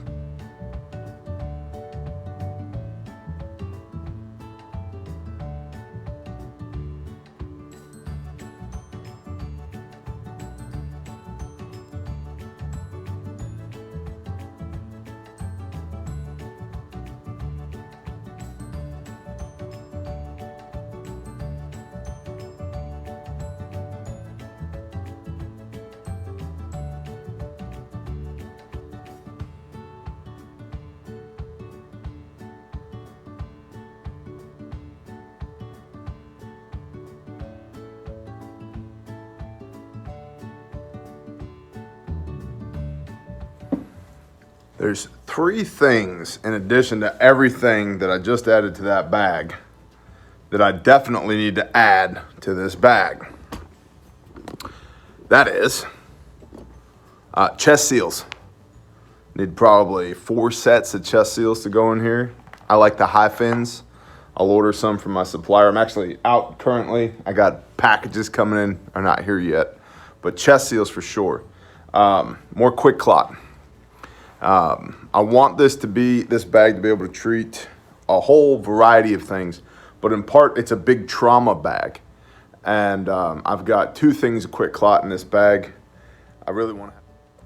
There's 3 things in addition to everything that I just added to that bag that I definitely need to add to this bag. That is chest seals. Need probably 4 sets of chest seals to go in here. I like the high fins. I'll order some from my supplier. I'm actually out currently. I got packages coming in. Are not here yet, but chest seals for sure. More quick clot. I want this bag to be able to treat a whole variety of things, but in part it's a big trauma bag. And I've got 2 things of quick clot in this bag. I really want to,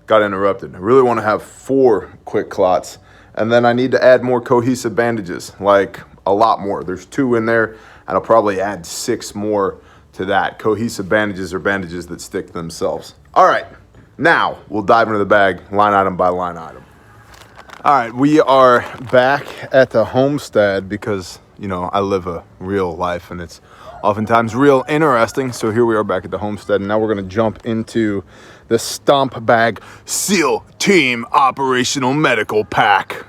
got interrupted. I really want to have 4 quick clots. And then I need to add more cohesive bandages, like a lot more. There's 2 in there, and I'll probably add 6 more to that. Cohesive bandages are bandages that stick to themselves. All right, now we'll dive into the bag line item by line item. All right, we are back at the homestead because, you know, I live a real life and it's oftentimes real interesting. So here we are back at the homestead, and now we're gonna jump into the Stomp Bag SEAL Team Operational Medical Pack,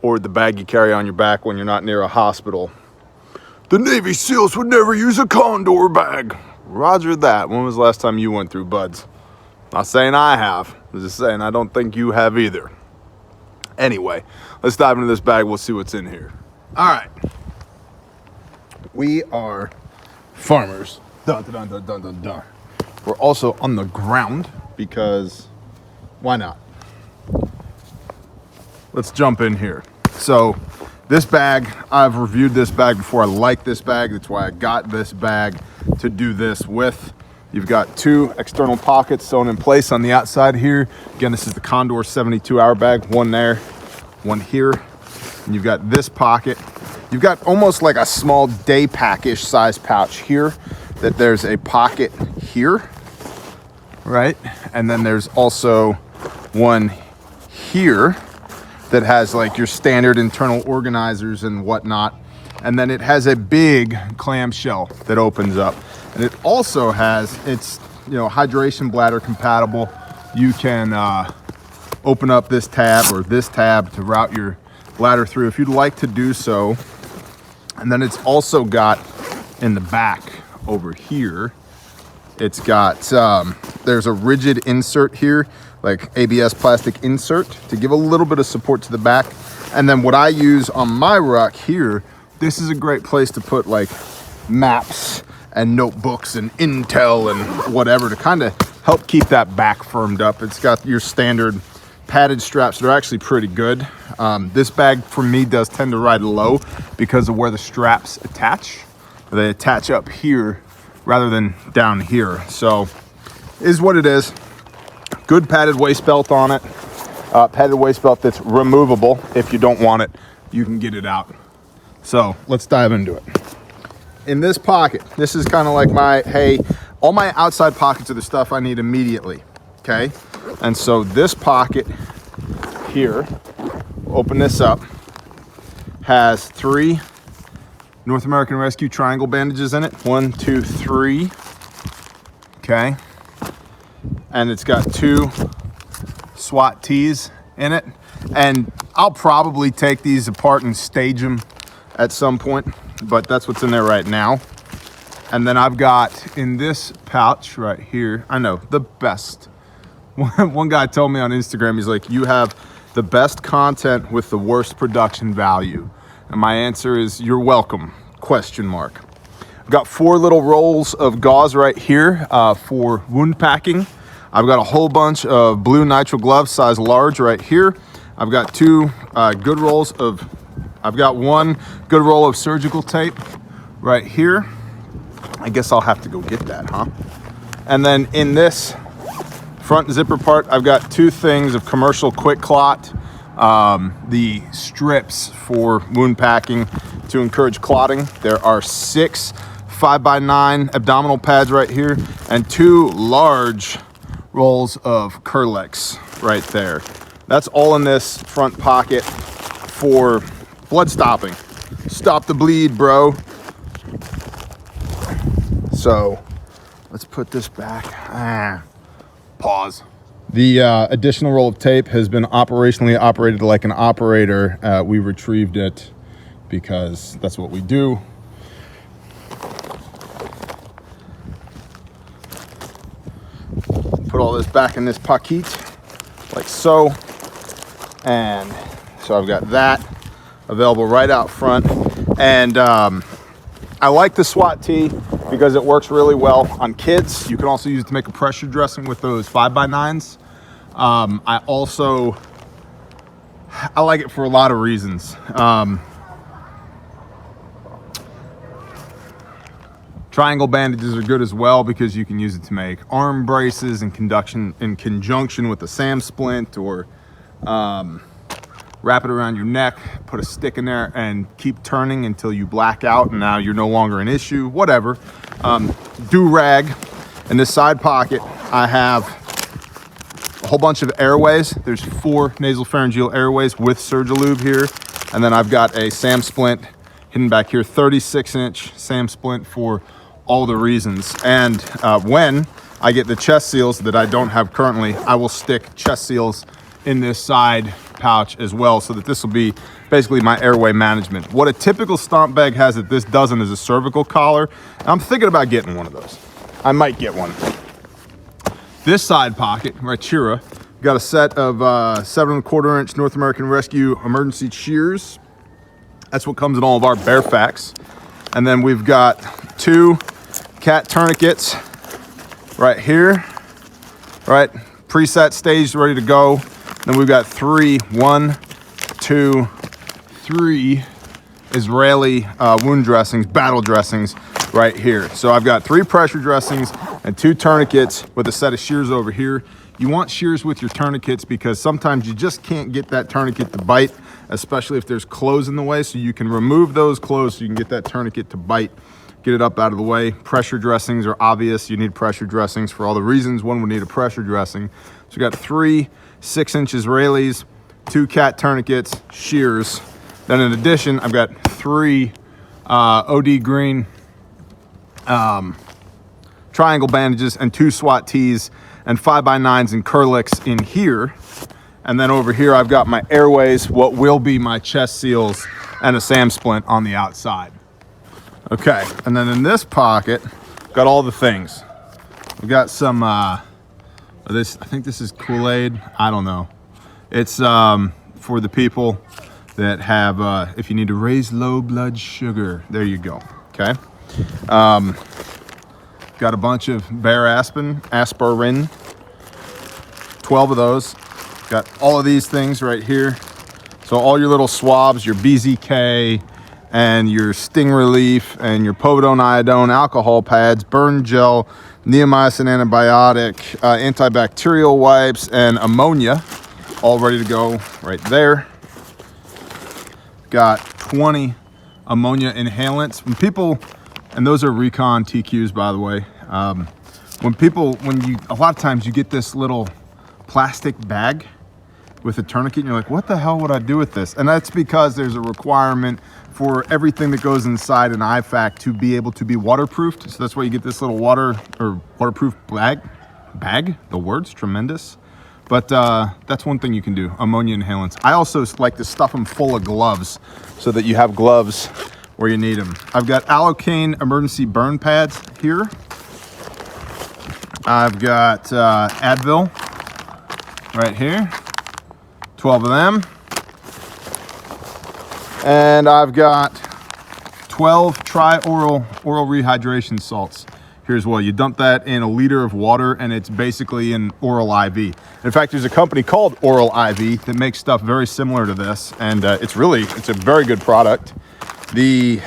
or the bag you carry on your back when you're not near a hospital. The Navy SEALs would never use a Condor bag. Roger that. When was the last time you went through, buds? Not saying I have. I'm just saying I don't think you have either. Anyway, let's dive into this bag. We'll see what's in here. All right. We are farmers. Dun, dun, dun, dun, dun, dun. We're also on the ground because why not? Let's jump in here. So this bag, I've reviewed this bag before. I like this bag. That's why I got this bag to do this with. You've got 2 external pockets sewn in place on the outside here. Again, this is the Condor 72-hour bag. 1 there, 1 here. And you've got this pocket. You've got almost like a small day pack-ish size pouch here, that there's a pocket here, right? And then there's also one here that has like your standard internal organizers and whatnot. And then it has a big clamshell that opens up. And it also has, it's, you know, hydration bladder compatible. You can open up this tab or this tab to route your bladder through if you'd like to do so. And then it's also got in the back over here, it's got, there's a rigid insert here, like ABS plastic insert to give a little bit of support to the back. And then what I use on my ruck here, this is a great place to put like maps and notebooks and intel and whatever to kind of help keep that back firmed up. It's got your standard padded straps that are actually pretty good. This bag for me does tend to ride low because of where the straps attach. They attach up here rather than down here. So is what it is. Good padded waist belt on it. Padded waist belt that's removable. If you don't want it, you can get it out. So let's dive into it. In this pocket, this is kind of like my, hey, all my outside pockets are the stuff I need immediately, okay? And so this pocket here, open this up, has 3 North American Rescue Triangle bandages in it. 1, 2, 3, okay? And it's got 2 SWAT tees in it. And I'll probably take these apart and stage them at some point, but that's what's in there right now. And then I've got in this pouch right here, I know, the best. One guy told me on Instagram, he's like, you have the best content with the worst production value. And my answer is, you're welcome, question mark. I've got 4 little rolls of gauze right here for wound packing. I've got a whole bunch of blue nitrile gloves, size large right here. I've got 2 good rolls of, I've got 1 good roll of surgical tape right here. I guess I'll have to go get that, huh? And then in this front zipper part, I've got 2 things of commercial quick clot, the strips for wound packing to encourage clotting. There are 6 5x9 abdominal pads right here and 2 large rolls of Kerlex right there. That's all in this front pocket for blood stopping. Stop the bleed, bro. So let's put this back. Pause. The additional roll of tape has been operationally operated like an operator. We retrieved it because that's what we do. Put all this back in this paquet, like so. And so I've got that available right out front. And I like the SWAT tee because it works really well on kids. You can also use it to make a pressure dressing with those 5x9s. I like it for a lot of reasons. Triangle bandages are good as well because you can use it to make arm braces in conjunction with a SAM splint, or wrap it around your neck, put a stick in there and keep turning until you black out and now you're no longer an issue, whatever. Do-rag. In this side pocket, I have a whole bunch of airways. There's 4 nasopharyngeal airways with Surgilube here. And then I've got a SAM splint hidden back here, 36-inch SAM splint for all the reasons. And when I get the chest seals that I don't have currently, I will stick chest seals in this side pouch as well, so that this will be basically my airway management. What a typical stomp bag has that this doesn't is a cervical collar. I'm thinking about getting one of those. I might get one. This side pocket, right here, got a set of 7¼ inch North American Rescue emergency shears. That's what comes in all of our Bear Facts. And then we've got 2 cat tourniquets right here, right? Preset, staged, ready to go. Then we've got 3 Israeli wound dressings, battle dressings right here. So I've got 3 pressure dressings and 2 tourniquets with a set of shears over here. You want shears with your tourniquets because sometimes you just can't get that tourniquet to bite, especially if there's clothes in the way. So you can remove those clothes so you can get that tourniquet to bite, get it up out of the way. Pressure dressings are obvious. You need pressure dressings for all the reasons one would need a pressure dressing. So we got 3 6-inch Israelis, 2 cat tourniquets, shears. Then in addition, I've got 3 OD green triangle bandages and 2 SWAT tees and 5x9s and Curlicks in here. And then over here, I've got my airways, what will be my chest seals, and a SAM splint on the outside. Okay, and then in this pocket, got all the things. We've got some, I think this is Kool-Aid. I don't know. It's for the people that have, if you need to raise low blood sugar, there you go, okay? Got a bunch of Bear aspirin, 12 of those. Got all of these things right here. So all your little swabs, your BZK, and your Sting Relief, and your povidone iodine, alcohol pads, burn gel, neomycin antibiotic, antibacterial wipes, and ammonia, all ready to go right there. Got 20 ammonia inhalants. When people, and those are Recon TQs, by the way. A lot of times you get this little plastic bag with a tourniquet and you're like, what the hell would I do with this? And that's because there's a requirement for everything that goes inside an IFAC to be able to be waterproofed. So that's why you get this little waterproof bag. The word's tremendous. But that's one thing you can do, ammonia inhalants. I also like to stuff them full of gloves so that you have gloves where you need them. I've got Allocaine emergency burn pads here. I've got Advil right here, 12 of them. And I've got 12 oral rehydration salts. Here's what, you dump that in a liter of water and it's basically an oral IV. In fact, there's a company called Oral IV that makes stuff very similar to this, and it's a very good product. The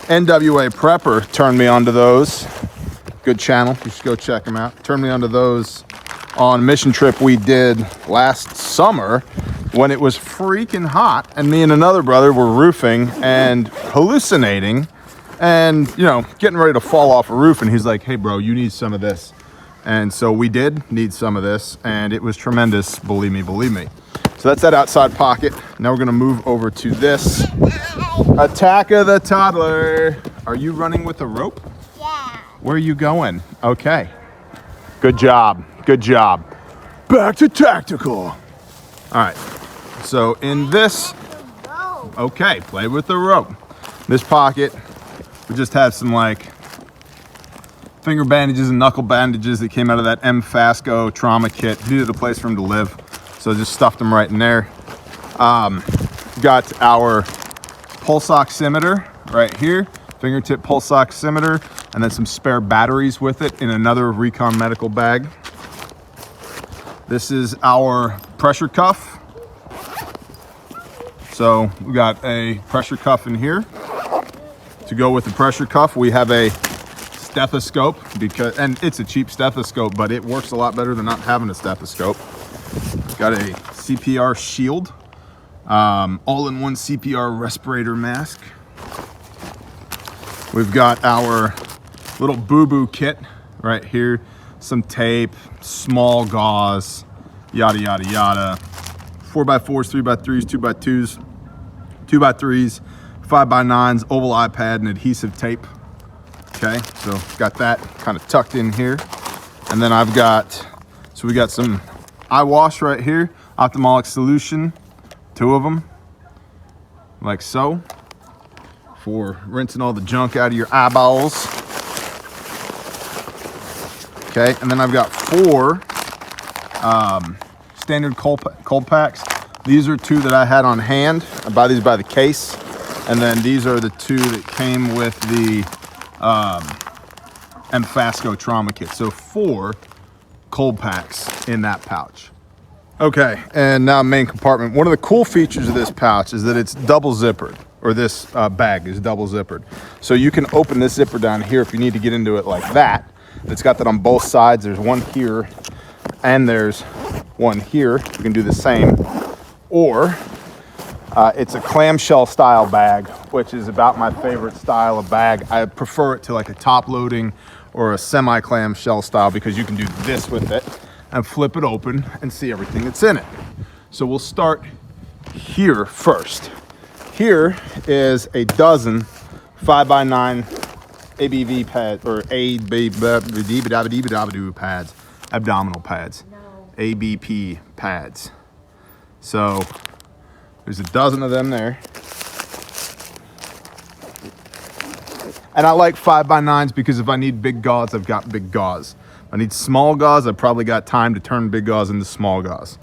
NWA Prepper turned me onto those. Good channel, you should go check them out. Turned me onto those on a mission trip we did last summer when it was freaking hot and me and another brother were roofing and hallucinating and, you know, getting ready to fall off a roof, and he's like, hey bro, you need some of this. And so we did need some of this, and it was tremendous, believe me. So that's that outside pocket. Now we're gonna move over to this. Attack of the toddler. Are you running with a rope? Yeah. Where are you going? Okay. Good job. back to tactical. All right, so in this, okay, play with the rope. This pocket, we just have some like finger bandages and knuckle bandages that came out of that Fasco trauma kit. Needed a place for him to live, so I just stuffed them right in there. Got our pulse oximeter right here, fingertip pulse oximeter, and then some spare batteries with it in another Recon medical bag. This is our pressure cuff. So we got a pressure cuff in here. To go with the pressure cuff, we have a stethoscope, and it's a cheap stethoscope, but it works a lot better than not having a stethoscope. Got a CPR shield, all-in-one CPR respirator mask. We've got our little boo-boo kit right here. Some tape, small gauze, yada, yada, yada. 4x4s, 3x3s, 2x2s, 2x3s, 5x9s, oval iPad, and adhesive tape. Okay, so got that kind of tucked in here. And then we got some eye wash right here, ophthalmic solution, 2 of them, like so, for rinsing all the junk out of your eyeballs. Okay, and then I've got 4 standard cold packs. These are 2 that I had on hand. I buy these by the case. And then these are the 2 that came with the Fasco trauma kit. So 4 cold packs in that pouch. Okay, and now main compartment. One of the cool features of this pouch is that it's double zippered, or this bag is double zippered. So you can open this zipper down here if you need to get into it like that. It's got that on both sides. There's one here and there's one here. You can do the same. Or it's a clamshell style bag, which is about my favorite style of bag. I prefer it to like a top loading or a semi clamshell style because you can do this with it and flip it open and see everything that's in it. So we'll start here first. Here is a dozen 5x9 ABV pads, or pads, abdominal pads, ABP pads. So there's a dozen of them there. And I like 5x9s because if I need big gauze, I've got big gauze. If I need small gauze, I've probably got time to turn big gauze into small gauze.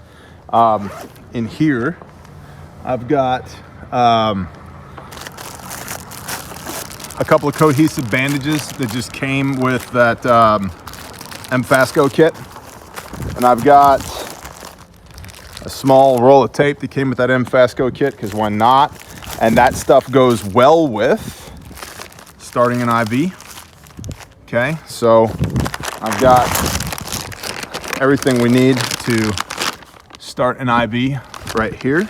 In here, I've got a couple of cohesive bandages that just came with that Fasco kit. And I've got a small roll of tape that came with that Fasco kit, because why not? And that stuff goes well with starting an IV. Okay, so I've got everything we need to start an IV right here.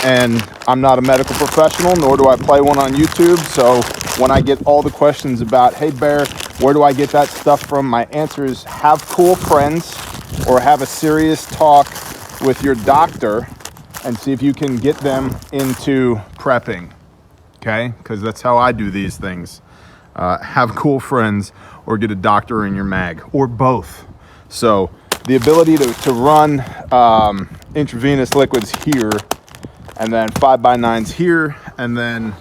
And I'm not a medical professional, nor do I play one on YouTube. So when I get all the questions about, hey Bear, where do I get that stuff from? My answer is have cool friends or have a serious talk with your doctor and see if you can get them into prepping. Okay, because that's how I do these things. Have cool friends or get a doctor in your mag, or both. So the ability to run intravenous liquids here, and then 5x9s here, and then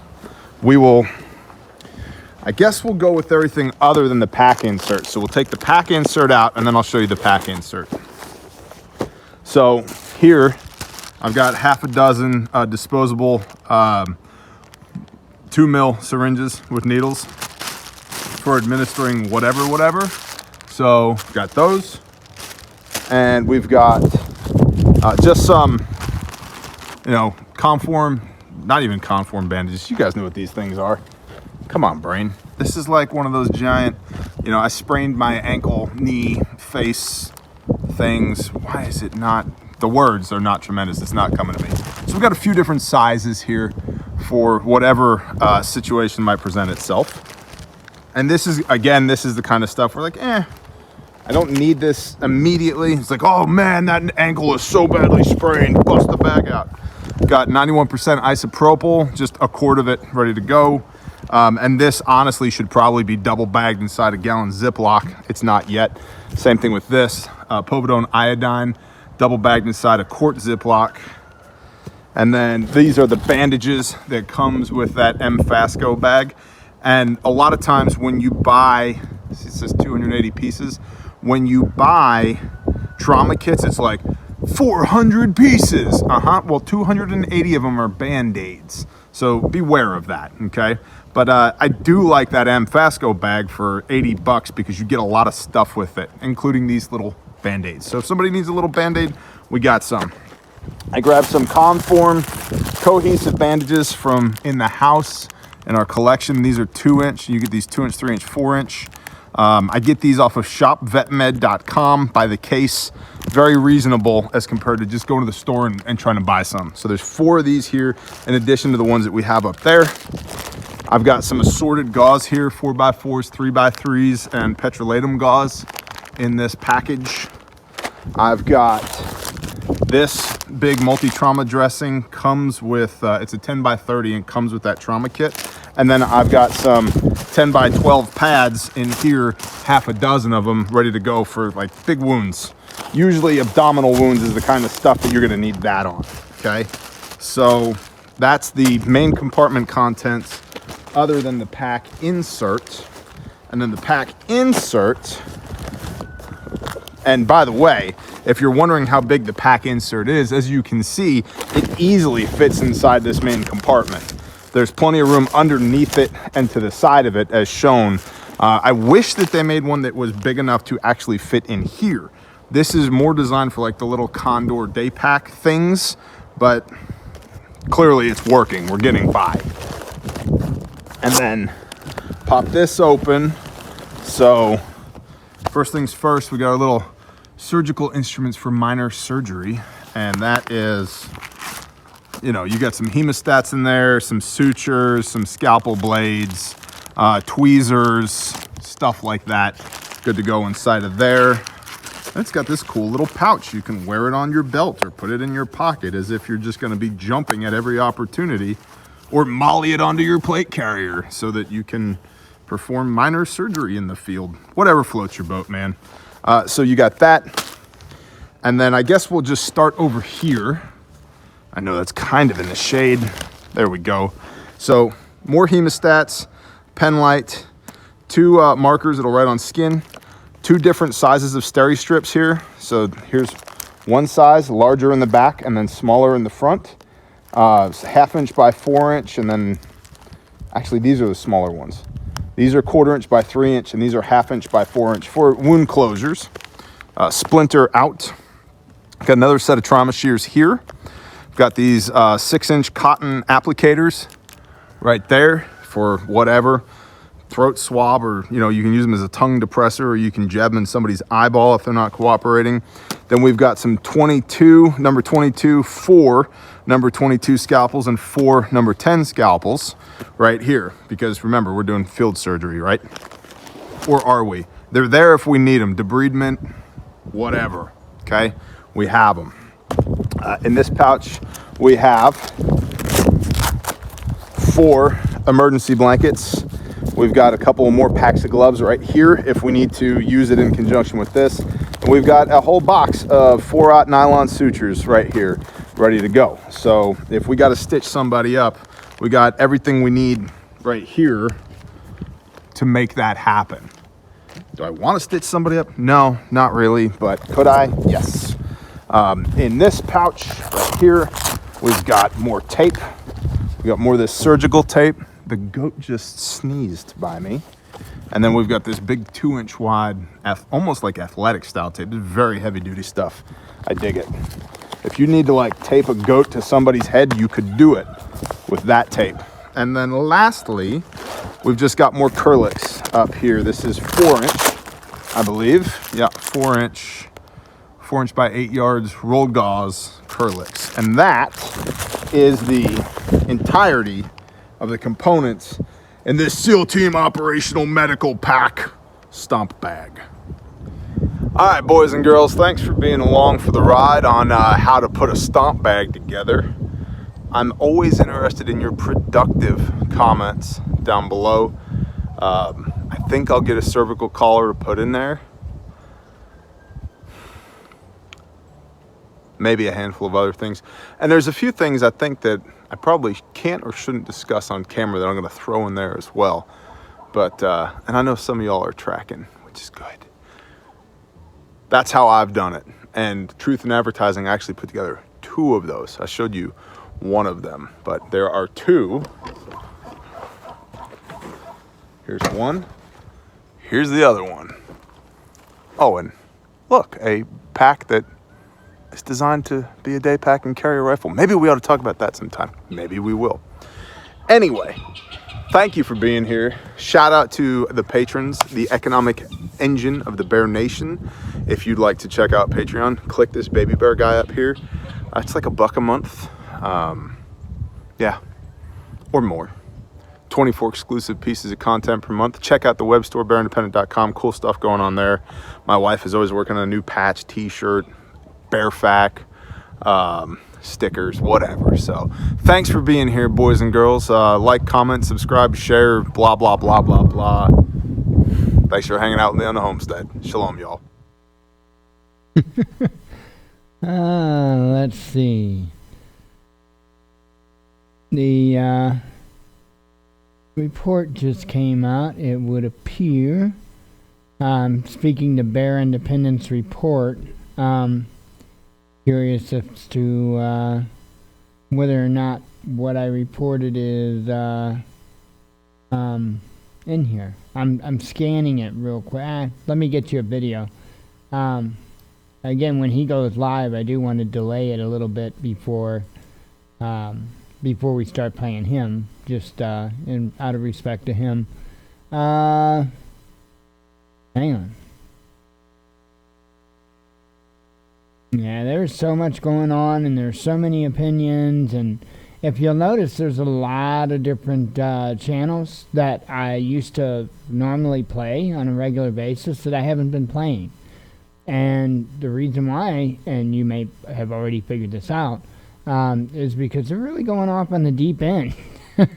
I guess we'll go with everything other than the pack insert. So we'll take the pack insert out, and then I'll show you the pack insert. So here, I've got half a dozen disposable 2 mil syringes with needles for administering whatever. So got those, and we've got just some, not even conform bandages. You guys know what these things are. Come on, brain. This is like one of those giant, I sprained my ankle, knee, face things. Why is it not? The words are not tremendous. It's not coming to me. So we've got a few different sizes here for whatever situation might present itself. And this is the kind of stuff we're like, I don't need this immediately. It's like, oh man, that ankle is so badly sprained. Bust the bag out. Got 91% isopropyl, just a quart of it ready to go. And this honestly should probably be double bagged inside a gallon Ziploc. It's not yet. Same thing with this, povidone iodine, double bagged inside a quart Ziploc. And then these are the bandages that comes with that M-Fasco bag. And a lot of times when you buy, it says 280 pieces, when you buy trauma kits, it's like 400 pieces. Well, 280 of them are Band-Aids. So beware of that, okay? But I do like that M-Fasco bag for 80 bucks because you get a lot of stuff with it, including these little Band-Aids. So if somebody needs a little Band-Aid, we got some. I grabbed some Conform cohesive bandages from in the house in our collection. These are 2-inch. You get these 2-inch, 3-inch, 4-inch. I get these off of shopvetmed.com by the case. Very reasonable as compared to just going to the store and trying to buy some. So there's 4 of these here in addition to the ones that we have up there. I've got some assorted gauze here, 4x4s, 3x3s, and petrolatum gauze in this package. I've got this big multi-trauma dressing, comes with, it's a 10x30 and comes with that trauma kit. And then I've got some 10x12 pads in here, half a dozen of them ready to go for like big wounds. Usually abdominal wounds is the kind of stuff that you're gonna need that on, okay? So that's the main compartment contents other than the pack insert. And then the pack insert, and by the way, if you're wondering how big the pack insert is, as you can see, it easily fits inside this main compartment. There's plenty of room underneath it and to the side of it as shown. I wish that they made one that was big enough to actually fit in here. This is more designed for like the little Condor day pack things, but clearly it's working. We're getting by. And then pop this open. So first things first, we got our little surgical instruments for minor surgery. And that is, you know, you got some hemostats in there, some sutures, some scalpel blades, tweezers, stuff like that. Good to go inside of there. And it's got this cool little pouch. You can wear it on your belt or put it in your pocket as if you're just going to be jumping at every opportunity, or molly it onto your plate carrier so that you can perform minor surgery in the field. Whatever floats your boat, man. So you got that. And then I guess we'll just start over here. I know that's kind of in the shade. There we go. So more hemostats, pen light, 2 markers that'll write on skin, 2 different sizes of steri strips here. So here's one size, larger in the back and then smaller in the front. It's 1/2 inch by 4 inch, and then actually these are the smaller ones. These are 1/4 inch by 3 inch, and these are 1/2 inch by 4 inch for wound closures. Splinter out. Got another set of trauma shears here. Got these 6-inch cotton applicators right there for whatever. Throat swab, or you know, you can use them as a tongue depressor, or you can jab them in somebody's eyeball if they're not cooperating. Then we've got some 22, number 22, 4 number 22 scalpels and 4 number 10 scalpels right here, because remember, we're doing field surgery, right? Or are we? They're there if we need them, debridement, whatever, okay? We have them. In this pouch, we have 4 emergency blankets. We've got a couple more packs of gloves right here if we need to use it in conjunction with this. And we've got a whole box of 4/0 nylon sutures right here, ready to go. So if we got to stitch somebody up, we got everything we need right here to make that happen. Do I want to stitch somebody up? No, not really, but could I? Yes. In this pouch right here, we've got more tape. We got more of this surgical tape. The goat just sneezed by me. And then we've got this big 2-inch wide, almost like athletic style tape. This is very heavy duty stuff. I dig it. If you need to like tape a goat to somebody's head, you could do it with that tape. And then lastly, we've just got more Kerlix up here. This is 4-inch, I believe. Yeah, 4-inch by 8 yards rolled gauze Kerlix. And that is the entirety of the components in this SEAL Team Operational Medical Pack Stomp Bag. All right, boys and girls, thanks for being along for the ride on how to put a stomp bag together. I'm always interested in your productive comments down below. I think I'll get a cervical collar to put in there. maybe a handful of other things. And there's a few things I think that I probably can't or shouldn't discuss on camera that I'm going to throw in there as well. But, and I know some of y'all are tracking, which is good. That's how I've done it. And Truth in Advertising actually put together 2 of those. I showed you one of them, but there are 2. Here's one. Here's the other one. Oh, and look, a pack that is designed to be a day pack and carry a rifle. Maybe we ought to talk about that sometime. Maybe we will. Anyway, thank you for being here. Shout out to the patrons, the economic engine of the Bear Nation. If you'd like to check out Patreon, click this baby bear guy up here. It's like $1 a month. Yeah, or more. 24 exclusive pieces of content per month. Check out the web store, bearindependent.com. Cool stuff going on there. My wife is always working on a new patch, t-shirt, bear fac, stickers, whatever. So thanks for being here, boys and girls. Like, comment, subscribe, share, blah, blah, blah, blah, blah. Thanks for hanging out with me on the homestead. Shalom, y'all. Let's see. The report just came out, it would appear. Speaking to Bear Independence Report, curious as to whether or not what I reported is in here. I'm scanning it real quick. Let me get you a video. Again, when he goes live, I do want to delay it a little bit before we start playing him, just out of respect to him. Hang on. Yeah, there's so much going on, and there's so many opinions, and if you'll notice, there's a lot of different channels that I used to normally play on a regular basis that I haven't been playing. And the reason why, and you may have already figured this out, is because they're really going off on the deep end. And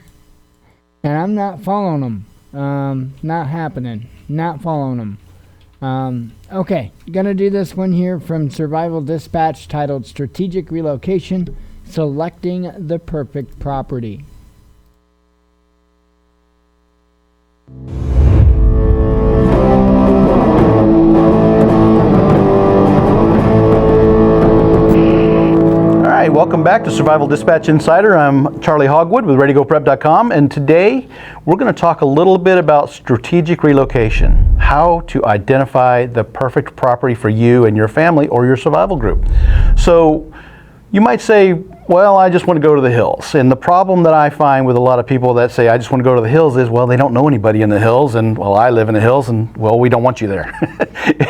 I'm not following them. Not happening. Not following them. Okay, gonna do this one here from Survival Dispatch titled Strategic Relocation, Selecting the Perfect Property. Hi, welcome back to Survival Dispatch Insider. I'm Charlie Hogwood with ReadyGoPrep.com, and today we're going to talk a little bit about strategic relocation, how to identify the perfect property for you and your family or your survival group. So you might say, well, I just want to go to the hills. And the problem that I find with a lot of people that say, I just want to go to the hills is, well, they don't know anybody in the hills, and well, I live in the hills, and well, we don't want you there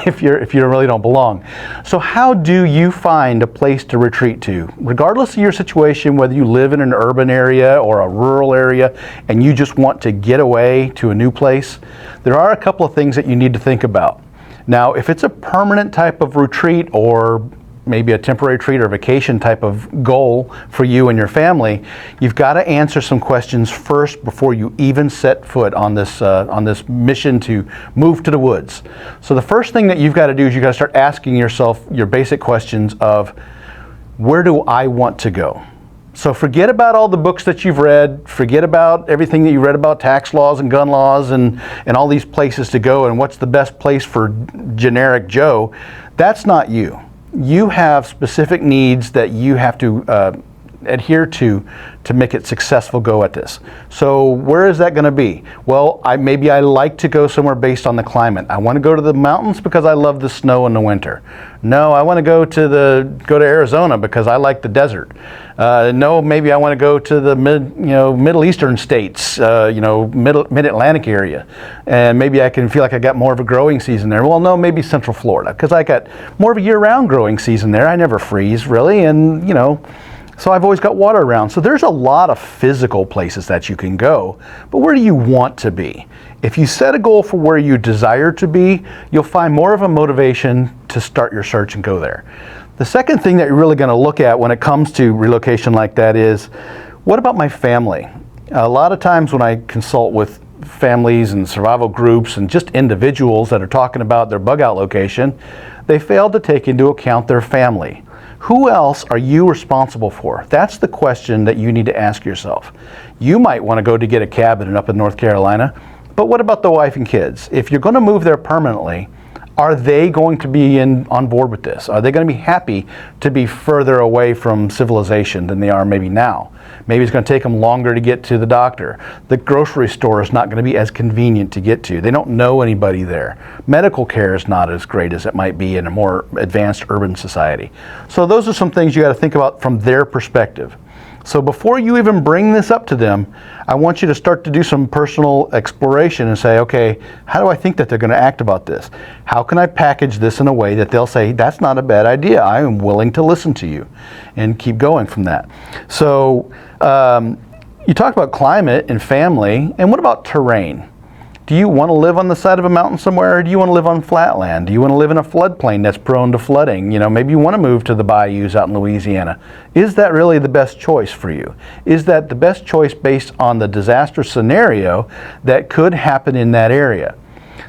if you really don't belong. So how do you find a place to retreat to? Regardless of your situation, whether you live in an urban area or a rural area, and you just want to get away to a new place, there are a couple of things that you need to think about. Now, if it's a permanent type of retreat or maybe a temporary retreat or vacation type of goal for you and your family, you've got to answer some questions first before you even set foot on this mission to move to the woods. So the first thing that you've got to do is you've got to start asking yourself your basic questions of, where do I want to go? So forget about all the books that you've read, forget about everything that you read about tax laws and gun laws and all these places to go and what's the best place for generic Joe. That's not you. You have specific needs that you have to adhere to make it successful go at this. So where is that going to be? Well, maybe I like to go somewhere based on the climate. I want to go to the mountains because I love the snow in the winter. No, I want to go to Arizona because I like the desert. No, maybe I want to go to the Middle Eastern states, mid-Atlantic area, and maybe I can feel like I got more of a growing season there. Well, no, maybe Central Florida because I got more of a year-round growing season there. I never freeze really, and so I've always got water around. So there's a lot of physical places that you can go, but where do you want to be? If you set a goal for where you desire to be, you'll find more of a motivation to start your search and go there. The second thing that you're really going to look at when it comes to relocation like that is, what about my family? A lot of times when I consult with families and survival groups and just individuals that are talking about their bug out location, they fail to take into account their family. Who else are you responsible for? That's the question that you need to ask yourself. You might want to go to get a cabin up in North Carolina, but what about the wife and kids? If you're going to move there permanently, are they going to be on board with this? Are they going to be happy to be further away from civilization than they are maybe now? Maybe it's going to take them longer to get to the doctor. The grocery store is not going to be as convenient to get to. They don't know anybody there. Medical care is not as great as it might be in a more advanced urban society. So those are some things you got to think about from their perspective. So before you even bring this up to them, I want you to start to do some personal exploration and say, okay, how do I think that they're going to act about this? How can I package this in a way that they'll say, that's not a bad idea. I am willing to listen to you, and keep going from that. So you talk about climate and family, and what about terrain? Do you want to live on the side of a mountain somewhere, or do you want to live on flat land? Do you want to live in a floodplain that's prone to flooding? You know, maybe you want to move to the bayous out in Louisiana. Is that really the best choice for you? Is that the best choice based on the disaster scenario that could happen in that area?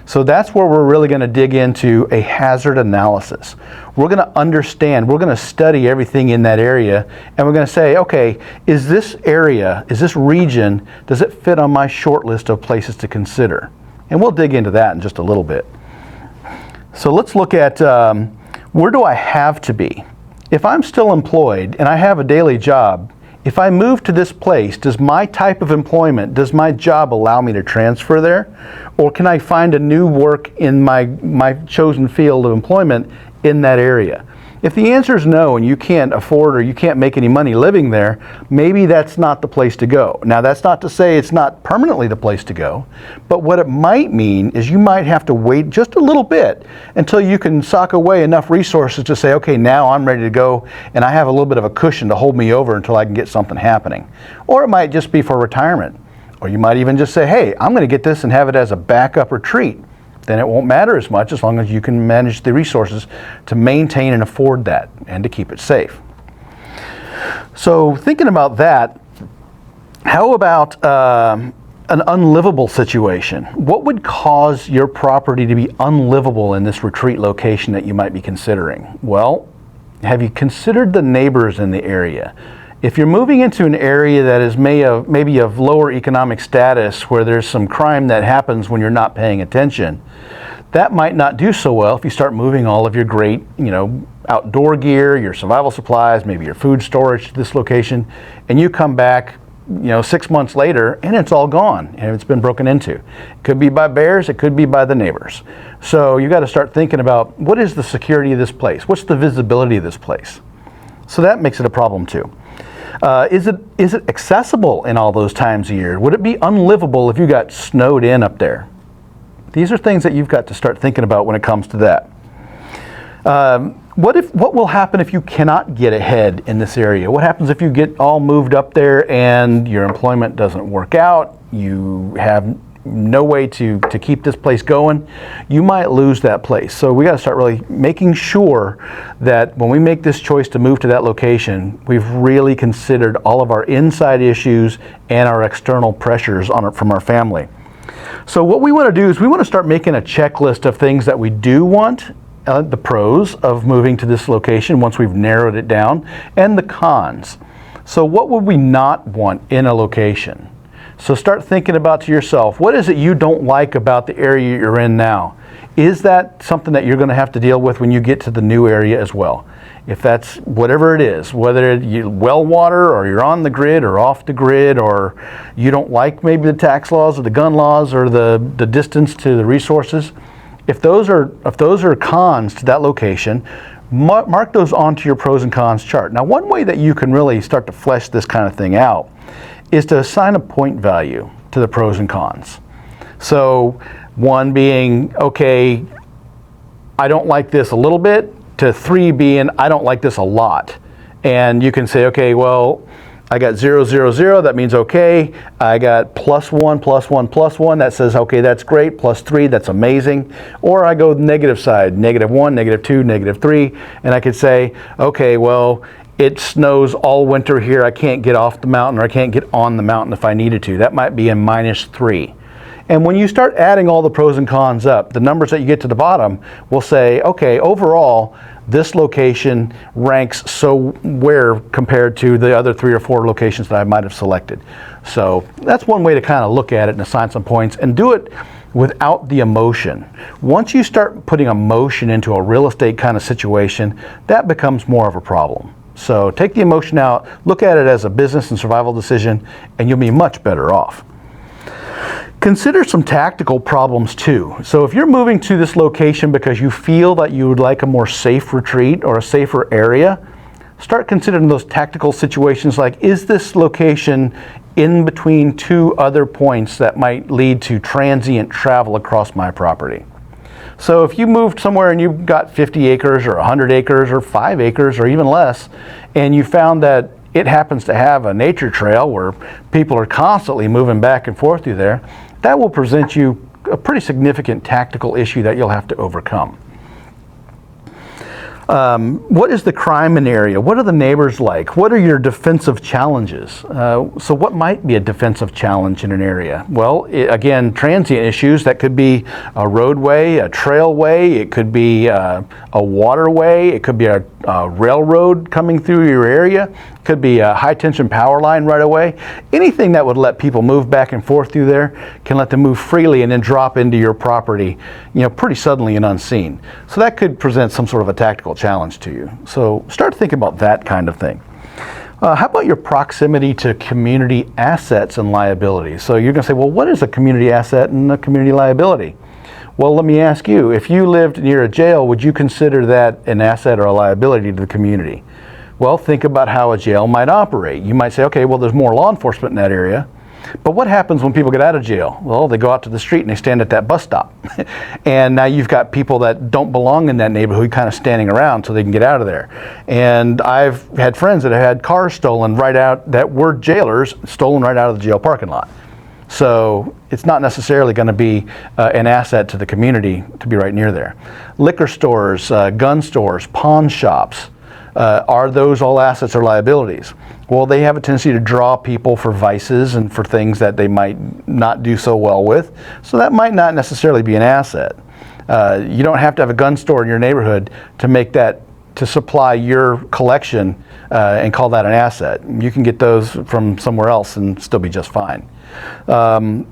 So that's where we're really going to dig into a hazard analysis. We're going to understand, we're going to study everything in that area, and we're going to say, okay, is this area, is this region, does it fit on my short list of places to consider? And we'll dig into that in just a little bit. So let's look at where do I have to be? If I'm still employed and I have a daily job, if I move to this place, does my type of employment, does my job allow me to transfer there? Or can I find a new work in my chosen field of employment in that area? If the answer is no, and you can't afford or you can't make any money living there, maybe that's not the place to go. Now, that's not to say it's not permanently the place to go, but what it might mean is you might have to wait just a little bit until you can sock away enough resources to say, okay, now I'm ready to go, and I have a little bit of a cushion to hold me over until I can get something happening. Or it might just be for retirement. Or you might even just say, hey, I'm going to get this and have it as a backup retreat. Then it won't matter as much as long as you can manage the resources to maintain and afford that and to keep it safe. So thinking about that, how about an unlivable situation? What would cause your property to be unlivable in this retreat location that you might be considering? Well, have you considered the neighbors in the area? If you're moving into an area that is maybe of lower economic status, where there's some crime that happens when you're not paying attention, that might not do so well if you start moving all of your great, outdoor gear, your survival supplies, maybe your food storage to this location, and you come back, 6 months later, and it's all gone, and it's been broken into. It could be by bears, it could be by the neighbors. So you got to start thinking about, what is the security of this place? What's the visibility of this place? So that makes it a problem too. Is it accessible in all those times of year? Would it be unlivable if you got snowed in up there? These are things that you've got to start thinking about when it comes to that. What will happen if you cannot get ahead in this area? What happens if you get all moved up there and your employment doesn't work out? You have no way to keep this place going. You might lose that place. So we got to start really making sure that when we make this choice to move to that location, we've really considered all of our inside issues and our external pressures from our family. So what we want to do is we want to start making a checklist of things that we do want, the pros of moving to this location once we've narrowed it down, and the cons. So what would we not want in a location? So start thinking about to yourself, what is it you don't like about the area you're in now? Is that something that you're going to have to deal with when you get to the new area as well? If that's whatever it is, whether you well water, or you're on the grid or off the grid, or you don't like maybe the tax laws or the gun laws or the distance to the resources, if those are cons to that location, mark those onto your pros and cons chart. Now, one way that you can really start to flesh this kind of thing out is to assign a point value to the pros and cons. So one being, okay, I don't like this a little bit, to 3 being, I don't like this a lot. And you can say, okay, well, I got 0, 0, 0, that means okay. I got +1, +1, +1, that says, okay, that's great. +3, that's amazing. Or I go negative side, -1, -2, -3, and I could say, okay, well, it snows all winter here. I can't get off the mountain, or I can't get on the mountain if I needed to. That might be a -3. And when you start adding all the pros and cons up, the numbers that you get to the bottom will say, okay, overall, this location ranks so where compared to the other 3 or 4 locations that I might have selected. So that's one way to kind of look at it and assign some points, and do it without the emotion. Once you start putting emotion into a real estate kind of situation, that becomes more of a problem. So take the emotion out, look at it as a business and survival decision, and you'll be much better off. Consider some tactical problems too. So if you're moving to this location because you feel that you would like a more safe retreat or a safer area, start considering those tactical situations like, is this location in between 2 other points that might lead to transient travel across my property? So if you moved somewhere and you've got 50 acres or 100 acres or 5 acres or even less, and you found that it happens to have a nature trail where people are constantly moving back and forth through there, that will present you a pretty significant tactical issue that you'll have to overcome. What is the crime in the area? What are the neighbors like? What are your defensive challenges? So what might be a defensive challenge in an area? Well, again, transient issues. That could be a roadway, a trailway, it could be a waterway, it could be a railroad coming through your area, it could be a high tension power line right away. Anything that would let people move back and forth through there can let them move freely and then drop into your property, pretty suddenly and unseen. So that could present some sort of a tactical challenge to you. So start thinking about that kind of thing. How about your proximity to community assets and liabilities? So you're going to say, well, what is a community asset and a community liability? Well, let me ask you, if you lived near a jail, would you consider that an asset or a liability to the community? Well, think about how a jail might operate. You might say, okay, well, there's more law enforcement in that area. But what happens when people get out of jail? Well, they go out to the street and they stand at that bus stop. And now you've got people that don't belong in that neighborhood kind of standing around so they can get out of there. And I've had friends that have had cars stolen right out, that were jailers, stolen right out of the jail parking lot. So it's not necessarily going to be an asset to the community to be right near there. Liquor stores, gun stores, pawn shops, are those all assets or liabilities? Well, they have a tendency to draw people for vices and for things that they might not do so well with. So that might not necessarily be an asset. You don't have to have a gun store in your neighborhood to make that, to supply your collection and call that an asset. You can get those from somewhere else and still be just fine.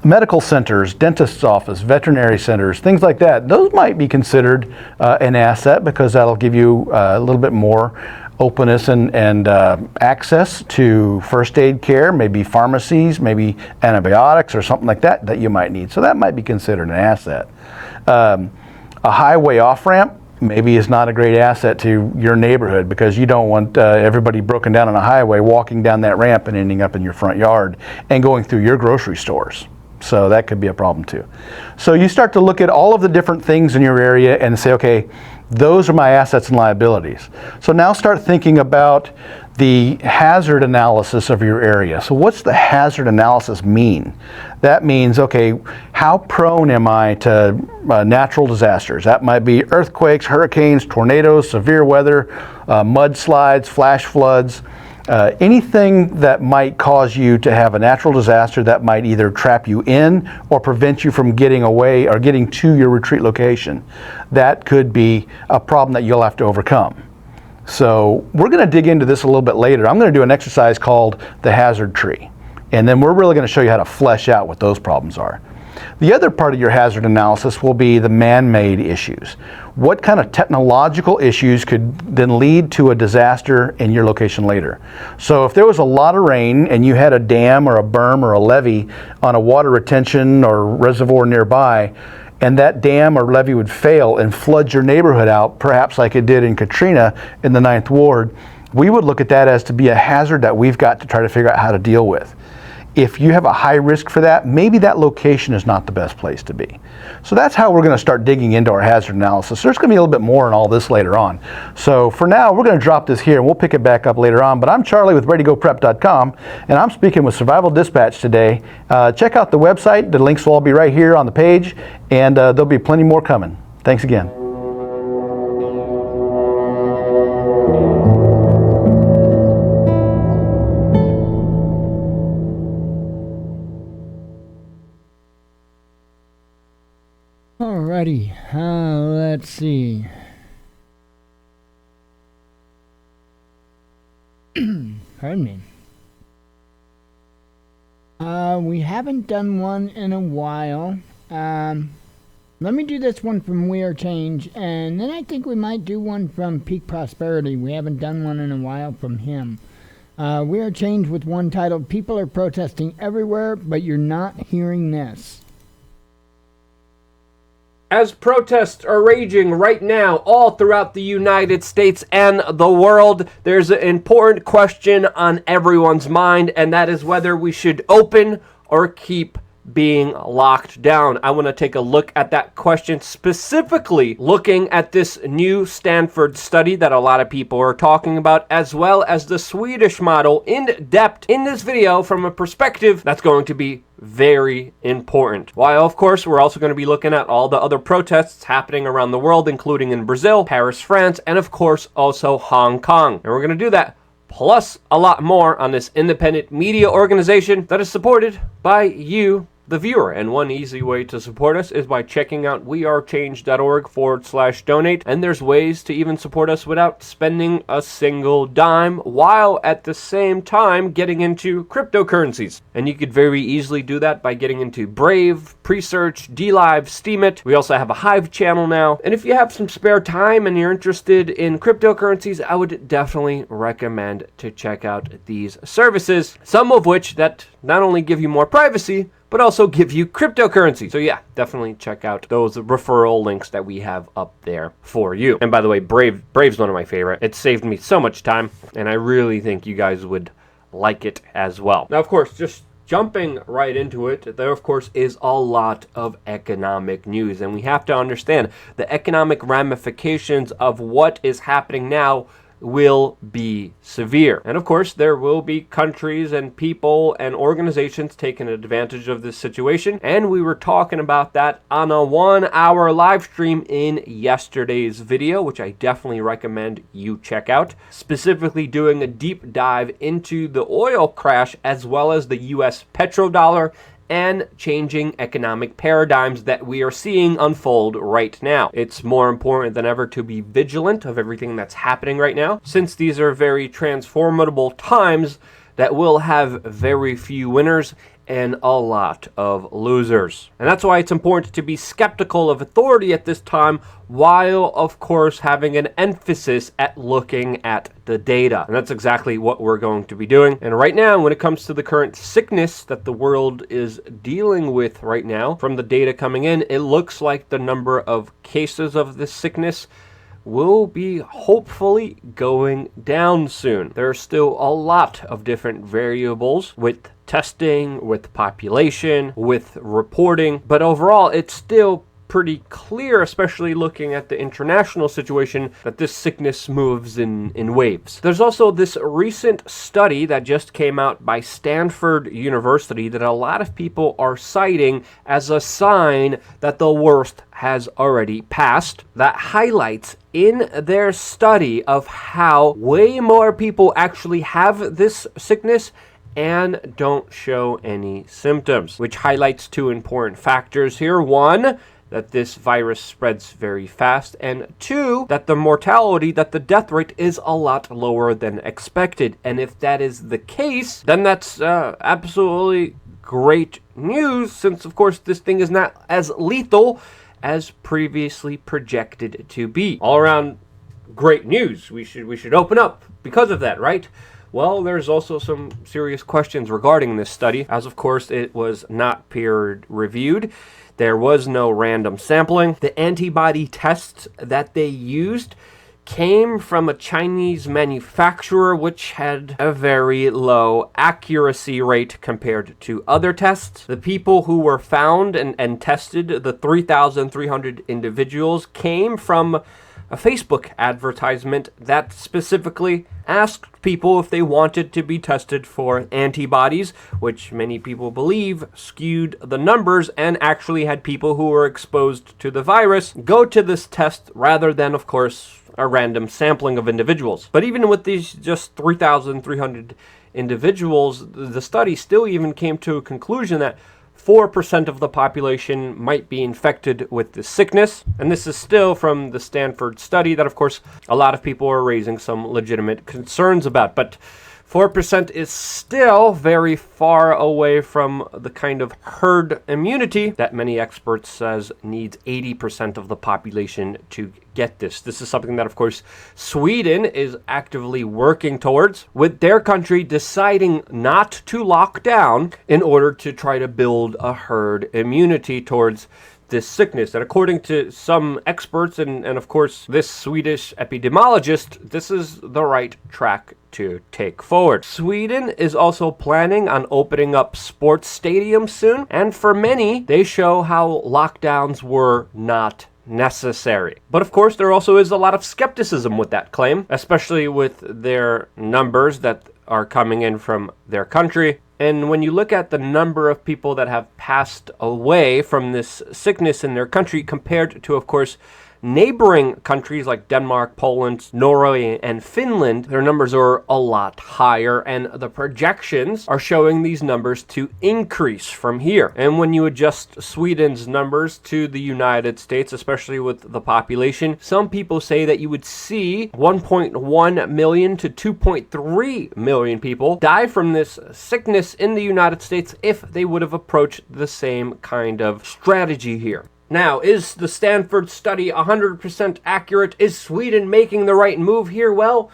Medical centers, dentist's office, veterinary centers, things like that, those might be considered an asset because that'll give you a little bit more openness and access to first aid care, maybe pharmacies, maybe antibiotics or something like that that you might need. So that might be considered an asset. A highway off-ramp maybe is not a great asset to your neighborhood because you don't want everybody broken down on a highway walking down that ramp and ending up in your front yard and going through your grocery stores. So that could be a problem too. So you start to look at all of the different things in your area and say, okay, those are my assets and liabilities. So now start thinking about the hazard analysis of your area. So what's the hazard analysis mean? That means, okay, how prone am I to natural disasters? That might be earthquakes, hurricanes, tornadoes, severe weather, mudslides, flash floods, anything that might cause you to have a natural disaster that might either trap you in or prevent you from getting away or getting to your retreat location. That could be a problem that you'll have to overcome. So we're going to dig into this a little bit later. I'm going to do an exercise called the hazard tree. And then we're really going to show you how to flesh out what those problems are. The other part of your hazard analysis will be the man-made issues. What kind of technological issues could then lead to a disaster in your location later? So if there was a lot of rain and you had a dam or a berm or a levee on a water retention or reservoir nearby, and that dam or levee would fail and flood your neighborhood out, perhaps like it did in Katrina in the 9th Ward, we would look at that as to be a hazard that we've got to try to figure out how to deal with. If you have a high risk for that, maybe that location is not the best place to be. So that's how we're going to start digging into our hazard analysis. There's going to be a little bit more in all this later on. So for now, we're going to drop this here and we'll pick it back up later on. But I'm Charlie with ReadyGoPrep.com and I'm speaking with Survival Dispatch today. Check out the website. The links will all be right here on the page and there'll be plenty more coming. Thanks again. Alrighty, let's see. Pardon me. We haven't done one in a while. Let me do this one from We Are Change, and then I think we might do one from Peak Prosperity. We haven't done one in a while from him. We Are Change with one titled, People Are Protesting Everywhere, but You're Not Hearing This. As protests are raging right now all throughout the United States and the world, there's an important question on everyone's mind, and that is whether we should open or keep being locked down. I want to take a look at that question, specifically looking at this new Stanford study that a lot of people are talking about, as well as the Swedish model in depth in this video from a perspective that's going to be very important. While, of course, we're also going to be looking at all the other protests happening around the world, including in Brazil, Paris, France, and of course also Hong Kong. And we're going to do that plus a lot more on this independent media organization that is supported by you, the viewer. And one easy way to support us is by checking out wearechange.org/donate. And there's ways to even support us without spending a single dime, while at the same time getting into cryptocurrencies. And you could very easily do that by getting into Brave, Presearch, DLive, Steemit. We also have a Hive channel now. And if you have some spare time and you're interested in cryptocurrencies, I would definitely recommend to check out these services, some of which that not only give you more privacy, but also give you cryptocurrency. So yeah, definitely check out those referral links that we have up there for you. And by the way, Brave's one of my favorite. It saved me so much time, and I really think you guys would like it as well. Now, of course, just jumping right into it, there of course is a lot of economic news, and we have to understand the economic ramifications of what is happening now will be severe. And of course, there will be countries and people and organizations taking advantage of this situation. And we were talking about that on a 1-hour live stream in yesterday's video, which I definitely recommend you check out, specifically doing a deep dive into the oil crash as well as the US petrodollar and changing economic paradigms that we are seeing unfold right now. It's more important than ever to be vigilant of everything that's happening right now, since these are very transformable times that will have very few winners and a lot of losers. And that's why it's important to be skeptical of authority at this time, while of course having an emphasis at looking at the data. And that's exactly what we're going to be doing. And right now, when it comes to the current sickness that the world is dealing with right now, from the data coming in, it looks like the number of cases of this sickness will be hopefully going down soon. There are still a lot of different variables with testing, with population, with reporting, but overall it's still pretty clear, especially looking at the international situation, that this sickness moves in waves. There's also this recent study that just came out by Stanford University that a lot of people are citing as a sign that the worst has already passed, that highlights in their study of how way more people actually have this sickness and don't show any symptoms, which highlights two important factors here. One, that this virus spreads very fast, and two, that the mortality, that the death rate is a lot lower than expected. And if that is the case, then that's absolutely great news, since of course this thing is not as lethal as previously projected to be. All around great news. We should open up because of that, right? Well, there's also some serious questions regarding this study, as of course it was not peer-reviewed. There was no random sampling. The antibody tests that they used came from a Chinese manufacturer, which had a very low accuracy rate compared to other tests. The people who were found and tested, the 3,300 individuals, came from a Facebook advertisement that specifically asked people if they wanted to be tested for antibodies, which many people believe skewed the numbers and actually had people who were exposed to the virus go to this test rather than, of course, a random sampling of individuals. But even with these just 3,300 individuals, the study still even came to a conclusion that 4% of the population might be infected with the sickness. And this is still from the Stanford study that, of course, a lot of people are raising some legitimate concerns about. But 4% is still very far away from the kind of herd immunity that many experts says needs 80% of the population to get this. This is something that, of course, Sweden is actively working towards, with their country deciding not to lock down in order to try to build a herd immunity towards this sickness. And according to some experts, and of course this Swedish epidemiologist, this is the right track to take forward. Sweden is also planning on opening up sports stadiums soon, and for many, they show how lockdowns were not necessary. But of course, there also is a lot of skepticism with that claim, especially with their numbers that are coming in from their country. And when you look at the number of people that have passed away from this sickness in their country compared to, of course, neighboring countries like Denmark, Poland, Norway, and Finland, their numbers are a lot higher, and the projections are showing these numbers to increase from here. And when you adjust Sweden's numbers to the United States, especially with the population, some people say that you would see 1.1 million to 2.3 million people die from this sickness in the United States if they would have approached the same kind of strategy here. Now, is the Stanford study 100% accurate? Is Sweden making the right move here? Well,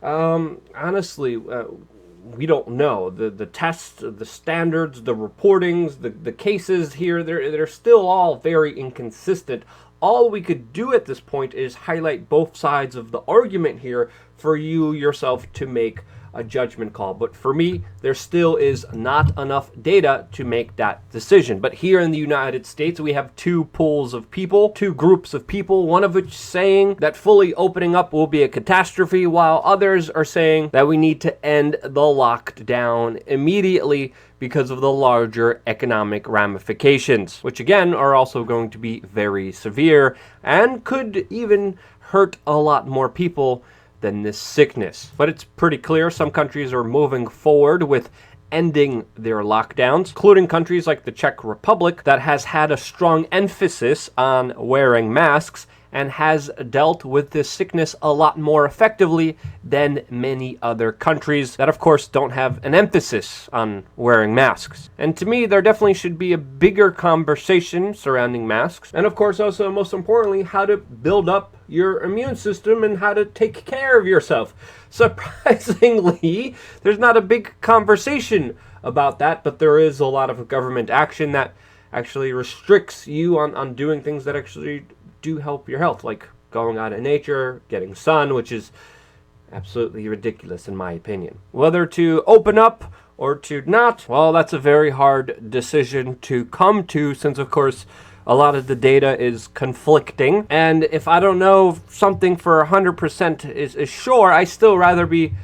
honestly, we don't know. The tests, the standards, the reportings, the cases here, they're still all very inconsistent. All we could do at this point is highlight both sides of the argument here for you yourself to make a judgment call. But for me, there still is not enough data to make that decision. But here in the United States, we have two pools of people, two groups of people, one of which saying that fully opening up will be a catastrophe, while others are saying that we need to end the lockdown immediately because of the larger economic ramifications, which again are also going to be very severe and could even hurt a lot more people than this sickness. But it's pretty clear some countries are moving forward with ending their lockdowns, including countries like the Czech Republic that has had a strong emphasis on wearing masks and has dealt with this sickness a lot more effectively than many other countries that, of course, don't have an emphasis on wearing masks. And to me, there definitely should be a bigger conversation surrounding masks. And of course, also, most importantly, how to build up your immune system and how to take care of yourself. Surprisingly, there's not a big conversation about that, but there is a lot of government action that actually restricts you on doing things that actually do help your health, like going out in nature, getting sun, which is absolutely ridiculous in my opinion. Whether to open up or to not, well, that's a very hard decision to come to, since of course a lot of the data is conflicting. And if I don't know something for 100% is sure, I still rather be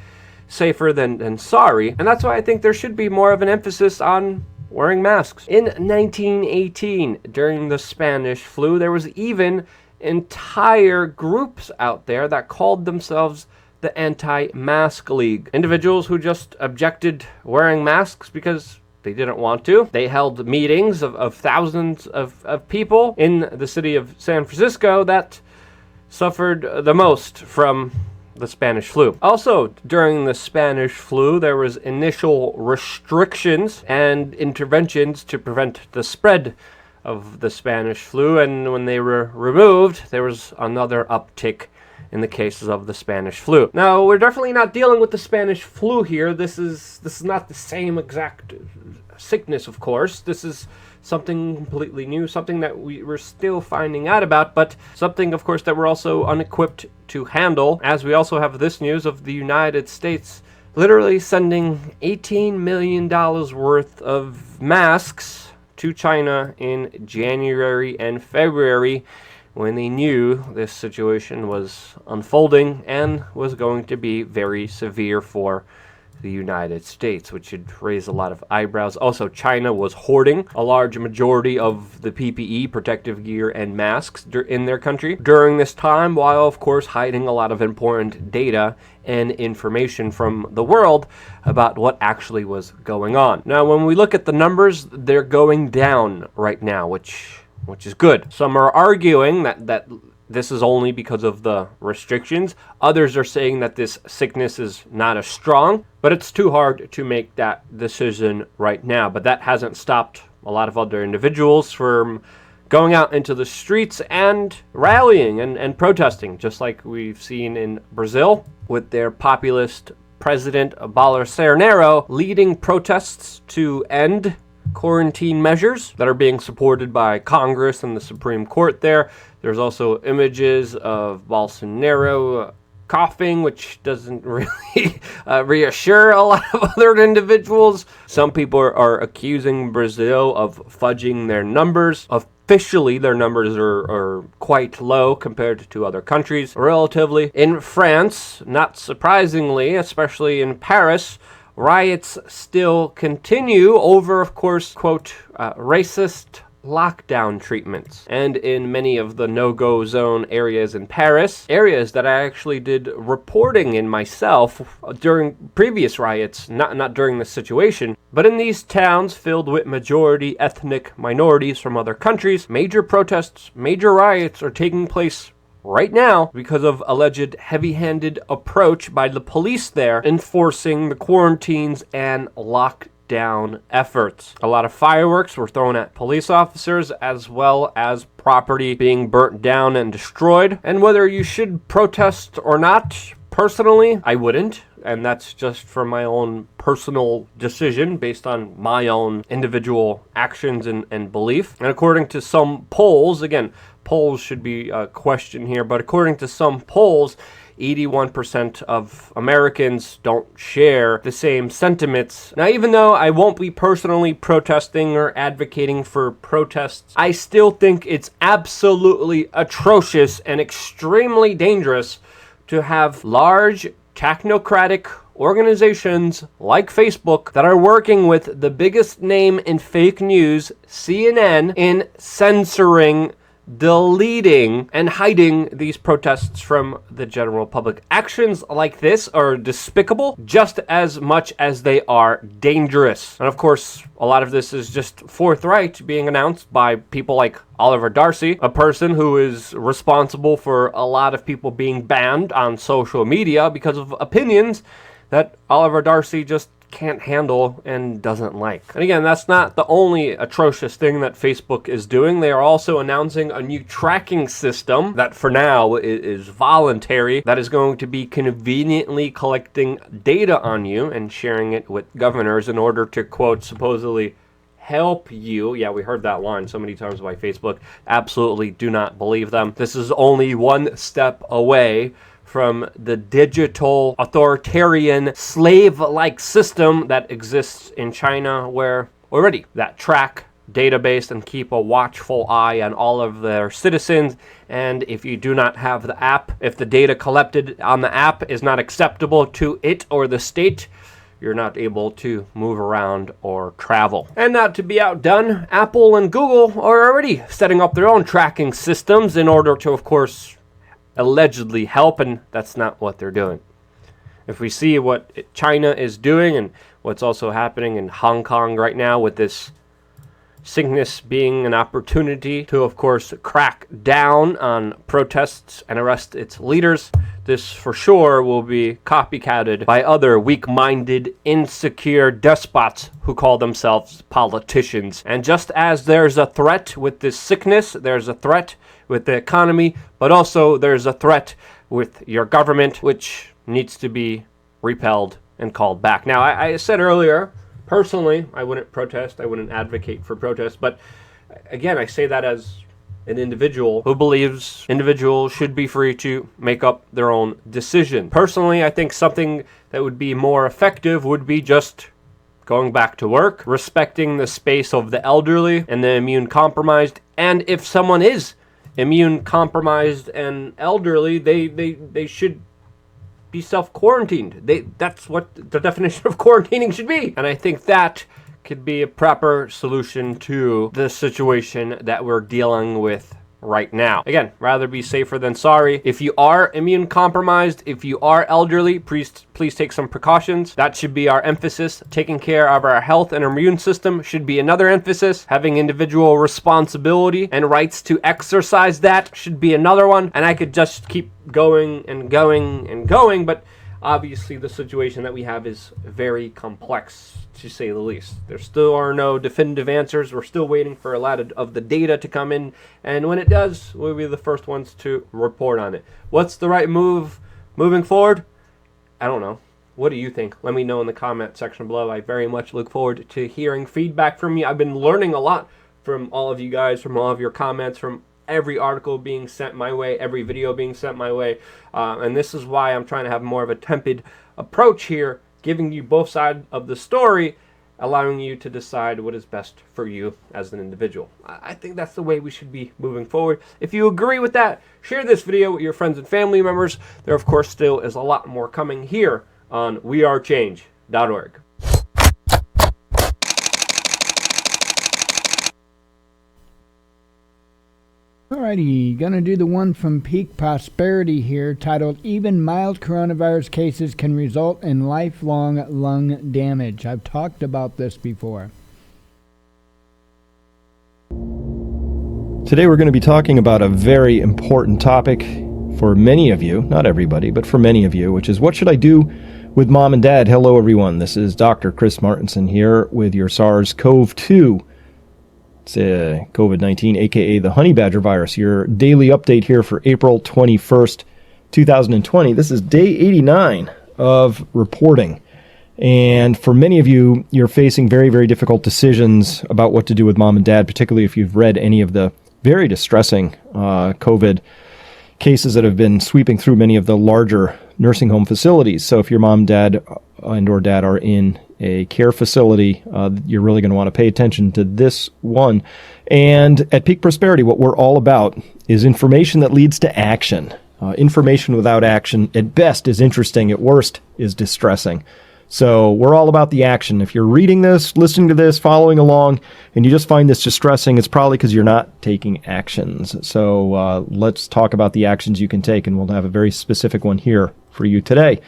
safer than sorry. And that's why I think there should be more of an emphasis on wearing masks. In 1918, during the Spanish flu, there was even entire groups out there that called themselves the Anti-Mask League. Individuals who just objected wearing masks because they didn't want to. They held meetings of thousands of people in the city of San Francisco that suffered the most from the Spanish flu. Also, during the Spanish flu, there was initial restrictions and interventions to prevent the spread of the Spanish flu, and when they were removed, there was another uptick in the cases of the Spanish flu. Now, we're definitely not dealing with the Spanish flu here. This is not the same exact sickness, of course. This is something completely new, something that we're still finding out about, but something, of course, that we're also unequipped to handle, as we also have this news of the United States literally sending $18 million worth of masks to China in January and February when they knew this situation was unfolding and was going to be very severe for the United States, which should raise a lot of eyebrows. Also, China was hoarding a large majority of the PPE, protective gear, and masks in their country during this time, while of course hiding a lot of important data and information from the world about what actually was going on. Now, when we look at the numbers, they're going down right now, which is good. Some are arguing that this is only because of the restrictions. Others are saying that this sickness is not as strong, but it's too hard to make that decision right now. But that hasn't stopped a lot of other individuals from going out into the streets and rallying and protesting, just like we've seen in Brazil with their populist president Bolsonaro leading protests to end quarantine measures that are being supported by Congress and the Supreme Court there. There's also images of Bolsonaro coughing, which doesn't really reassure a lot of other individuals. Some people are accusing Brazil of fudging their numbers. Officially, their numbers are quite low compared to other countries, relatively. In France, not surprisingly, especially in Paris, riots still continue over, of course, quote, racist lockdown treatments. And in many of the no-go zone areas in Paris, areas that I actually did reporting in myself during previous riots, not during this situation, but in these towns filled with majority ethnic minorities from other countries, major protests, major riots are taking place right now because of alleged heavy-handed approach by the police there enforcing the quarantines and lockdown efforts. A lot of fireworks were thrown at police officers, as well as property being burnt down and destroyed. And whether you should protest or not, personally, I wouldn't. And that's just from my own personal decision based on my own individual actions and belief. And according to some polls, again, polls should be a question here, but according to some polls, 81% of Americans don't share the same sentiments. Now, even though I won't be personally protesting or advocating for protests, I still think it's absolutely atrocious and extremely dangerous to have large technocratic organizations like Facebook that are working with the biggest name in fake news, CNN, in censoring, deleting, and hiding these protests from the general public. Actions like this are despicable just as much as they are dangerous. And of course, a lot of this is just forthright being announced by people like Oliver Darcy, a person who is responsible for a lot of people being banned on social media because of opinions that Oliver Darcy just can't handle and doesn't like. And again, that's not the only atrocious thing that Facebook is doing. They are also announcing a new tracking system that for now is voluntary, that is going to be conveniently collecting data on you and sharing it with governors in order to, quote, supposedly help you. Yeah, we heard that line so many times by Facebook. Absolutely do not believe them. This is only one step away from the digital authoritarian slave-like system that exists in China, where already that track database and keep a watchful eye on all of their citizens. And if you do not have the app, if the data collected on the app is not acceptable to it or the state, you're not able to move around or travel. And not to be outdone, Apple and Google are already setting up their own tracking systems in order to, of course, allegedly help, and that's not what they're doing. If we see what China is doing and what's also happening in Hong Kong right now with this sickness being an opportunity to, of course, crack down on protests and arrest its leaders, this for sure will be copycatted by other weak-minded, insecure despots who call themselves politicians. And just as there's a threat with this sickness, there's a threat with the economy, but also there's a threat with your government, which needs to be repelled and called back. Now, I said earlier, personally, I wouldn't protest, I wouldn't advocate for protest, but again, I say that as an individual who believes individuals should be free to make up their own decision. Personally, I think something that would be more effective would be just going back to work, respecting the space of the elderly and the immune compromised, and if someone is immune compromised and elderly, they should be self-quarantined. That's what the definition of quarantining should be. And I think that could be a proper solution to the situation that we're dealing with right now. Again, rather be safer than sorry. If you are immune compromised, if you are elderly, please take some precautions. That should be our emphasis. Taking care of our health and our immune system should be another emphasis. Having individual responsibility and rights to exercise that should be another one. And I could just keep going and going and going, but obviously the situation that we have is very complex, to say the least. There still are no definitive answers. We're still waiting for a lot of the data to come in, and when it does, we'll be the first ones to report on it. What's the right move moving forward? I don't know. What do you think? Let me know in the comment section below. I very much look forward to hearing feedback from you. I've been learning a lot from all of you guys, from all of your comments, from every article being sent my way, every video being sent my way, and this is why I'm trying to have more of a tempered approach here, giving you both sides of the story, allowing you to decide what is best for you as an individual. I think that's the way we should be moving forward. If you agree with that, share this video with your friends and family members. There, of course, still is a lot more coming here on wearechange.org. Alrighty, gonna do the one from Peak Prosperity here, titled "Even Mild Coronavirus Cases Can Result in Lifelong Lung Damage." I've talked about this before. Today we're going to be talking about a very important topic for many of you, not everybody, but for many of you, which is what should I do with mom and dad? Hello everyone, this is Dr. Chris Martenson here with your SARS-CoV-2. It's COVID-19, aka the honey badger virus. Your daily update here for April 21st, 2020. This is day 89 of reporting. And for many of you, you're facing very, very difficult decisions about what to do with mom and dad, particularly if you've read any of the very distressing COVID cases that have been sweeping through many of the larger nursing home facilities. So if your mom, dad, and or dad are in a care facility, you're really going to want to pay attention to this one. And at Peak Prosperity, what we're all about is information that leads to action. Information without action, at best, is interesting. At worst, is distressing. So we're all about the action. If you're reading this, listening to this, following along, and you just find this distressing, it's probably because you're not taking actions. So let's talk about the actions you can take, and we'll have a very specific one here for you today.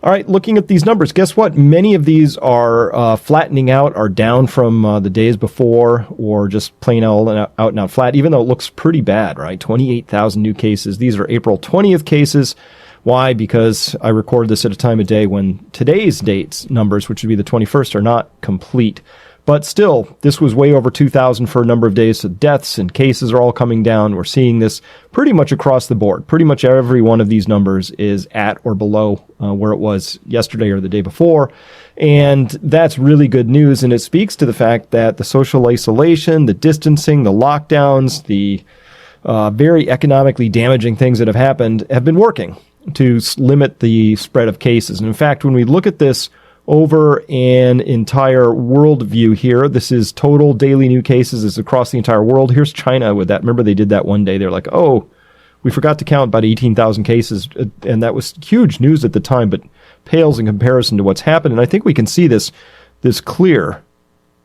All right, looking at these numbers, guess what? Many of these are flattening out, are down from the days before, or just plain out and out flat, even though it looks pretty bad, right? 28,000 new cases. These are April 20th cases. Why? Because I record this at a time of day when today's dates numbers, which would be the 21st, are not complete. But still, this was way over 2,000 for a number of days. So deaths and cases are all coming down. We're seeing this pretty much across the board. Pretty much every one of these numbers is at or below where it was yesterday or the day before. And that's really good news. And it speaks to the fact that the social isolation, the distancing, the lockdowns, the very economically damaging things that have happened have been working to limit the spread of cases. And in fact, when we look at this over an entire world view here, this is total daily new cases. It's across the entire world. Here's China with that. Remember, they did that one day. They're like, oh, we forgot to count about 18,000 cases. And that was huge news at the time, but pales in comparison to what's happened. And I think we can see this clear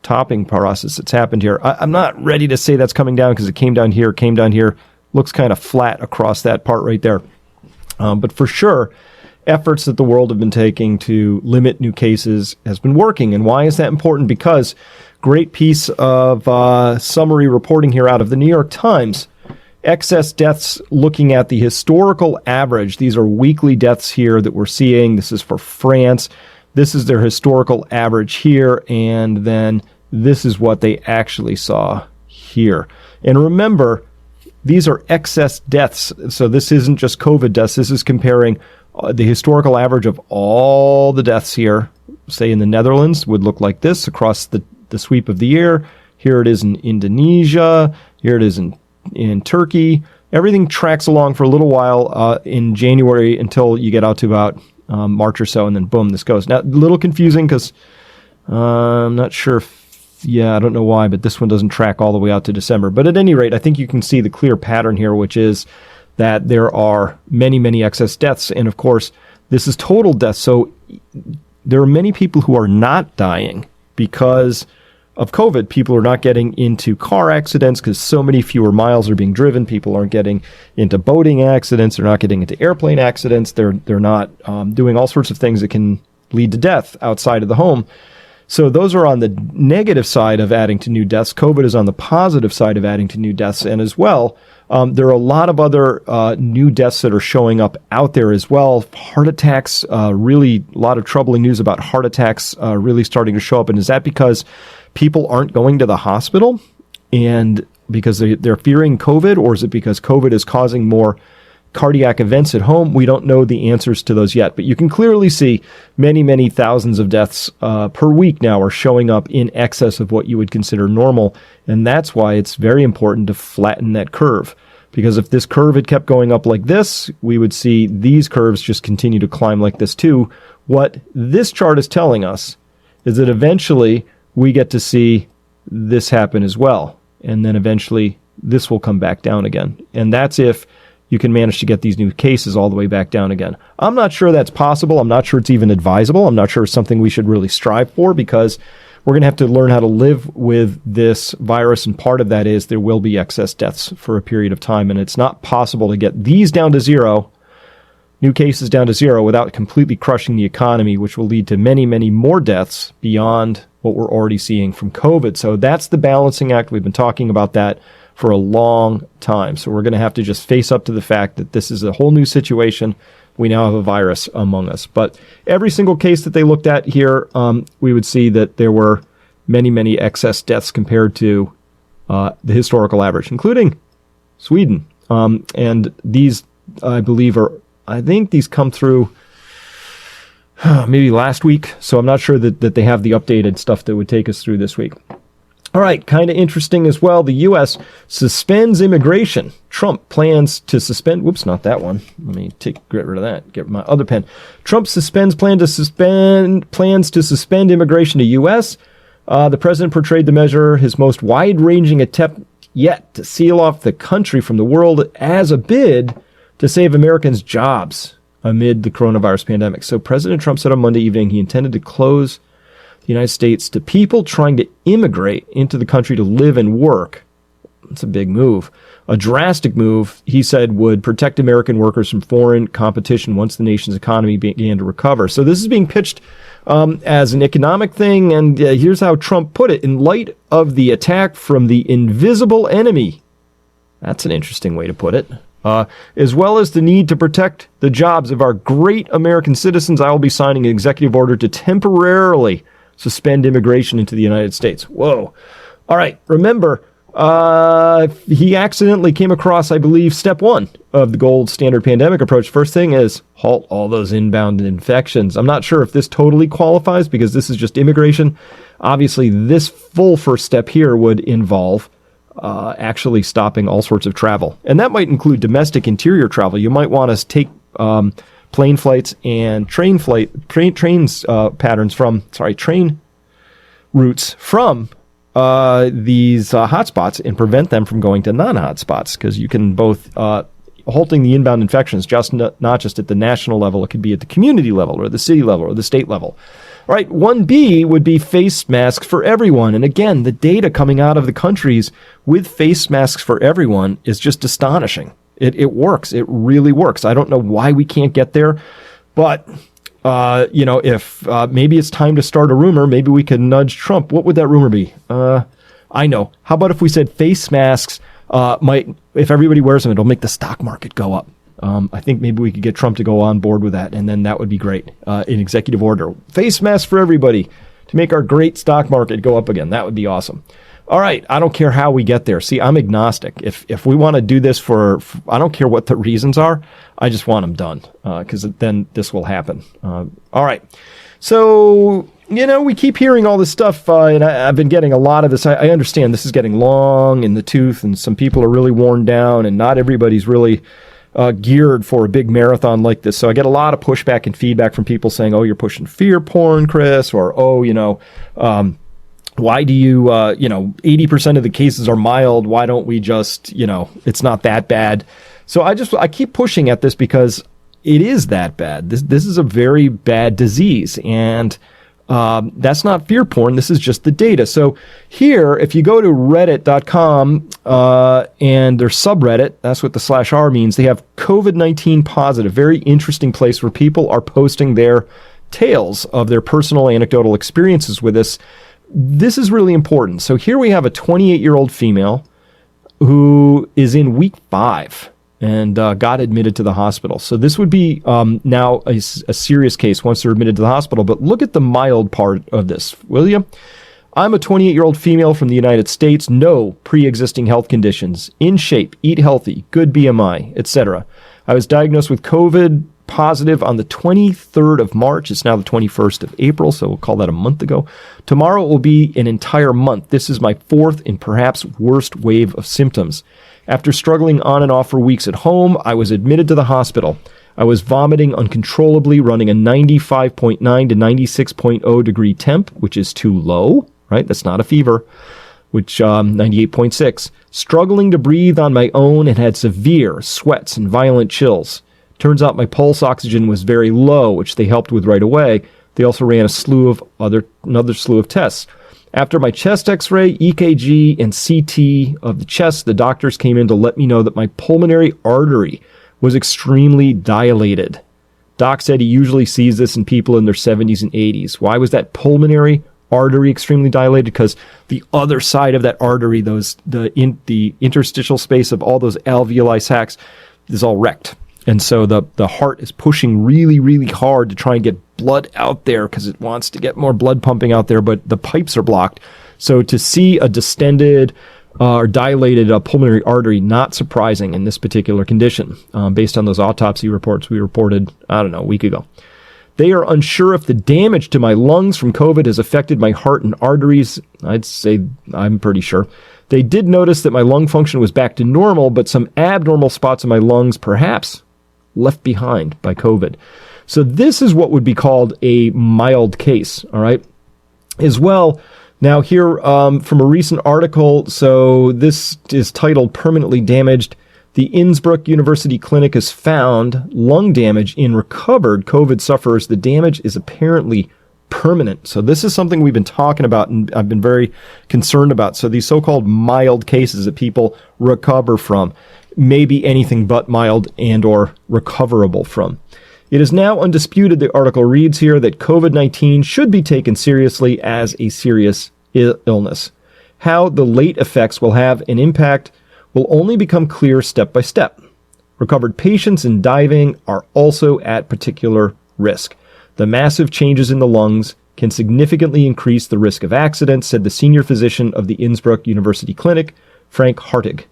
topping process that's happened here. I'm not ready to say that's coming down because it came down here, looks kind of flat across that part right there. But for sure, efforts that the world have been taking to limit new cases has been working. And why is that important? Because great piece of summary reporting here out of the New York Times. Excess deaths looking at the historical average. These are weekly deaths here that we're seeing. This is for France. This is their historical average here. And then this is what they actually saw here. And remember, these are excess deaths. So this isn't just COVID deaths. This is comparing the historical average of all the deaths here, say in the Netherlands, would look like this across the sweep of the year. Here it is in Indonesia. Here it is in Turkey. Everything tracks along for a little while in January until you get out to about March or so, and then boom, this goes. Now, a little confusing because I'm not sure I don't know why, but this one doesn't track all the way out to December. But at any rate, I think you can see the clear pattern here, which is that there are many, many excess deaths. And of course, this is total death. So there are many people who are not dying because of COVID. People are not getting into car accidents because so many fewer miles are being driven. People aren't getting into boating accidents. They're not getting into airplane accidents. They're not doing all sorts of things that can lead to death outside of the home. So those are on the negative side of adding to new deaths. COVID is on the positive side of adding to new deaths. And as well, there are a lot of other new deaths that are showing up out there as well. Heart attacks, really a lot of troubling news about heart attacks really starting to show up. And is that because people aren't going to the hospital and because they're fearing COVID, or is it because COVID is causing more cardiac events at home? We don't know the answers to those yet, but you can clearly see many, many thousands of deaths per week now are showing up in excess of what you would consider normal. And that's why it's very important to flatten that curve. Because if this curve had kept going up like this, we would see these curves just continue to climb like this too. What this chart is telling us is that eventually we get to see this happen as well. And then eventually this will come back down again. And that's if you can manage to get these new cases all the way back down again. I'm not sure that's possible. I'm not sure it's even advisable. I'm not sure it's something we should really strive for, because we're going to have to learn how to live with this virus. And part of that is there will be excess deaths for a period of time. And it's not possible to get these down to zero, new cases down to zero, without completely crushing the economy, which will lead to many, many more deaths beyond what we're already seeing from COVID. So that's the balancing act. We've been talking about that for a long time. So we're going to have to just face up to the fact that this is a whole new situation. We now have a virus among us. But every single case that they looked at here, we would see that there were many, many excess deaths compared to the historical average, including Sweden. And these, I believe, I think these come through maybe last week. So I'm not sure that they have the updated stuff that would take us through this week. All right, kind of interesting as well. The U.S. suspends immigration. Trump plans to suspend. Whoops, not that one. Let me get rid of that. Get my other pen. Trump plans to suspend immigration to U.S. The president portrayed the measure, his most wide-ranging attempt yet to seal off the country from the world, as a bid to save Americans' jobs amid the coronavirus pandemic. So President Trump said on Monday evening he intended to close the United States to people trying to immigrate into the country to live and work. It's a big move. A drastic move, he said, would protect American workers from foreign competition once the nation's economy began to recover. So this is being pitched as an economic thing, and here's how Trump put it. In light of the attack from the invisible enemy, that's an interesting way to put it, as well as the need to protect the jobs of our great American citizens, I will be signing an executive order to temporarily suspend immigration into the United States. Whoa. All right. Remember, he accidentally came across, I believe, step one of the gold standard pandemic approach. First thing is halt all those inbound infections. I'm not sure if this totally qualifies because this is just immigration. Obviously, this full first step here would involve actually stopping all sorts of travel. And that might include domestic interior travel. You might want to take plane flights and train routes from these hotspots and prevent them from going to non-hotspots, because you can both halting the inbound infections, not just at the national level, it could be at the community level or the city level or the state level. All right, 1B would be face masks for everyone. And again, the data coming out of the countries with face masks for everyone is just astonishing. It works. It really works. I don't know why we can't get there, but if maybe it's time to start a rumor, maybe we could nudge Trump. What would that rumor be? I know. How about if we said face masks if everybody wears them, it'll make the stock market go up. I think maybe we could get Trump to go on board with that, and then that would be great. An executive order. Face masks for everybody to make our great stock market go up again. That would be awesome. All right, I don't care how we get there. See, I'm agnostic. If we want to do this I don't care what the reasons are. I just want them done, because then this will happen. All right. So, we keep hearing all this stuff, and I've been getting a lot of this. I understand this is getting long in the tooth, and some people are really worn down, and not everybody's really geared for a big marathon like this. So I get a lot of pushback and feedback from people saying, oh, you're pushing fear porn, Chris, or, why do you, 80% of the cases are mild. Why don't we just, it's not that bad. So I keep pushing at this because it is that bad. This is a very bad disease, and that's not fear porn. This is just the data. So here, if you go to reddit.com and their subreddit, that's what the /r means, they have COVID-19 positive, very interesting place where people are posting their tales of their personal anecdotal experiences with this. This is really important. So here we have a 28-year-old female who is in week 5 and got admitted to the hospital. So this would be now a serious case once they're admitted to the hospital. But look at the mild part of this, will you? I'm a 28-year-old female from the United States, no pre-existing health conditions, in shape, eat healthy, good BMI, etc. I was diagnosed with COVID positive on the 23rd of March. It's now the 21st of April, so we'll call that a month ago. Tomorrow will be an entire month. This is my 4th and perhaps worst wave of symptoms. After struggling on and off for weeks at home, I was admitted to the hospital. I was vomiting uncontrollably, running a 95.9 to 96.0 degree temp, which is too low, right? That's not a fever, which 98.6. Struggling to breathe on my own and had severe sweats and violent chills. Turns out my pulse oxygen was very low, which they helped with right away. They also ran another slew of tests. After my chest x-ray, EKG, and CT of the chest, the doctors came in to let me know that my pulmonary artery was extremely dilated. Doc said he usually sees this in people in their 70s and 80s. Why was that pulmonary artery extremely dilated? Because the other side of that artery, the interstitial space of all those alveoli sacs, is all wrecked. And so the heart is pushing really, really hard to try and get blood out there because it wants to get more blood pumping out there, but the pipes are blocked. So to see a distended or dilated pulmonary artery, not surprising in this particular condition, based on those autopsy reports we reported, a week ago. They are unsure if the damage to my lungs from COVID has affected my heart and arteries. I'd say I'm pretty sure. They did notice that my lung function was back to normal, but some abnormal spots in my lungs perhaps left behind by COVID. So this is what would be called a mild case, all right? As well, now here from a recent article, so this is titled Permanently Damaged. The Innsbruck University Clinic has found lung damage in recovered COVID sufferers. The damage is apparently permanent. So this is something we've been talking about and I've been very concerned about. So these so-called mild cases that people recover from may be anything but mild and or recoverable from. It is now undisputed, the article reads here, that COVID-19 should be taken seriously as a serious illness. How the late effects will have an impact will only become clear step by step. Recovered patients in diving are also at particular risk. The massive changes in the lungs can significantly increase the risk of accidents, said the senior physician of the Innsbruck University Clinic, Frank Hartig.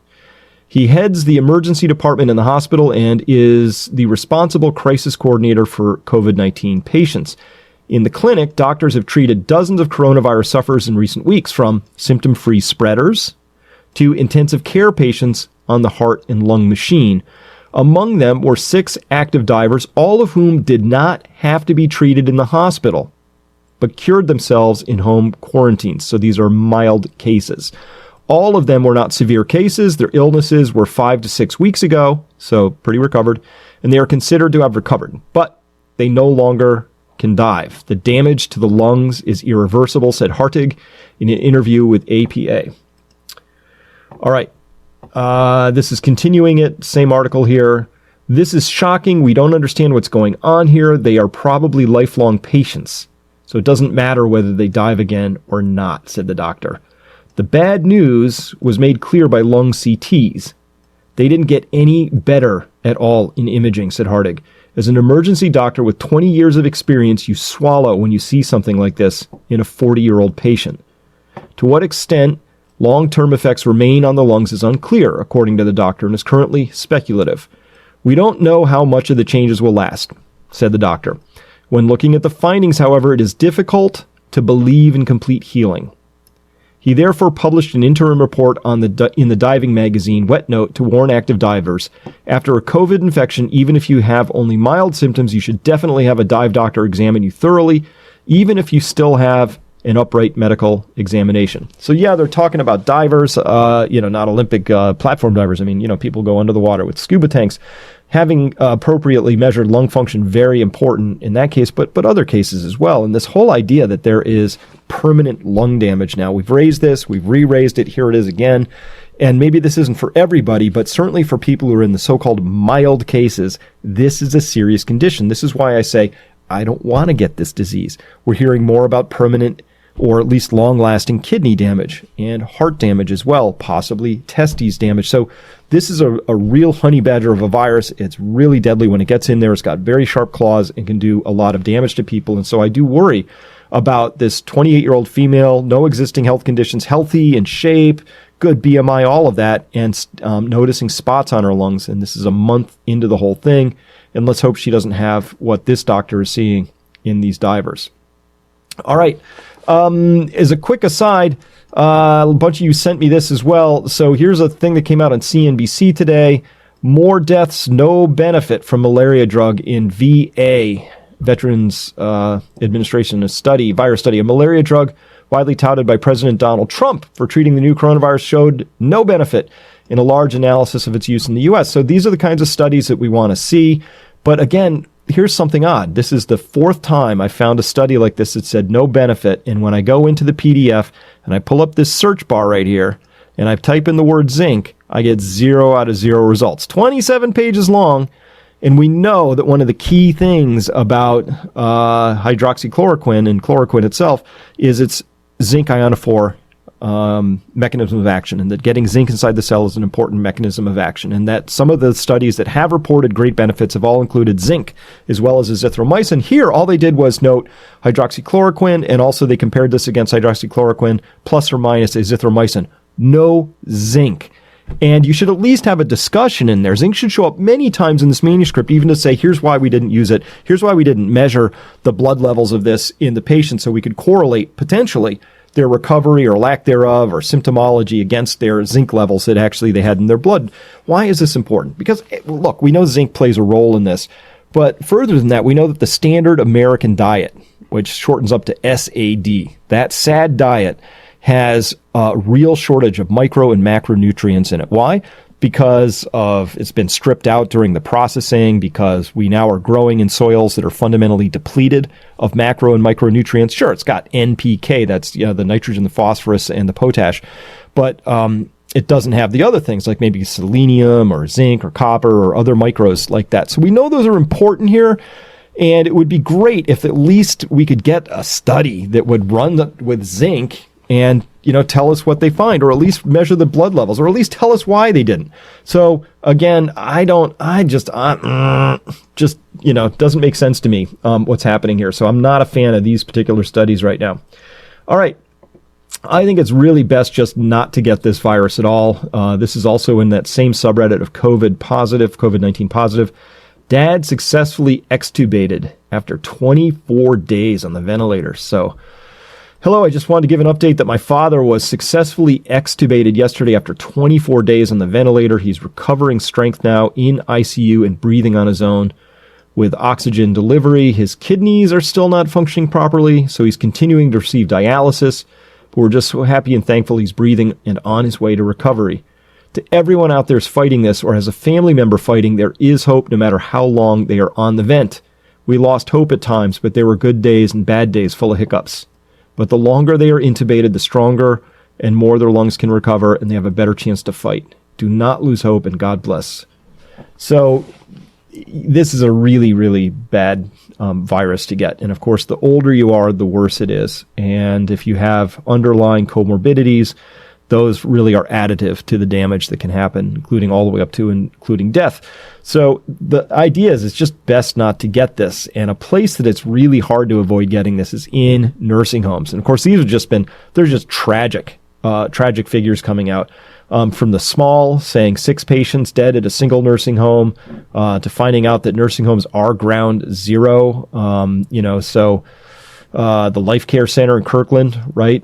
He heads the emergency department in the hospital and is the responsible crisis coordinator for COVID-19 patients. In the clinic, doctors have treated dozens of coronavirus sufferers in recent weeks, from symptom-free spreaders to intensive care patients on the heart and lung machine. Among them were 6 active divers, all of whom did not have to be treated in the hospital, but cured themselves in home quarantines. So these are mild cases. All of them were not severe cases. Their illnesses were 5 to 6 weeks ago, so pretty recovered, and they are considered to have recovered, but they no longer can dive. The damage to the lungs is irreversible, said Hartig in an interview with APA. All right, this is continuing it, same article here. This is shocking. We don't understand what's going on here. They are probably lifelong patients, so it doesn't matter whether they dive again or not, said the doctor. The bad news was made clear by lung CTs. They didn't get any better at all in imaging, said Hartig. As an emergency doctor with 20 years of experience, you swallow when you see something like this in a 40-year-old patient. To what extent long-term effects remain on the lungs is unclear, according to the doctor, and is currently speculative. We don't know how much of the changes will last, said the doctor. When looking at the findings, however, it is difficult to believe in complete healing. He therefore published an interim report in the diving magazine, Wet Note, to warn active divers. After a COVID infection, even if you have only mild symptoms, you should definitely have a dive doctor examine you thoroughly, even if you still have an upright medical examination. So yeah, they're talking about divers, not Olympic platform divers. I mean, people go under the water with scuba tanks. Having appropriately measured lung function, very important in that case, but other cases as well. And this whole idea that there is permanent lung damage now, we've raised this, we've re-raised it, here it is again. And maybe this isn't for everybody, but certainly for people who are in the so-called mild cases, this is a serious condition. This is why I say, I don't want to get this disease. We're hearing more about permanent or at least long-lasting kidney damage and heart damage as well, possibly testes damage. So this is a real honey badger of a virus. It's really deadly when it gets in there. It's got very sharp claws and can do a lot of damage to people. And so I do worry about this 28-year-old female, no existing health conditions, healthy, in shape, good BMI, all of that, and noticing spots on her lungs. And this is a month into the whole thing. And let's hope she doesn't have what this doctor is seeing in these divers. All right. As a quick aside, a bunch of you sent me this as well. So here's a thing that came out on CNBC today. More deaths, no benefit from malaria drug in VA. Veterans Administration, virus study. A malaria drug widely touted by President Donald Trump for treating the new coronavirus showed no benefit in a large analysis of its use in the U.S. So these are the kinds of studies that we want to see. But again, here's something odd. This is the fourth time I found a study like this that said no benefit. And when I go into the PDF and I pull up this search bar right here and I type in the word zinc, I get 0 out of 0 results. 27 pages long. And we know that one of the key things about hydroxychloroquine and chloroquine itself is its zinc ionophore mechanism of action, and that getting zinc inside the cell is an important mechanism of action, and that some of the studies that have reported great benefits have all included zinc as well as azithromycin. Here, all they did was note hydroxychloroquine, and also they compared this against hydroxychloroquine plus or minus azithromycin. No zinc. And you should at least have a discussion in there. Zinc should show up many times in this manuscript, even to say, here's why we didn't use it. Here's why we didn't measure the blood levels of this in the patient so we could correlate potentially their recovery or lack thereof or symptomology against their zinc levels that actually they had in their blood. Why is this important? Because, look, we know zinc plays a role in this. But further than that, we know that the standard American diet, which shortens up to SAD, that SAD diet, has a real shortage of micro and macronutrients in it. Why? Because it's been stripped out during the processing, because we now are growing in soils that are fundamentally depleted of macro and micronutrients. Sure, it's got NPK, that's the nitrogen, the phosphorus, and the potash, but it doesn't have the other things like maybe selenium or zinc or copper or other micros like that. So we know those are important here. And it would be great if at least we could get a study that would run with zinc and tell us what they find, or at least measure the blood levels, or at least tell us why they didn't. So again, it doesn't make sense to me what's happening here. So I'm not a fan of these particular studies right now. All right. I think it's really best just not to get this virus at all. This is also in that same subreddit of COVID-19 positive. Dad successfully extubated after 24 days on the ventilator. So, hello, I just wanted to give an update that my father was successfully extubated yesterday after 24 days on the ventilator. He's recovering strength now in ICU and breathing on his own with oxygen delivery. His kidneys are still not functioning properly, so he's continuing to receive dialysis. But we're just so happy and thankful he's breathing and on his way to recovery. To everyone out there who's fighting this or has a family member fighting, there is hope no matter how long they are on the vent. We lost hope at times, but there were good days and bad days full of hiccups. But the longer they are intubated, the stronger and more their lungs can recover, and they have a better chance to fight. Do not lose hope, and God bless. So this is a really, really bad virus to get. And of course, the older you are, the worse it is. And if you have underlying comorbidities, those really are additive to the damage that can happen, including all the way up to including death. So the idea is it's just best not to get this. And a place that it's really hard to avoid getting this is in nursing homes. And of course, these have they're just tragic figures coming out. From the small, saying 6 patients dead at a single nursing home, to finding out that nursing homes are ground zero. The Life Care Center in Kirkland, right?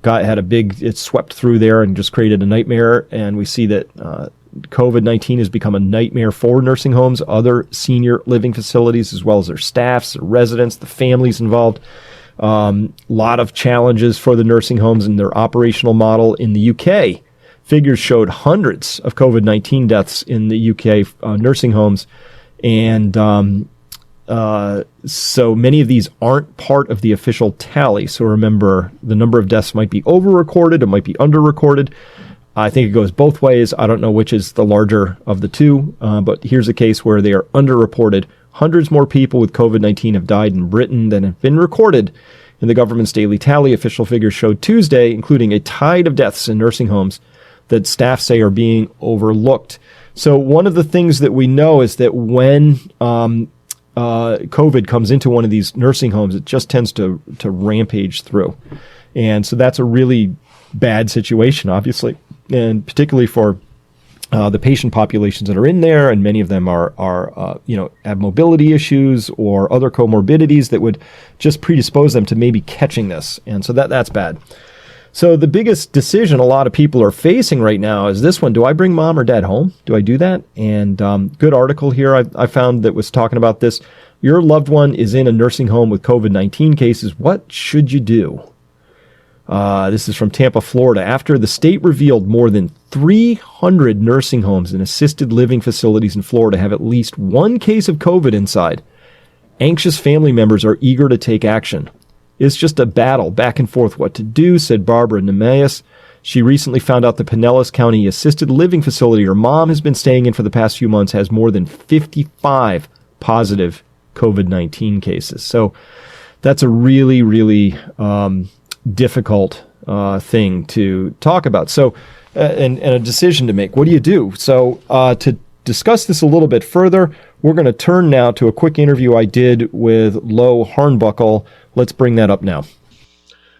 It swept through there and just created a nightmare. And we see that COVID-19 has become a nightmare for nursing homes, other senior living facilities, as well as their staffs, their residents, the families involved. Lot of challenges for the nursing homes and their operational model in the UK. Figures showed hundreds of COVID-19 deaths in the UK nursing homes. And so many of these aren't part of the official tally. So remember, the number of deaths might be over-recorded, it might be under-recorded. I think it goes both ways. I don't know which is the larger of the two, but here's a case where they are underreported. Hundreds more people with COVID-19 have died in Britain than have been recorded in the government's daily tally. Official figures showed Tuesday, including a tide of deaths in nursing homes that staff say are being overlooked. So one of the things that we know is that when COVID comes into one of these nursing homes, it just tends to rampage through. And so that's a really bad situation, obviously, and particularly for the patient populations that are in there, and many of them are have mobility issues or other comorbidities that would just predispose them to maybe catching this. And so that's bad. So the biggest decision a lot of people are facing right now is this one. Do I bring mom or dad home? Do I do that? And good article here I found that was talking about this. Your loved one is in a nursing home with COVID-19 cases. What should you do? This is from Tampa, Florida. After the state revealed more than 300 nursing homes and assisted living facilities in Florida have at least one case of COVID inside, anxious family members are eager to take action. It's just a battle back and forth what to do, said Barbara Nemeas. She recently found out the Pinellas County assisted living facility her mom has been staying in for the past few months has more than 55 positive COVID-19 cases. So that's a really, really difficult thing to talk about. So, and a decision to make. What do you do? So to discuss this a little bit further, we're going to turn now to a quick interview I did with Lo Hornbuckle. Let's bring that up now.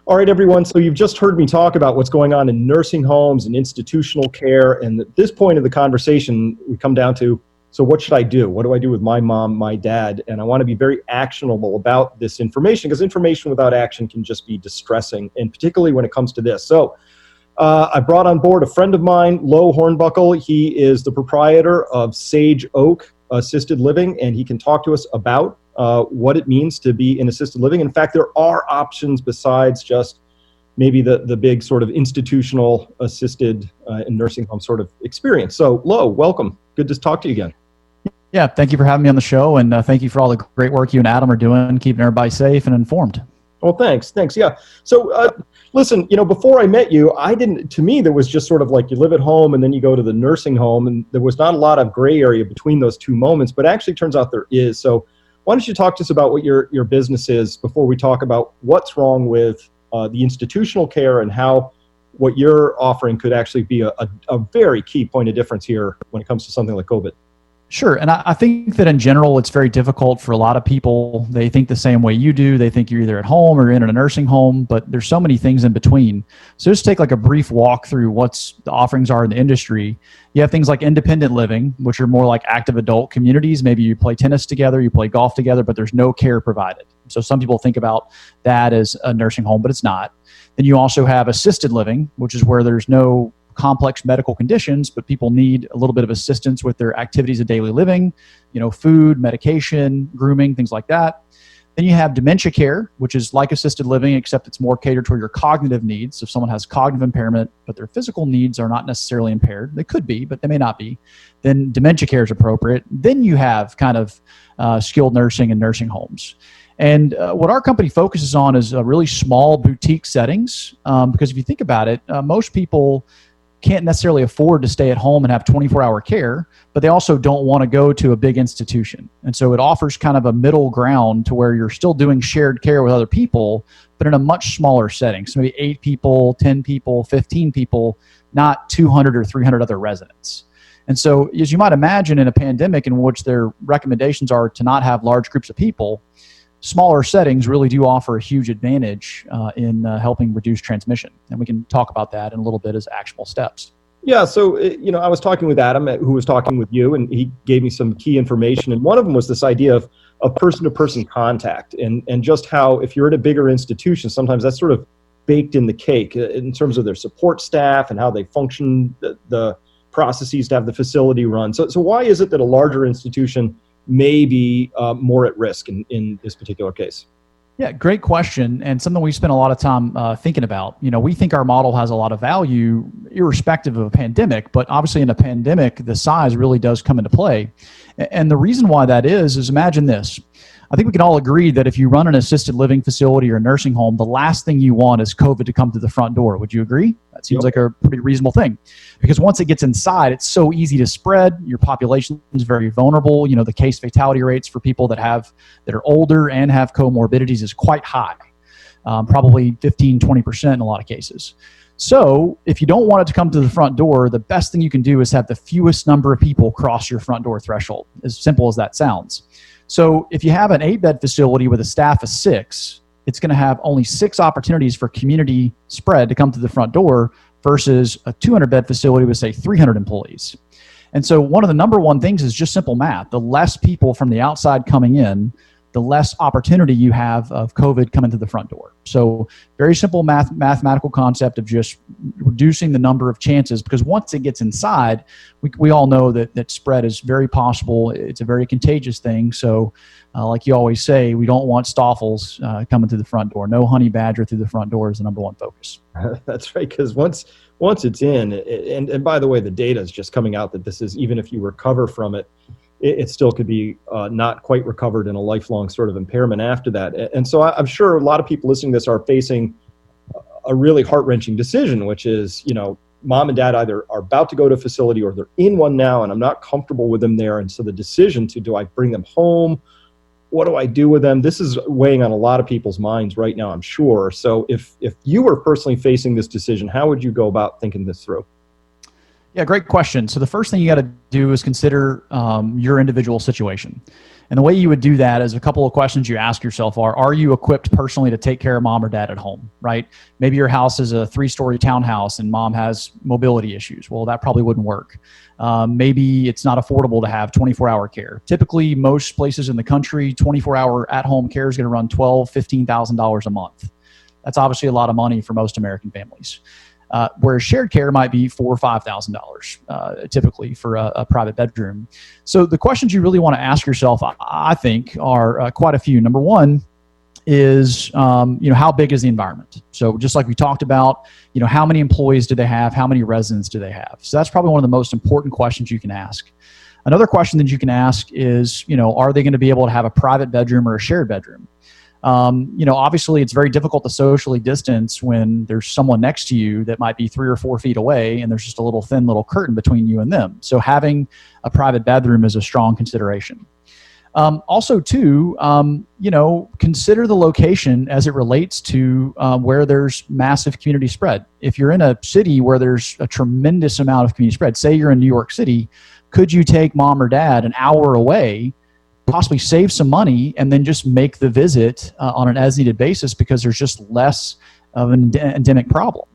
All right, everyone. So you've just heard me talk about what's going on in nursing homes and institutional care. And at this point of the conversation, we come down to, so what should I do? What do I do with my mom, my dad? And I want to be very actionable about this information, because information without action can just be distressing, and particularly when it comes to this. So I brought on board a friend of mine, Lo Hornbuckle. He is the proprietor of Sage Oak Assisted Living, and he can talk to us about what it means to be in assisted living. In fact, there are options besides just maybe the big sort of institutional assisted and nursing home sort of experience. So Lo, welcome. Good to talk to you again. Yeah, thank you for having me on the show, and thank you for all the great work you and Adam are doing, keeping everybody safe and informed. Well, thanks. Yeah. So listen, before I met you, to me, there was just sort of like you live at home and then you go to the nursing home, and there was not a lot of gray area between those two moments, but actually turns out there is. So why don't you talk to us about what your business is before we talk about what's wrong with the institutional care and how what you're offering could actually be a very key point of difference here when it comes to something like COVID. Sure. And I think that in general, it's very difficult for a lot of people. They think the same way you do. They think you're either at home or in a nursing home, but there's so many things in between. So just take like a brief walk through what's the offerings are in the industry. You have things like independent living, which are more like active adult communities. Maybe you play tennis together, you play golf together, but there's no care provided. So some people think about that as a nursing home, but it's not. Then you also have assisted living, which is where there's no complex medical conditions, but people need a little bit of assistance with their activities of daily living, food, medication, grooming, things like that. Then you have dementia care, which is like assisted living, except it's more catered toward your cognitive needs. So if someone has cognitive impairment, but their physical needs are not necessarily impaired, they could be, but they may not be, then dementia care is appropriate. Then you have kind of skilled nursing and nursing homes. And what our company focuses on is really small boutique settings, because if you think about it, most people can't necessarily afford to stay at home and have 24-hour care, but they also don't want to go to a big institution. And so it offers kind of a middle ground to where you're still doing shared care with other people, but in a much smaller setting. So maybe 8 people, 10 people, 15 people, not 200 or 300 other residents. And so as you might imagine, in a pandemic in which their recommendations are to not have large groups of people, smaller settings really do offer a huge advantage in helping reduce transmission. And we can talk about that in a little bit as actionable steps. Yeah, so, I was talking with Adam, who was talking with you, and he gave me some key information. And one of them was this idea of person-to-person contact and just how if you're at a bigger institution, sometimes that's sort of baked in the cake in terms of their support staff and how they function, the processes to have the facility run. So why is it that a larger institution may be more at risk in this particular case? Yeah, great question, and something we spent a lot of time thinking about. We think our model has a lot of value, irrespective of a pandemic, but obviously in a pandemic, the size really does come into play. And the reason why that is imagine this. I think we can all agree that if you run an assisted living facility or a nursing home, the last thing you want is COVID to come to the front door. Would you agree? That seems like a pretty reasonable thing. Because once it gets inside, it's so easy to spread. Your population is very vulnerable. The case fatality rates for people that are older and have comorbidities is quite high, probably 15, 20% in a lot of cases. So if you don't want it to come to the front door, the best thing you can do is have the fewest number of people cross your front door threshold, as simple as that sounds. So if you have an 8-bed facility with a staff of 6, it's going to have only 6 opportunities for community spread to come to the front door versus a 200-bed facility with, say, 300 employees. And so one of the number one things is just simple math. The less people from the outside coming in, the less opportunity you have of COVID coming to the front door. So very simple mathematical concept of just reducing the number of chances, because once it gets inside, we all know that spread is very possible. It's a very contagious thing. So like you always say, we don't want Stoffels coming to the front door. No honey badger through the front door is the number one focus. That's right, because once it's in, and by the way, the data is just coming out that this is, even if you recover from it, it still could be not quite recovered in a lifelong sort of impairment after that. And so I'm sure a lot of people listening to this are facing a really heart-wrenching decision, which is, mom and dad either are about to go to a facility or they're in one now, and I'm not comfortable with them there. And so the decision do I bring them home? What do I do with them? This is weighing on a lot of people's minds right now, I'm sure. So if you were personally facing this decision, how would you go about thinking this through? Yeah, great question. So the first thing you got to do is consider your individual situation. And the way you would do that is a couple of questions you ask yourself are you equipped personally to take care of mom or dad at home, right? Maybe your house is a 3-story townhouse and mom has mobility issues. Well, that probably wouldn't work. Maybe it's not affordable to have 24-hour care. Typically, most places in the country, 24-hour at-home care is going to run $12,000, $15,000 a month. That's obviously a lot of money for most American families. Whereas shared care might be $4,000 or $5,000 typically for a private bedroom. So the questions you really want to ask yourself, I think, are quite a few. Number one is, how big is the environment? So just like we talked about, how many employees do they have? How many residents do they have? So that's probably one of the most important questions you can ask. Another question that you can ask is, are they going to be able to have a private bedroom or a shared bedroom? Obviously it's very difficult to socially distance when there's someone next to you that might be 3 or 4 feet away and there's just a thin little curtain between you and them. So having a private bedroom is a strong consideration. Also too, consider the location as it relates to where there's massive community spread. If you're in a city where there's a tremendous amount of community spread, say you're in New York City, could you take mom or dad an hour away, possibly save some money, and then just make the visit on an as-needed basis because there's just less of an endemic problem?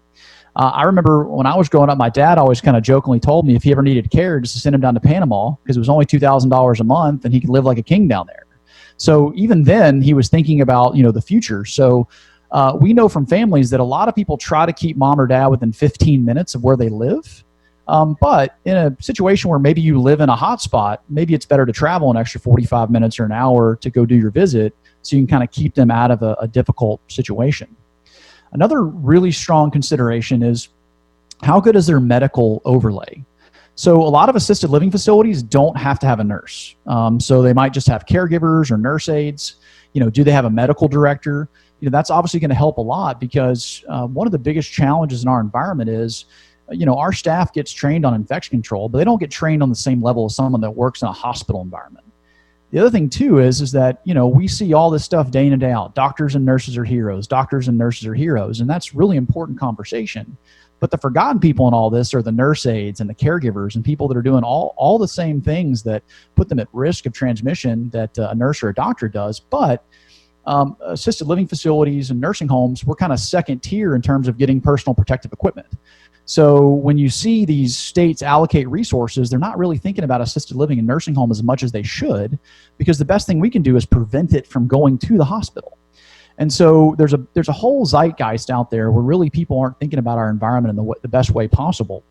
I remember when I was growing up, my dad always kind of jokingly told me if he ever needed care, just to send him down to Panama because it was only $2,000 a month and he could live like a king down there. So even then, he was thinking about the future. So we know from families that a lot of people try to keep mom or dad within 15 minutes of where they live. But in a situation where maybe you live in a hot spot, maybe it's better to travel an extra 45 minutes or an hour to go do your visit so you can kind of keep them out of a difficult situation. Another really strong consideration is how good is their medical overlay? So a lot of assisted living facilities don't have to have a nurse. So they might just have caregivers or nurse aides. Do they have a medical director? That's obviously going to help a lot because one of the biggest challenges in our environment is our staff gets trained on infection control, but they don't get trained on the same level as someone that works in a hospital environment. The other thing too is that, we see all this stuff day in and day out. Doctors and nurses are heroes. Doctors and nurses are heroes. And that's really important conversation. But the forgotten people in all this are the nurse aides and the caregivers and people that are doing all the same things that put them at risk of transmission that a nurse or a doctor does. But assisted living facilities and nursing homes, we're kind of second tier in terms of getting personal protective equipment. So when you see these states allocate resources, they're not really thinking about assisted living and nursing home as much as they should, because the best thing we can do is prevent it from going to the hospital. And so there's a whole zeitgeist out there where really people aren't thinking about our environment in the best way possible.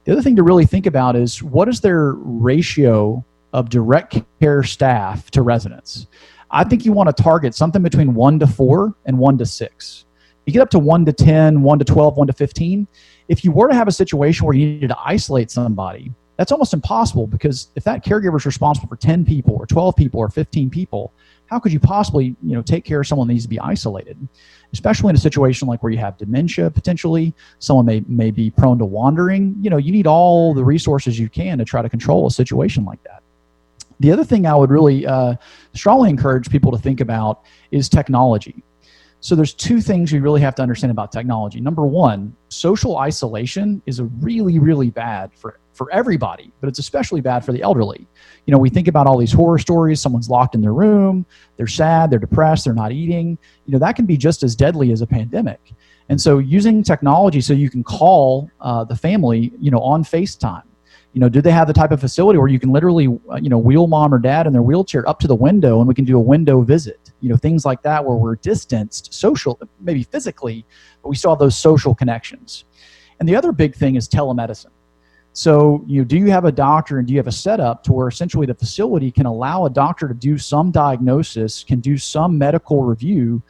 The other thing to really think about is what is their ratio of direct care staff to residents? I think you want to target something between 1 to 4 and 1 to 6. You get up to 1 to 10, 1 to 12, 1 to 15. If you were to have a situation where you needed to isolate somebody, that's almost impossible, because if that caregiver is responsible for 10 people or 12 people or 15 people, how could you possibly, take care of someone that needs to be isolated? Especially in a situation like where you have dementia, potentially, someone may be prone to wandering. You need all the resources you can to try to control a situation like that. The other thing I would really strongly encourage people to think about is technology. So there's two things you really have to understand about technology. Number one, social isolation is really, really bad for everybody, but it's especially bad for the elderly. We think about all these horror stories. Someone's locked in their room, they're sad, they're depressed, they're not eating. That can be just as deadly as a pandemic. And so using technology so you can call the family, on FaceTime. Do they have the type of facility where you can literally, wheel mom or dad in their wheelchair up to the window and we can do a window visit? Things like that where we're distanced, social, maybe physically, but we still have those social connections. And the other big thing is telemedicine. So, do you have a doctor and do you have a setup to where essentially the facility can allow a doctor to do some diagnosis, can do some medical review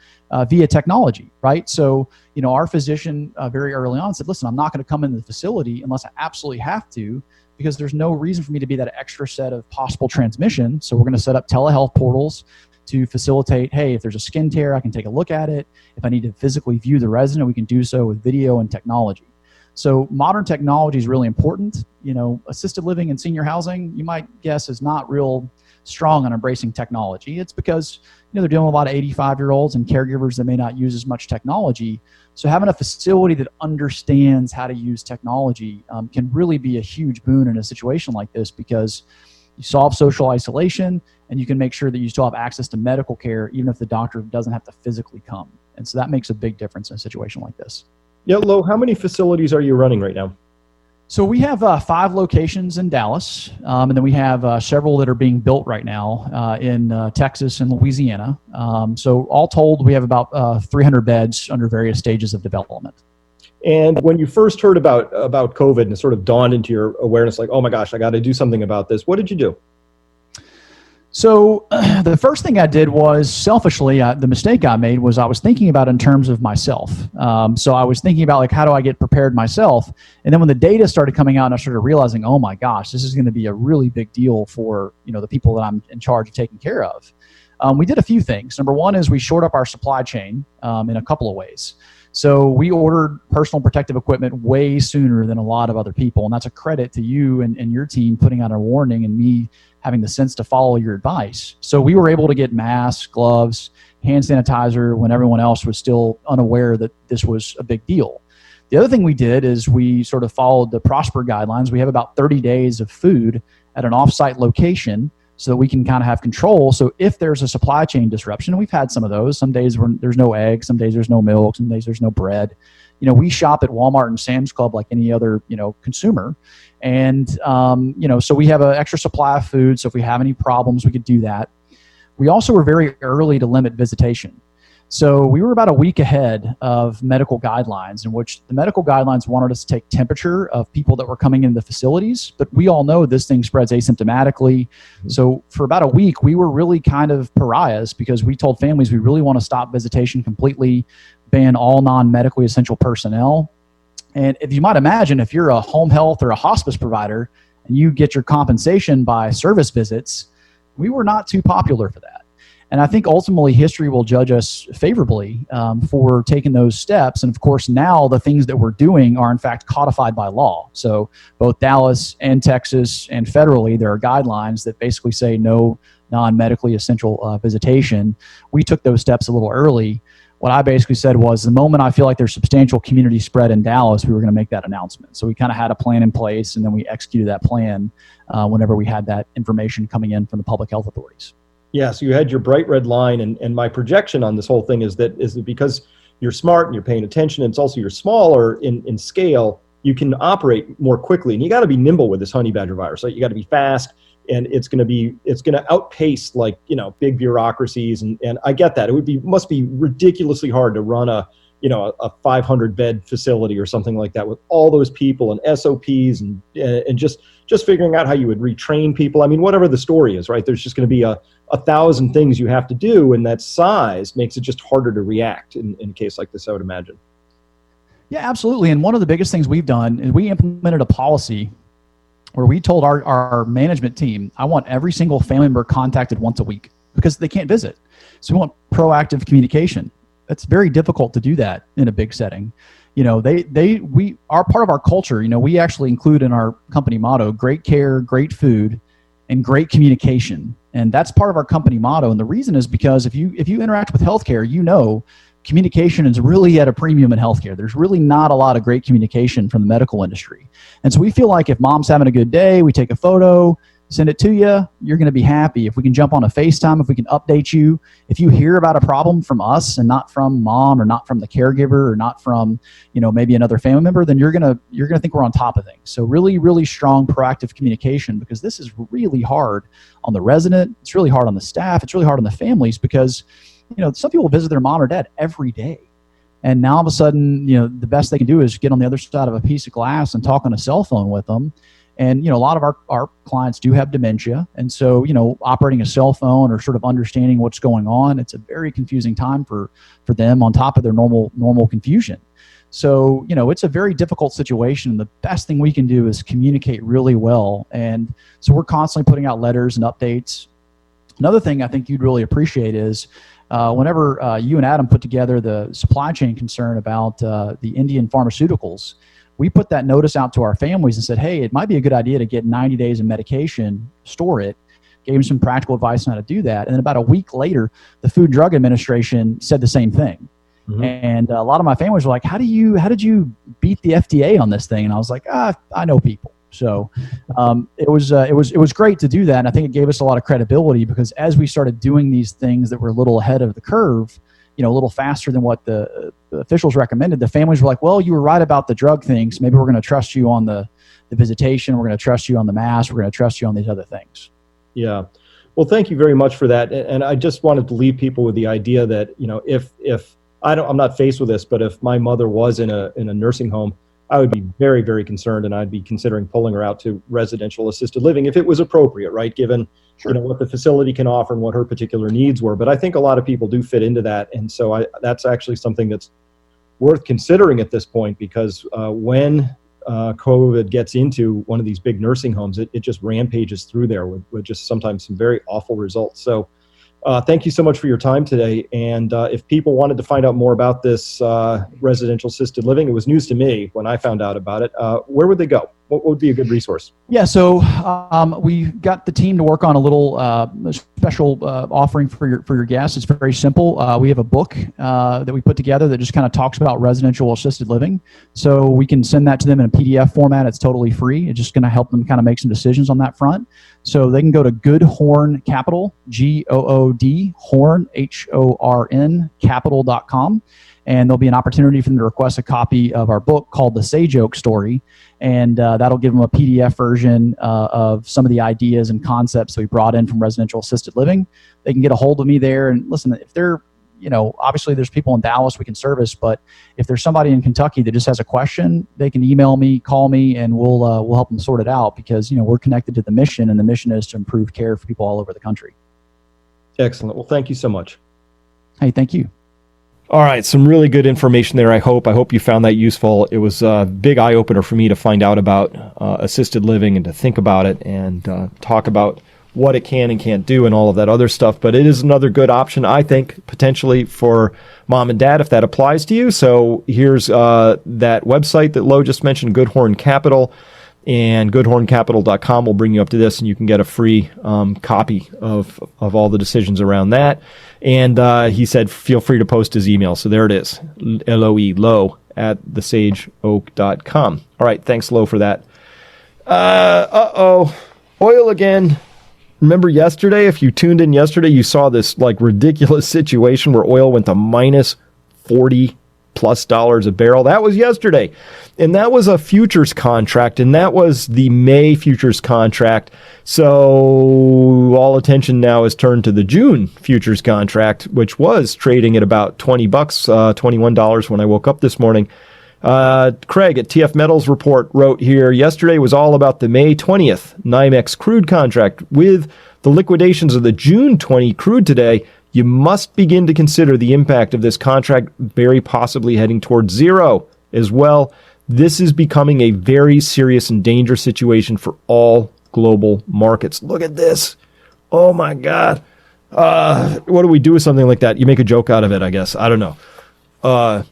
via technology, right? So, our physician very early on said, listen, I'm not going to come into the facility unless I absolutely have to, because there's no reason for me to be that extra set of possible transmission. So we're going to set up telehealth portals to facilitate, hey, if there's a skin tear, I can take a look at it. If I need to physically view the resident, we can do so with video and technology. So modern technology is really important. Assisted living and senior housing, you might guess, is not real strong on embracing technology. It's because they're dealing with a lot of 85-year-olds and caregivers that may not use as much technology. So having a facility that understands how to use technology can really be a huge boon in a situation like this, because you solve social isolation and you can make sure that you still have access to medical care even if the doctor doesn't have to physically come. And so that makes a big difference in a situation like this. Yeah, Lo, how many facilities are you running right now? So we have 5 locations in Dallas, and then we have several that are being built right now in Texas and Louisiana. So all told, we have about 300 beds under various stages of development. And when you first heard about COVID and it sort of dawned into your awareness, like, oh my gosh, I got to do something about this, what did you do? So the first thing I did was, selfishly, the mistake I made was I was thinking about it in terms of myself. So I was thinking about, like, how do I get prepared myself? And then when the data started coming out and I started realizing, oh my gosh, this is going to be a really big deal for, the people that I'm in charge of taking care of. We did a few things. Number one is we shored up our supply chain in a couple of ways. So we ordered personal protective equipment way sooner than a lot of other people. And that's a credit to you and your team putting out a warning and me having the sense to follow your advice. So we were able to get masks, gloves, hand sanitizer when everyone else was still unaware that this was a big deal. The other thing we did is we sort of followed the Prosper guidelines. We have about 30 days of food at an offsite location so that we can kind of have control. So if there's a supply chain disruption, and we've had some of those, some days where there's no eggs, some days there's no milk, some days there's no bread. We shop at Walmart and Sam's Club like any other, consumer. And, so we have an extra supply of food. So if we have any problems, we could do that. We also were very early to limit visitation. So we were about a week ahead of medical guidelines, in which the medical guidelines wanted us to take temperature of people that were coming into the facilities. But we all know this thing spreads asymptomatically. So for about a week, we were really kind of pariahs, because we told families we really want to stop visitation completely, ban all non-medically essential personnel. And if you might imagine, if you're a home health or a hospice provider and you get your compensation by service visits, we were not too popular for that. And I think ultimately history will judge us favorably for taking those steps. And of course, now the things that we're doing are in fact codified by law. So both Dallas and Texas and federally, there are guidelines that basically say no non-medically essential visitation. We took those steps a little early. What I basically said was, the moment I feel like there's substantial community spread in Dallas, we were going to make that announcement. So we kind of had a plan in place, and then we executed that plan whenever we had that information coming in from the public health authorities. Yeah, so you had your bright red line, and my projection on this whole thing is that because you're smart and you're paying attention, and it's also you're smaller in scale, you can operate more quickly. And you got to be nimble with this honey badger virus. Right? You got to be fast, and it's going to outpace big bureaucracies. And I get that. Must be ridiculously hard to run a 500 bed facility or something like that with all those people and SOPs and just just figuring out how you would retrain people. I mean, whatever the story is, right? There's just going to be a 1,000 things you have to do, and that size makes it just harder to react in a case like this, I would imagine. Yeah, absolutely. And one of the biggest things we've done is we implemented a policy where we told our management team, I want every single family member contacted once a week because they can't visit. So we want proactive communication. It's very difficult to do that in a big setting. You know, we are part of our culture. You know, we actually include in our company motto, great care, great food, and great communication. And that's part of our company motto. And the reason is because if you interact with healthcare, you know, communication is really at a premium in healthcare. There's really not a lot of great communication from the medical industry. And so we feel like if mom's having a good day, we take a photo, send it to you, you're going to be happy. If we can jump on a FaceTime, if we can update you, if you hear about a problem from us and not from mom or not from the caregiver or not from, you know, maybe another family member, then you're going to think we're on top of things. So really, really strong proactive communication, because this is really hard on the resident. It's really hard on the staff. It's really hard on the families because, you know, some people visit their mom or dad every day. And now all of a sudden, you know, the best they can do is get on the other side of a piece of glass and talk on a cell phone with them. And, you know, a lot of our clients do have dementia. And so, you know, operating a cell phone or sort of understanding what's going on, it's a very confusing time for them on top of their normal confusion. So, you know, it's a very difficult situation. The best thing we can do is communicate really well. And so we're constantly putting out letters and updates. Another thing I think you'd really appreciate is whenever you and Adam put together the supply chain concern about the Indian pharmaceuticals, we put that notice out to our families and said, hey, it might be a good idea to get 90 days of medication, store it, gave them some practical advice on how to do that. And then about a week later, the Food and Drug Administration said the same thing. Mm-hmm. And a lot of my families were like, how did you beat the FDA on this thing? And I was like, I know people. So it was great to do that. And I think it gave us a lot of credibility because as we started doing these things that were a little ahead of the curve, you know, a little faster than what the officials recommended, the families were like, well, you were right about the drug things. Maybe we're going to trust you on the visitation. We're going to trust you on the mask. We're going to trust you on these other things. Yeah. Well, thank you very much for that. And I just wanted to leave people with the idea that, you know, if I'm not faced with this, but if my mother was in a nursing home, I would be very, very concerned, and I'd be considering pulling her out to residential assisted living if it was appropriate, right? Given you know what the facility can offer and what her particular needs were. But I think a lot of people do fit into that, and so that's actually something that's worth considering at this point because when COVID gets into one of these big nursing homes, it just rampages through there with just sometimes some very awful results. So thank you so much for your time today. And if people wanted to find out more about this residential assisted living, it was news to me when I found out about it. Where would they go? What would be a good resource? Yeah, so we got the team to work on a little special offering for your guests. It's very simple. We have a book that we put together that just kind of talks about residential assisted living. So we can send that to them in a PDF format. It's totally free. It's just going to help them kind of make some decisions on that front. So they can go to Good Horn Capital, GOOD, Horn, HORN, capital.com. And there'll be an opportunity for them to request a copy of our book called The Sage Oak Story. And that'll give them a PDF version of some of the ideas and concepts that we brought in from residential assisted living. They can get a hold of me there. And listen, if they're, you know, obviously there's people in Dallas we can service, but if there's somebody in Kentucky that just has a question, they can email me, call me, and we'll help them sort it out because, you know, we're connected to the mission, and the mission is to improve care for people all over the country. Excellent. Well, thank you so much. Hey, thank you. All right, some really good information there. I hope you found that useful. It was a big eye opener for me to find out about assisted living and to think about it and talk about what it can and can't do and all of that other stuff. But it is another good option, I think, potentially for mom and dad if that applies to you. So here's that website that Lo just mentioned, Good Horn Capital, and goodhorncapital.com will bring you up to this, and you can get a free copy of all the decisions around that. And he said, feel free to post his email. So there it is, Lo at thesageoak.com. All right, thanks, Lo, for that. Oil again. Remember yesterday? If you tuned in yesterday, you saw this like ridiculous situation where oil went to minus $40+ a barrel. That was yesterday. And that was a futures contract, and that was the May futures contract. So all attention now is turned to the June futures contract, which was trading at about $20, $21 when I woke up this morning. Craig at TF Metals Report wrote here, yesterday was all about the May 20th NYMEX crude contract. With the liquidations of the June 20 crude today, you must begin to consider the impact of this contract very possibly heading towards zero as well. This is becoming a very serious and dangerous situation for all global markets. Look at this. Oh my God. What do we do with something like that? You make a joke out of it, I guess. I don't know.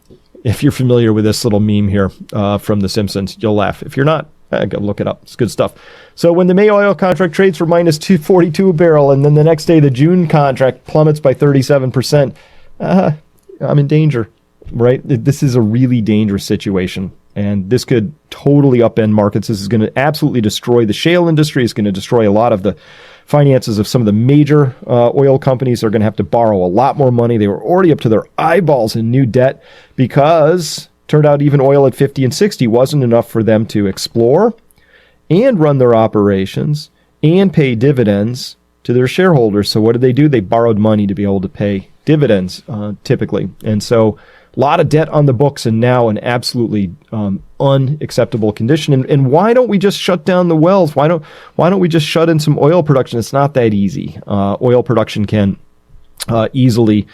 If you're familiar with this little meme here from The Simpsons, you'll laugh. If you're not, go look it up. It's good stuff. So when the May oil contract trades for minus 242 a barrel, and then the next day the June contract plummets by 37%, I'm in danger, right? This is a really dangerous situation. And this could totally upend markets. This is going to absolutely destroy the shale industry. It's going to destroy a lot of the finances of some of the major oil companies. They're going to have to borrow a lot more money. They were already up to their eyeballs in new debt because turned out even oil at 50 and 60 wasn't enough for them to explore and run their operations and pay dividends to their shareholders. So what did they do? They borrowed money to be able to pay dividends typically. And so a lot of debt on the books and now an absolutely unacceptable condition. And why don't we just shut down the wells? Why don't we just shut in some oil production? It's not that easy. Oil production can easily,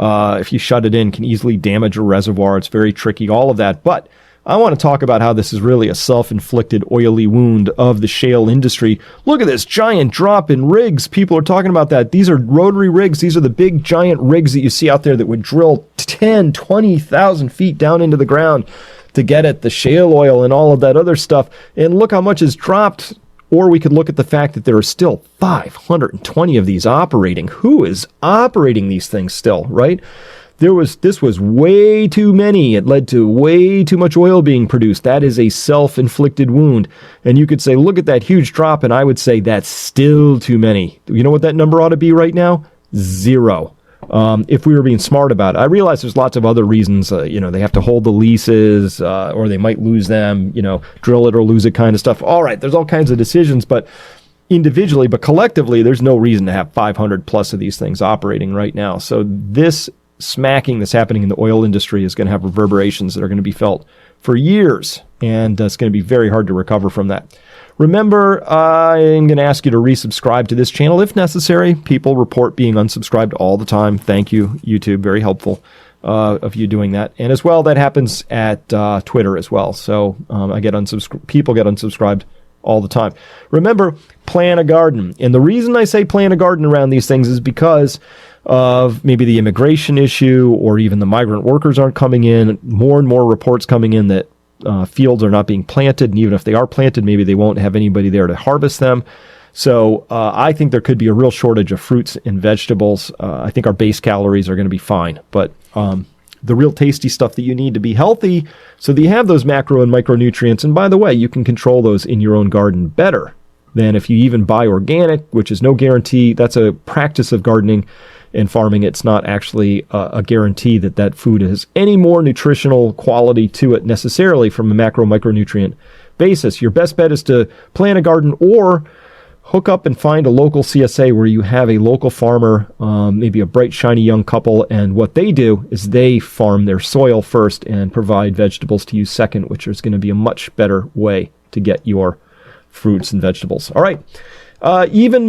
if you shut it in, can easily damage a reservoir. It's very tricky, all of that. But I want to talk about how this is really a self-inflicted oily wound of the shale industry. Look at this giant drop in rigs. People are talking about that. These are rotary rigs. These are the big giant rigs that you see out there that would drill 10, 20,000 feet down into the ground to get at the shale oil and all of that other stuff. And look how much has dropped. Or we could look at the fact that there are still 520 of these operating. Who is operating these things still, right? This was way too many. It led to way too much oil being produced. That is a self-inflicted wound. And you could say, look at that huge drop. And I would say that's still too many. You know what that number ought to be right now? 0. If we were being smart about it. I realize there's lots of other reasons. They have to hold the leases or they might lose them, drill it or lose it kind of stuff. All right, there's all kinds of decisions, but individually, but collectively, there's no reason to have 500 plus of these things operating right now. So this smacking that's happening in the oil industry is going to have reverberations that are going to be felt for years, and it's going to be very hard to recover from that. Remember, I'm going to ask you to resubscribe to this channel if necessary. People report being unsubscribed all the time. Thank you, YouTube. Very helpful of you doing that. And as well, that happens at Twitter as well. So people get unsubscribed all the time. Remember, plan a garden. And the reason I say plan a garden around these things is because of maybe the immigration issue or even the migrant workers aren't coming in. More and more reports coming in that fields are not being planted. And even if they are planted, maybe they won't have anybody there to harvest them. So I think there could be a real shortage of fruits and vegetables. I think our base calories are going to be fine. But the real tasty stuff that you need to be healthy so that you have those macro and micronutrients. And by the way, you can control those in your own garden better than if you even buy organic, which is no guarantee. That's a practice of gardening and farming. It's not actually a guarantee that that food has any more nutritional quality to it necessarily from a macro micronutrient basis. Your best bet is to plant a garden or hook up and find a local CSA where you have a local farmer, maybe a bright, shiny young couple, and what they do is they farm their soil first and provide vegetables to you second, which is going to be a much better way to get your fruits and vegetables. All right. Even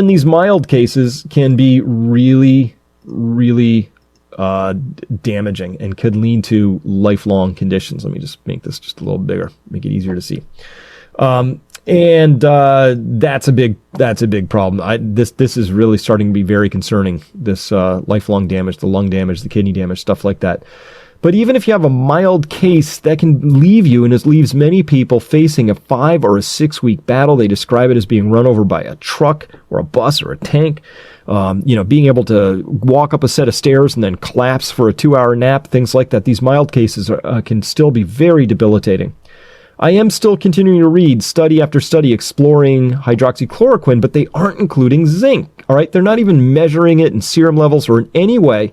these mild cases can be really, really damaging and could lead to lifelong conditions. Let me just make this just a little bigger, make it easier to see. And that's a big problem. This is really starting to be very concerning. This lifelong damage, the lung damage, the kidney damage, stuff like that. But even if you have a mild case, that can leave you, and it leaves many people facing a 5 or a 6 week battle. They describe it as being run over by a truck or a bus or a tank. Being able to walk up a set of stairs and then collapse for a 2-hour nap, things like that. These mild cases can still be very debilitating. I am still continuing to read study after study exploring hydroxychloroquine, but they aren't including zinc. All right, they're not even measuring it in serum levels or in any way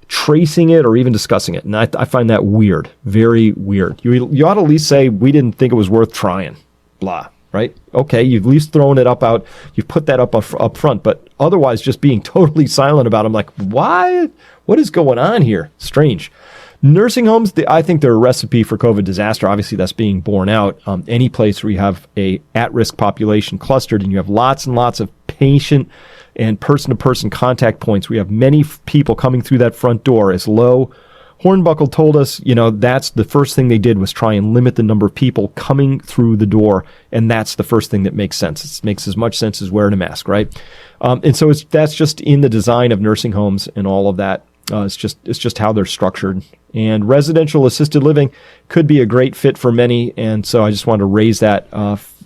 tracing it or even discussing it. And I find that weird, very weird. You ought to at least say, we didn't think it was worth trying, blah, right? Okay, you've at least thrown it you've put that up front, but otherwise just being totally silent about it. I'm like, why? What is going on here? Strange. Nursing homes, I think they're a recipe for COVID disaster. Obviously, that's being borne out. Any place where you have a at-risk population clustered and you have lots and lots of patient and person-to-person contact points, we have many people coming through that front door. As Low Hornbuckle told us, that's the first thing they did was try and limit the number of people coming through the door, and that's the first thing that makes sense. It makes as much sense as wearing a mask, right? And so that's just in the design of nursing homes and all of that. It's just how they're structured. And residential assisted living could be a great fit for many, and so I just wanted to raise that.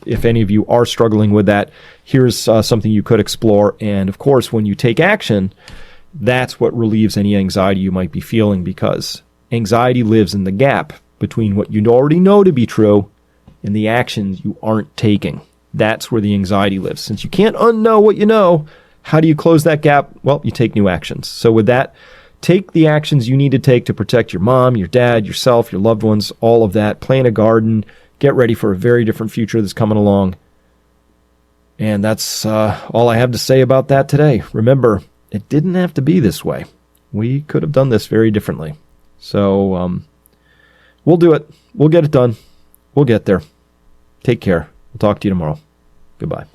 If any of you are struggling with that, here's something you could explore. And of course, when you take action, that's what relieves any anxiety you might be feeling, because anxiety lives in the gap between what you already know to be true and the actions you aren't taking. That's where the anxiety lives. Since you can't unknow what you know, how do you close that gap? Well, you take new actions. So with that, take the actions you need to take to protect your mom, your dad, yourself, your loved ones, all of that. Plant a garden. Get ready for a very different future that's coming along. And that's all I have to say about that today. Remember, it didn't have to be this way. We could have done this very differently. So we'll do it. We'll get it done. We'll get there. Take care. We'll talk to you tomorrow. Goodbye.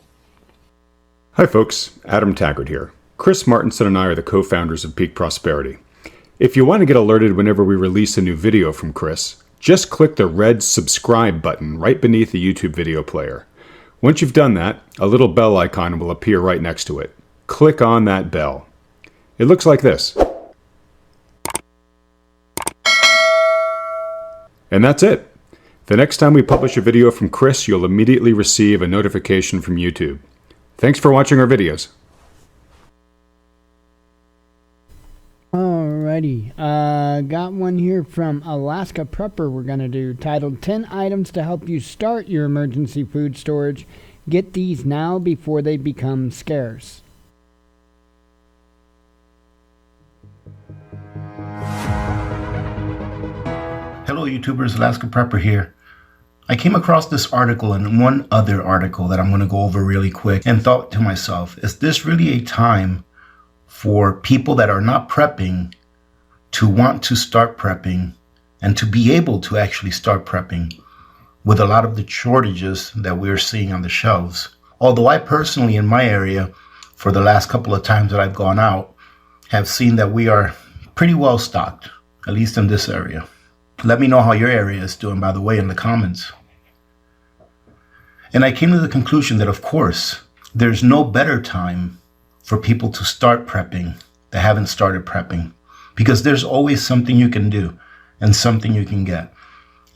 Hi, folks. Adam Taggart here. Chris Martinson and I are the co-founders of Peak Prosperity. If you want to get alerted whenever we release a new video from Chris, just click the red subscribe button right beneath the YouTube video player. Once you've done that, a little bell icon will appear right next to it. Click on that bell. It looks like this. And that's it. The next time we publish a video from Chris, you'll immediately receive a notification from YouTube. Thanks for watching our videos. Alrighty, got one here from Alaska Prepper we're going to do, titled 10 Items to Help You Start Your Emergency Food Storage. Get these now before they become scarce. Hello YouTubers, Alaska Prepper here. I came across this article and one other article that I'm going to go over really quick and thought to myself, is this really a time for people that are not prepping to want to start prepping and to be able to actually start prepping with a lot of the shortages that we're seeing on the shelves? Although I personally in my area, for the last couple of times that I've gone out, have seen that we are pretty well stocked, at least in this area. Let me know how your area is doing, by the way, in the comments. And I came to the conclusion that, of course, there's no better time for people to start prepping that haven't started prepping, because there's always something you can do and something you can get.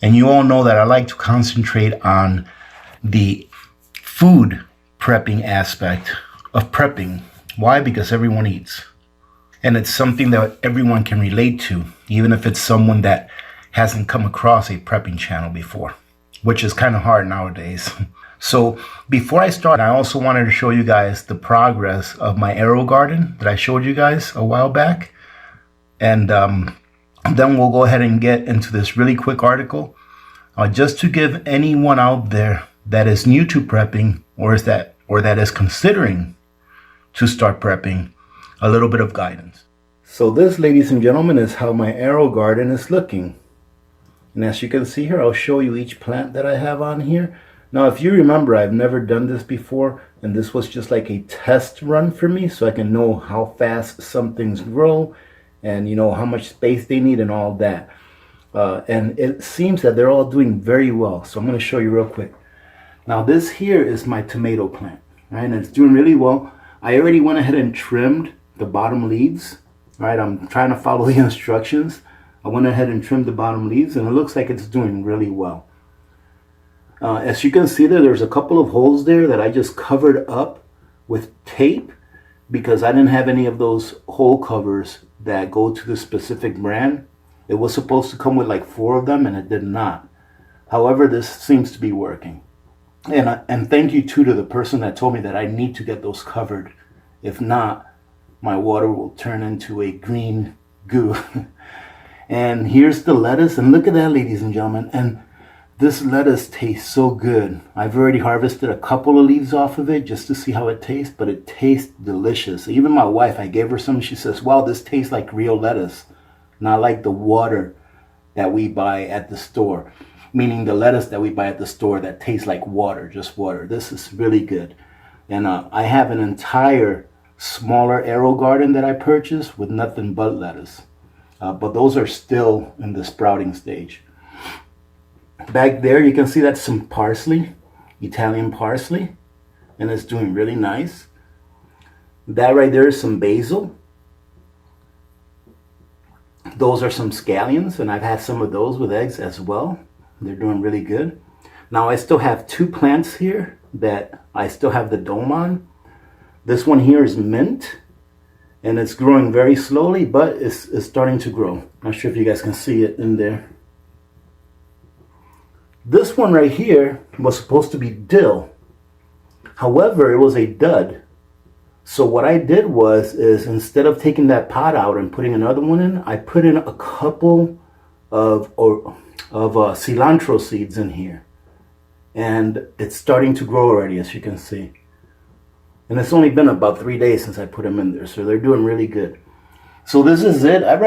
And you all know that I like to concentrate on the food prepping aspect of prepping. Why? Because everyone eats. And it's something that everyone can relate to, even if it's someone that hasn't come across a prepping channel before, which is kind of hard nowadays. So before I start, I also wanted to show you guys the progress of my arrow garden that I showed you guys a while back. And then we'll go ahead and get into this really quick article, just to give anyone out there that is new to prepping or that is considering to start prepping a little bit of guidance. So this, ladies and gentlemen, is how my arrow garden is looking. And as you can see here, I'll show you each plant that I have on here. Now, if you remember, I've never done this before, and this was just like a test run for me, so I can know how fast some things grow and, you know, how much space they need and all that. And it seems that they're all doing very well. So I'm going to show you real quick. Now, this here is my tomato plant, right? And it's doing really well. I already went ahead and trimmed the bottom leaves, right? I'm trying to follow the instructions. I went ahead and trimmed the bottom leaves, and it looks like it's doing really well. As you can see there's a couple of holes there that I just covered up with tape because I didn't have any of those hole covers that go to the specific brand. It was supposed to come with like 4 of them, and it did not. However, this seems to be working. And thank you too to the person that told me that I need to get those covered. If not, my water will turn into a green goo. And here's the lettuce, and look at that, ladies and gentlemen. And this lettuce tastes so good. I've already harvested a couple of leaves off of it just to see how it tastes, but it tastes delicious. Even my wife, I gave her some, she says, wow, this tastes like real lettuce, not like the water that we buy at the store, meaning the lettuce that we buy at the store that tastes like water, just water. This is really good. And I have an entire smaller arrow garden that I purchased with nothing but lettuce. But those are still in the sprouting stage. Back there, you can see that's some parsley, Italian parsley, and it's doing really nice. That right there is some basil. Those are some scallions, and I've had some of those with eggs as well. They're doing really good. Now I still have 2 plants here that I still have the dome on. This one here is mint, and it's growing very slowly, but it's starting to grow. Not sure if you guys can see it in there. This one right here was supposed to be dill. However, it was a dud. So what I did is instead of taking that pot out and putting another one in, I put in a couple of cilantro seeds in here. And it's starting to grow already, as you can see. And it's only been about 3 days since I put them in there, so they're doing really good. So this is it. I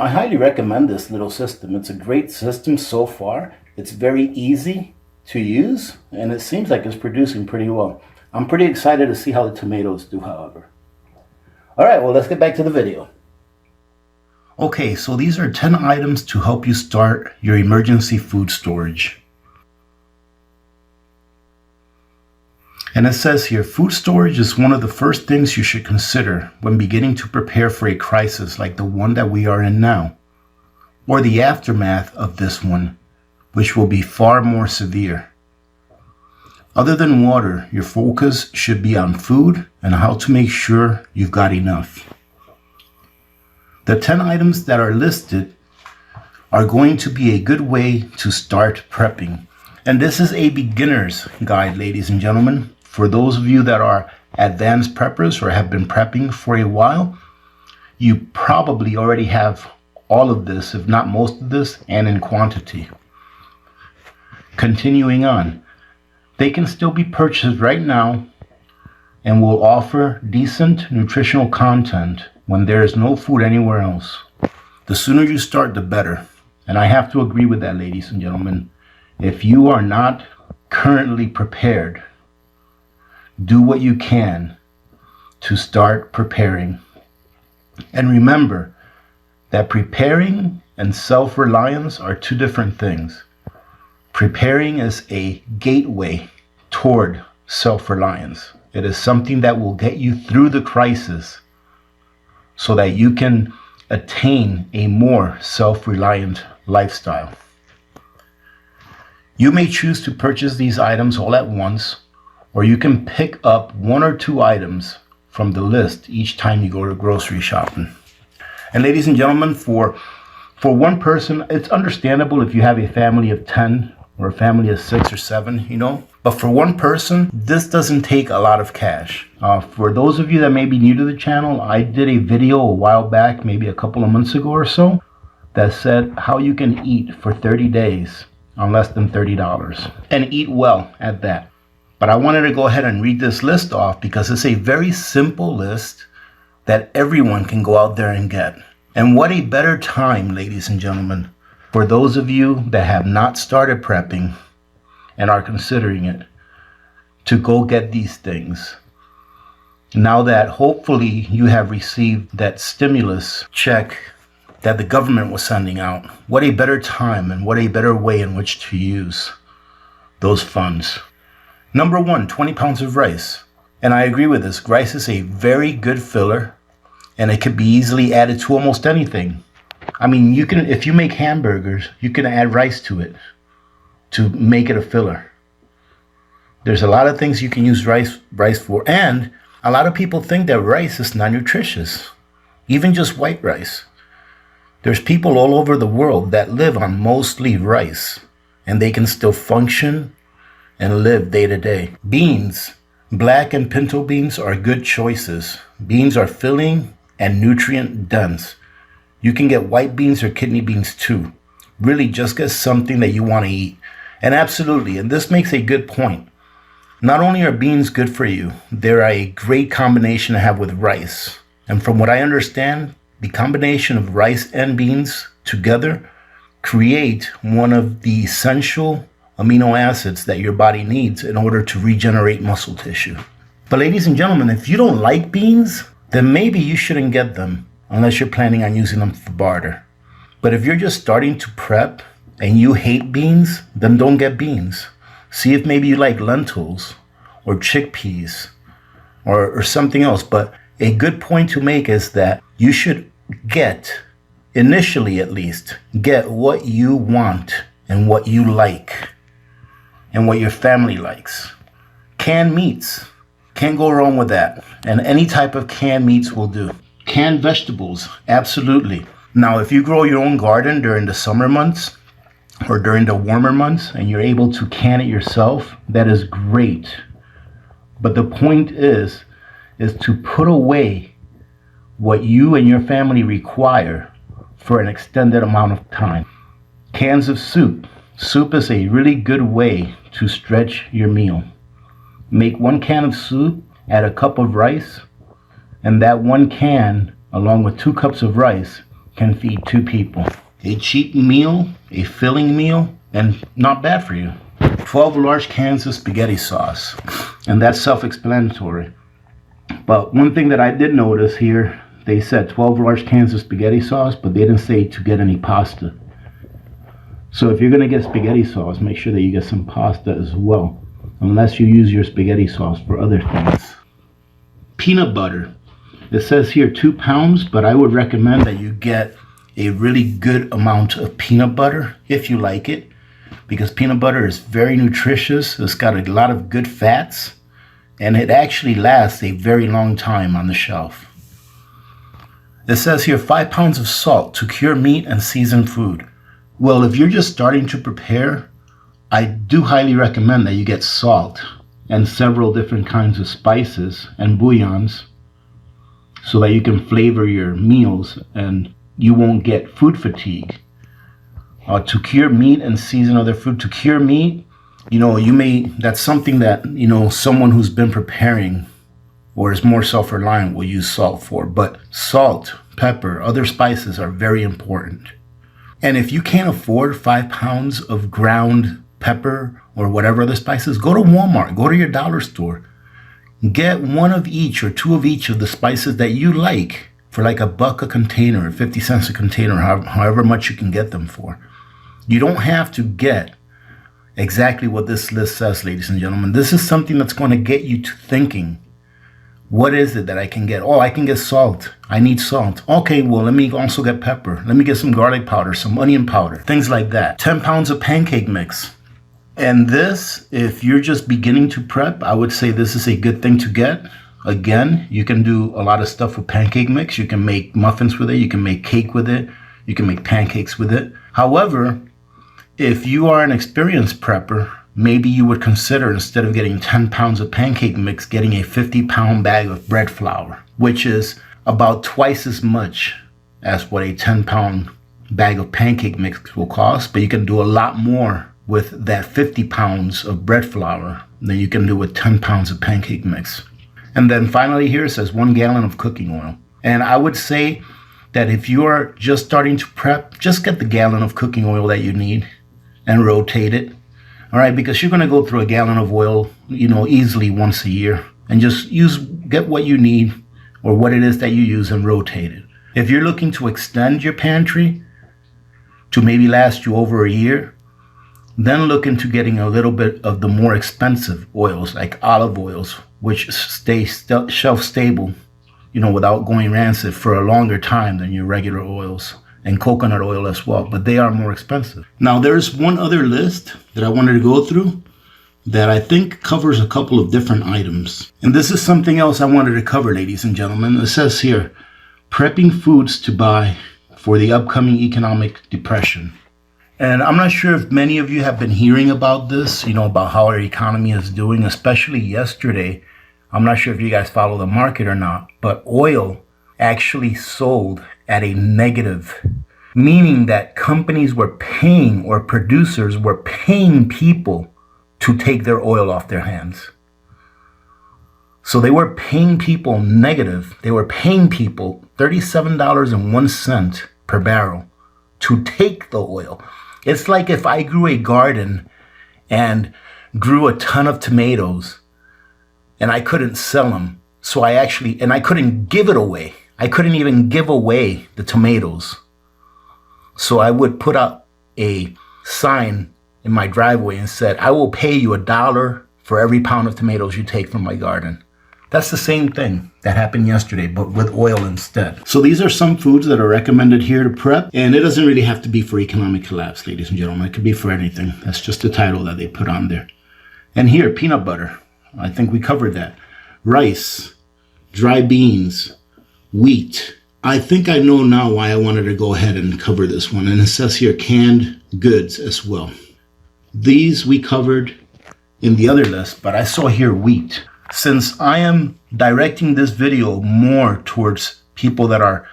highly recommend this little system. It's a great system so far. It's very easy to use, and it seems like it's producing pretty well. I'm pretty excited to see how the tomatoes do, however. All right, well, let's get back to the video. Okay, so these are 10 items to help you start your emergency food storage. And it says here, food storage is one of the first things you should consider when beginning to prepare for a crisis like the one that we are in now, or the aftermath of this one, which will be far more severe. Other than water, your focus should be on food and how to make sure you've got enough. The 10 items that are listed are going to be a good way to start prepping. And this is a beginner's guide, ladies and gentlemen. For those of you that are advanced preppers or have been prepping for a while, you probably already have all of this, if not most of this, and in quantity. Continuing on, they can still be purchased right now and will offer decent nutritional content when there is no food anywhere else. The sooner you start, the better. And I have to agree with that, ladies and gentlemen. If you are not currently prepared, do what you can to start preparing. And remember that preparing and self-reliance are 2 different things. Preparing is a gateway toward self-reliance. It is something that will get you through the crisis so that you can attain a more self-reliant lifestyle. You may choose to purchase these items all at once, or you can pick up 1 or 2 items from the list each time you go to grocery shopping. And ladies and gentlemen, for one person, it's understandable if you have a family of 10 or a family of 6 or 7, you know. But for one person, this doesn't take a lot of cash. For those of you that may be new to the channel, I did a video a while back, maybe a couple of months ago or so, that said how you can eat for 30 days on less than $30 and eat well at that. But I wanted to go ahead and read this list off because it's a very simple list that everyone can go out there and get. And what a better time, ladies and gentlemen, for those of you that have not started prepping and are considering it, to go get these things. Now that hopefully you have received that stimulus check that the government was sending out, what a better time and what a better way in which to use those funds. Number 1, 20 pounds of rice. And I agree with this. Rice is a very good filler, and it could be easily added to almost anything. I mean, you can, if you make hamburgers, you can add rice to it to make it a filler. There's a lot of things you can use rice for, and a lot of people think that rice is not nutritious, even just white rice. There's people all over the world that live on mostly rice, and they can still function and live day to day. Beans, black and pinto beans are good choices. Beans are filling and nutrient dense. You can get white beans or kidney beans too. Really just get something that you want to eat. And absolutely, and this makes a good point. Not only are beans good for you, they're a great combination to have with rice. And from what I understand, the combination of rice and beans together create one of the essential amino acids that your body needs in order to regenerate muscle tissue. But ladies and gentlemen, if you don't like beans, then maybe you shouldn't get them unless you're planning on using them for barter. But if you're just starting to prep and you hate beans, then don't get beans. See if maybe you like lentils or chickpeas or something else. But a good point to make is that you should get, initially at least, get what you want and what you like and what your family likes. Canned meats, can't go wrong with that. And any type of canned meats will do. Canned vegetables, absolutely. Now, if you grow your own garden during the summer months or during the warmer months and you're able to can it yourself, that is great. But the point is to put away what you and your family require for an extended amount of time. Cans of soup. Soup is a really good way to stretch your meal. Make 1 can of soup, add a cup of rice, and that 1 can, along with 2 cups of rice, can feed 2 people. A cheap meal, a filling meal, and not bad for you. 12 large cans of spaghetti sauce, and that's self-explanatory. But one thing that I did notice here, they said 12 large cans of spaghetti sauce, but they didn't say to get any pasta. So if you're going to get spaghetti sauce, make sure that you get some pasta as well, unless you use your spaghetti sauce for other things. Peanut butter. It says here 2 pounds, but I would recommend that you get a really good amount of peanut butter if you like it, because peanut butter is very nutritious. It's got a lot of good fats, and it actually lasts a very long time on the shelf. It says here 5 pounds of salt to cure meat and season food. Well, if you're just starting to prepare, I do highly recommend that you get salt and several different kinds of spices and bouillons so that you can flavor your meals and you won't get food fatigue. To cure meat and season other food. To cure meat, that's something that, someone who's been preparing or is more self-reliant will use salt for. But salt, pepper, other spices are very important. And if you can't afford 5 pounds of ground pepper or whatever other spices, go to Walmart, go to your dollar store. Get 1 of each or 2 of each of the spices that you like for like $1 a container, 50 cents a container, however much you can get them for. You don't have to get exactly what this list says, ladies and gentlemen. This is something that's going to get you to thinking, what is it that I can get? Oh, I can get salt. I need salt. Okay, well, let me also get pepper. Let me get some garlic powder, some onion powder, things like that. 10 pounds of pancake mix. And this, if you're just beginning to prep, I would say this is a good thing to get. Again, you can do a lot of stuff with pancake mix. You can make muffins with it. You can make cake with it. You can make pancakes with it. However, if you are an experienced prepper, maybe you would consider, instead of getting 10 pounds of pancake mix, getting a 50-pound bag of bread flour, which is about twice as much as what a 10-pound bag of pancake mix will cost. But you can do a lot more with that 50 pounds of bread flour than you can do with 10 pounds of pancake mix. And then finally here it says 1 gallon of cooking oil. And I would say that if you are just starting to prep, just get the gallon of cooking oil that you need and rotate it. All right, because you're going to go through a gallon of oil, easily once a year, and just get what you need or what it is that you use and rotate it. If you're looking to extend your pantry to maybe last you over a year, then look into getting a little bit of the more expensive oils like olive oils, which stay shelf stable, without going rancid for a longer time than your regular oils, and coconut oil as well, but they are more expensive. Now, there's one other list that I wanted to go through that I think covers a couple of different items. And this is something else I wanted to cover, ladies and gentlemen. It says here, prepping foods to buy for the upcoming economic depression. And I'm not sure if many of you have been hearing about this, about how our economy is doing, especially yesterday. I'm not sure if you guys follow the market or not, but oil actually sold at a negative, meaning that companies were paying, or producers were paying people to take their oil off their hands. So they were paying people negative. They were paying people $37.01 per barrel to take the oil. It's like if I grew a garden and grew a ton of tomatoes and I couldn't sell them. So I couldn't give it away. I couldn't even give away the tomatoes. So I would put up a sign in my driveway and said, I will pay you $1 for every pound of tomatoes you take from my garden. That's the same thing that happened yesterday, but with oil instead. So these are some foods that are recommended here to prep, and it doesn't really have to be for economic collapse, ladies and gentlemen. It could be for anything. That's just the title that they put on there. And here, peanut butter. I think we covered that. Rice, dry beans, wheat. I think I know now why I wanted to go ahead and cover this one. And it says here canned goods as well. These we covered in the other list, but I saw here wheat. Since I am directing this video more towards people that are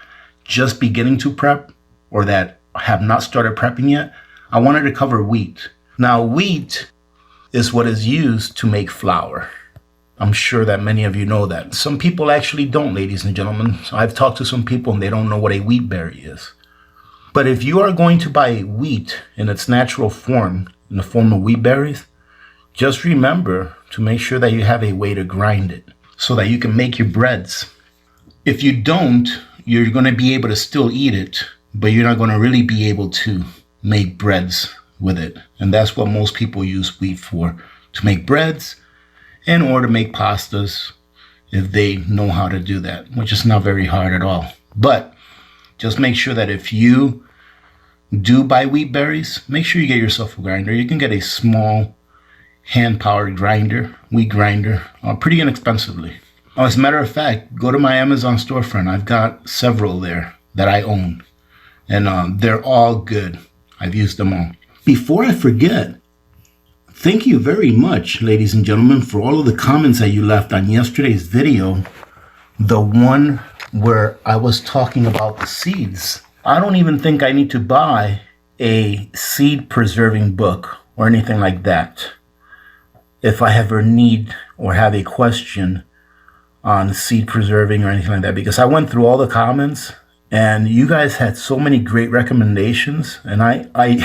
just beginning to prep or that have not started prepping yet, I wanted to cover wheat. Now, wheat is what is used to make flour. I'm sure that many of you know that. Some people actually don't, ladies and gentlemen. So I've talked to some people and they don't know what a wheat berry is. But if you are going to buy wheat in its natural form, in the form of wheat berries, just remember to make sure that you have a way to grind it so that you can make your breads. If you don't, you're going to be able to still eat it, but you're not going to really be able to make breads with it. And that's what most people use wheat for, to make breads and or to make pastas if they know how to do that, which is not very hard at all. But just make sure that if you do buy wheat berries, make sure you get yourself a grinder. You can get a small hand-powered grinder, wheat grinder, pretty inexpensively. As a matter of fact, go to my Amazon storefront. I've got several there that I own, and they're all good. I've used them all. Before I forget, thank you very much, ladies and gentlemen, for all of the comments that you left on yesterday's video, the one where I was talking about the seeds. I don't even think I need to buy a seed preserving book or anything like that if I ever need or have a question on seed preserving or anything like that, because I went through all the comments and you guys had so many great recommendations, and I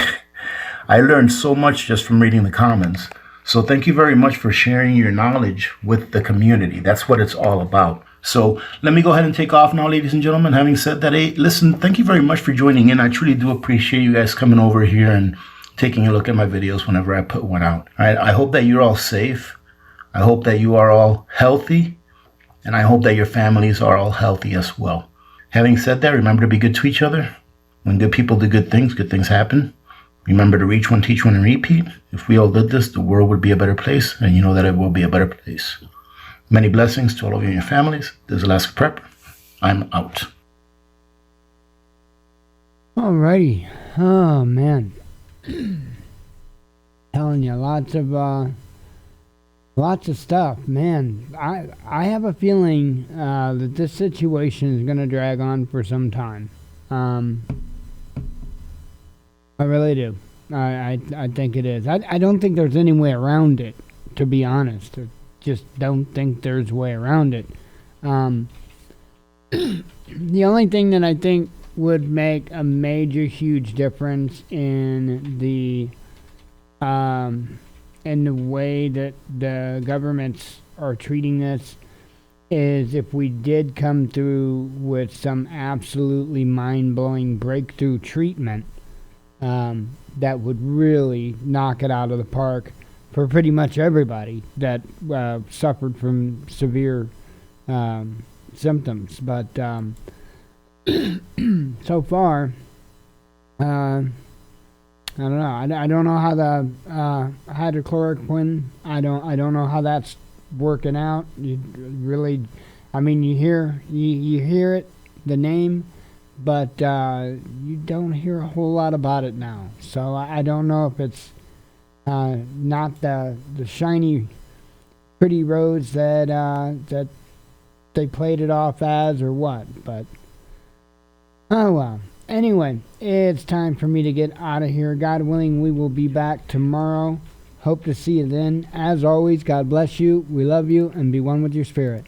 learned so much just from reading the comments. So thank you very much for sharing your knowledge with the community. That's what it's all about. So let me go ahead and take off now, ladies and gentlemen. Having said that, hey, listen, thank you very much for joining in. I truly do appreciate you guys coming over here and taking a look at my videos whenever I put one out. All right, I hope that you're all safe. I hope that you are all healthy. And I hope that your families are all healthy as well. Having said that, remember to be good to each other. When good people do good things happen. Remember to reach one, teach one, and repeat. If we all did this, the world would be a better place, and you know that it will be a better place. Many blessings to all of you and your families. This is Alaska Prep. I'm out. Alrighty. Oh, man. Telling you, lots of stuff, man. I have a feeling that this situation is going to drag on for some time. I really do. I think it is. I don't think there's any way around it, to be honest. I just don't think there's a way around it. The only thing that I think would make a major, huge difference in the way that the governments are treating this is if we did come through with some absolutely mind-blowing breakthrough treatment that would really knock it out of the park for pretty much everybody that suffered from severe symptoms. But so far, I don't know. I don't know how the hydrochloroquine. I don't know how that's working out. You really, I mean, you hear it, the name, but you don't hear a whole lot about it now. So I don't know if it's not the shiny, pretty rose that they played it off as or what. But oh well. Anyway, it's time for me to get out of here. God willing, we will be back tomorrow. Hope to see you then. As always, God bless you. We love you, and be one with your spirit.